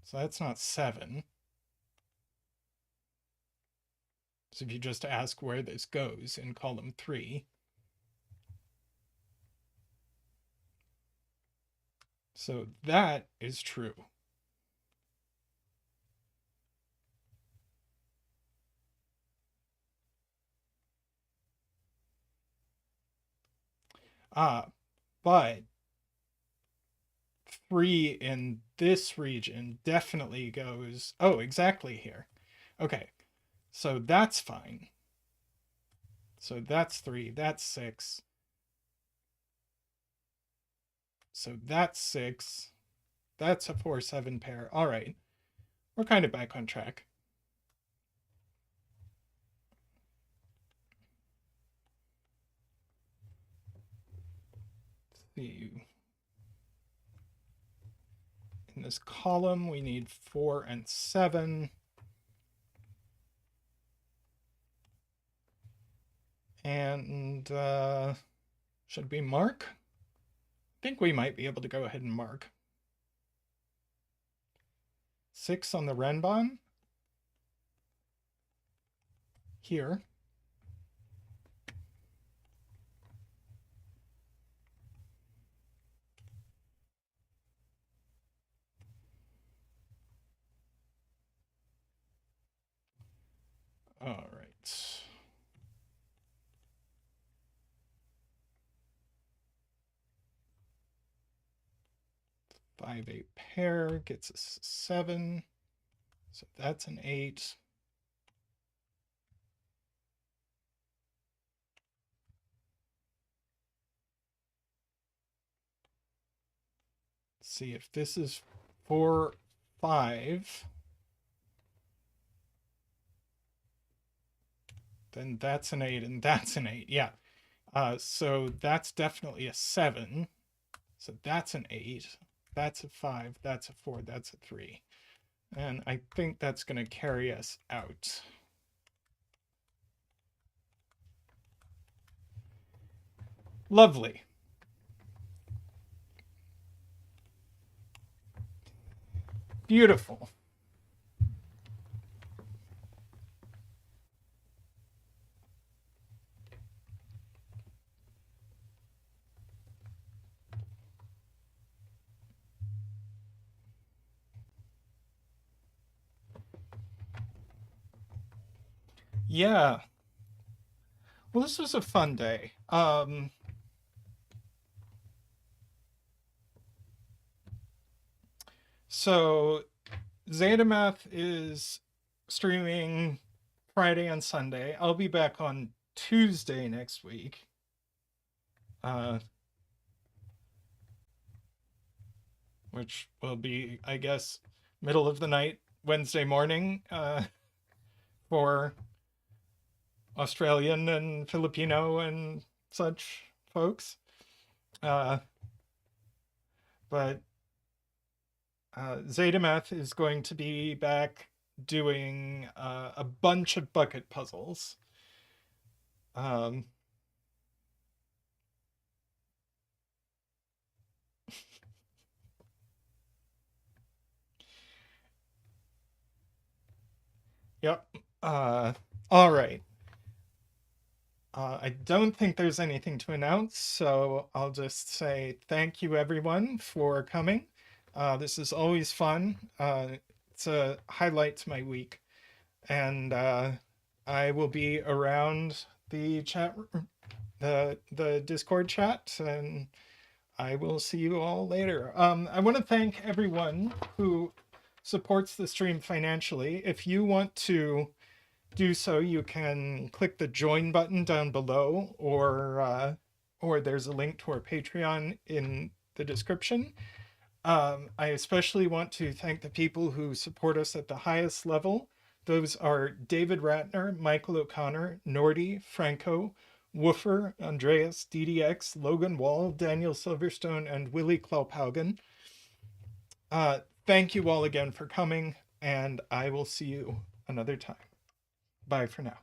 So that's not 7. So if you just ask where this goes in column 3. So that is true. But 3 in this region definitely goes, oh, exactly here. Okay, so that's fine. So that's 3, that's 6. So that's 6. That's a 4-7 pair. All right, we're kind of back on track. Let's see. In this column, we need 4 and 7. And should we mark? I think we might be able to go ahead and mark. 6 on the Renban. Here. All right. 5-8 pair gets us 7. So that's an 8. Let's see if this is 4, 5. Then that's an 8 and that's an 8. Yeah. So that's definitely a 7. So that's an 8. That's a 5. That's a 4. That's a 3. And I think that's going to carry us out. Lovely. Beautiful. Yeah. Well, this was a fun day. So Zeta is streaming Friday and Sunday. I'll be back on Tuesday next week. Which will be, I guess, middle of the night, Wednesday morning, for Australian and Filipino and such folks. But Zeta is going to be back doing a bunch of bucket puzzles. Um, yep. All right. I don't think there's anything to announce, so I'll just say thank you everyone for coming. This is always fun. It's a highlight to my week, and I will be around the chat, the Discord chat, and I will see you all later. I want to thank everyone who supports the stream financially. If you want to do so, you can click the join button down below, or there's a link to our Patreon in the description. I especially want to thank the people who support us at the highest level. Those are David Ratner, Michael O'Connor, Nordy, Franco, Woofer, Andreas, DDX, Logan Wall, Daniel Silverstone, and Willie Klaupaugen. Thank you all again for coming, and I will see you another time. Bye for now.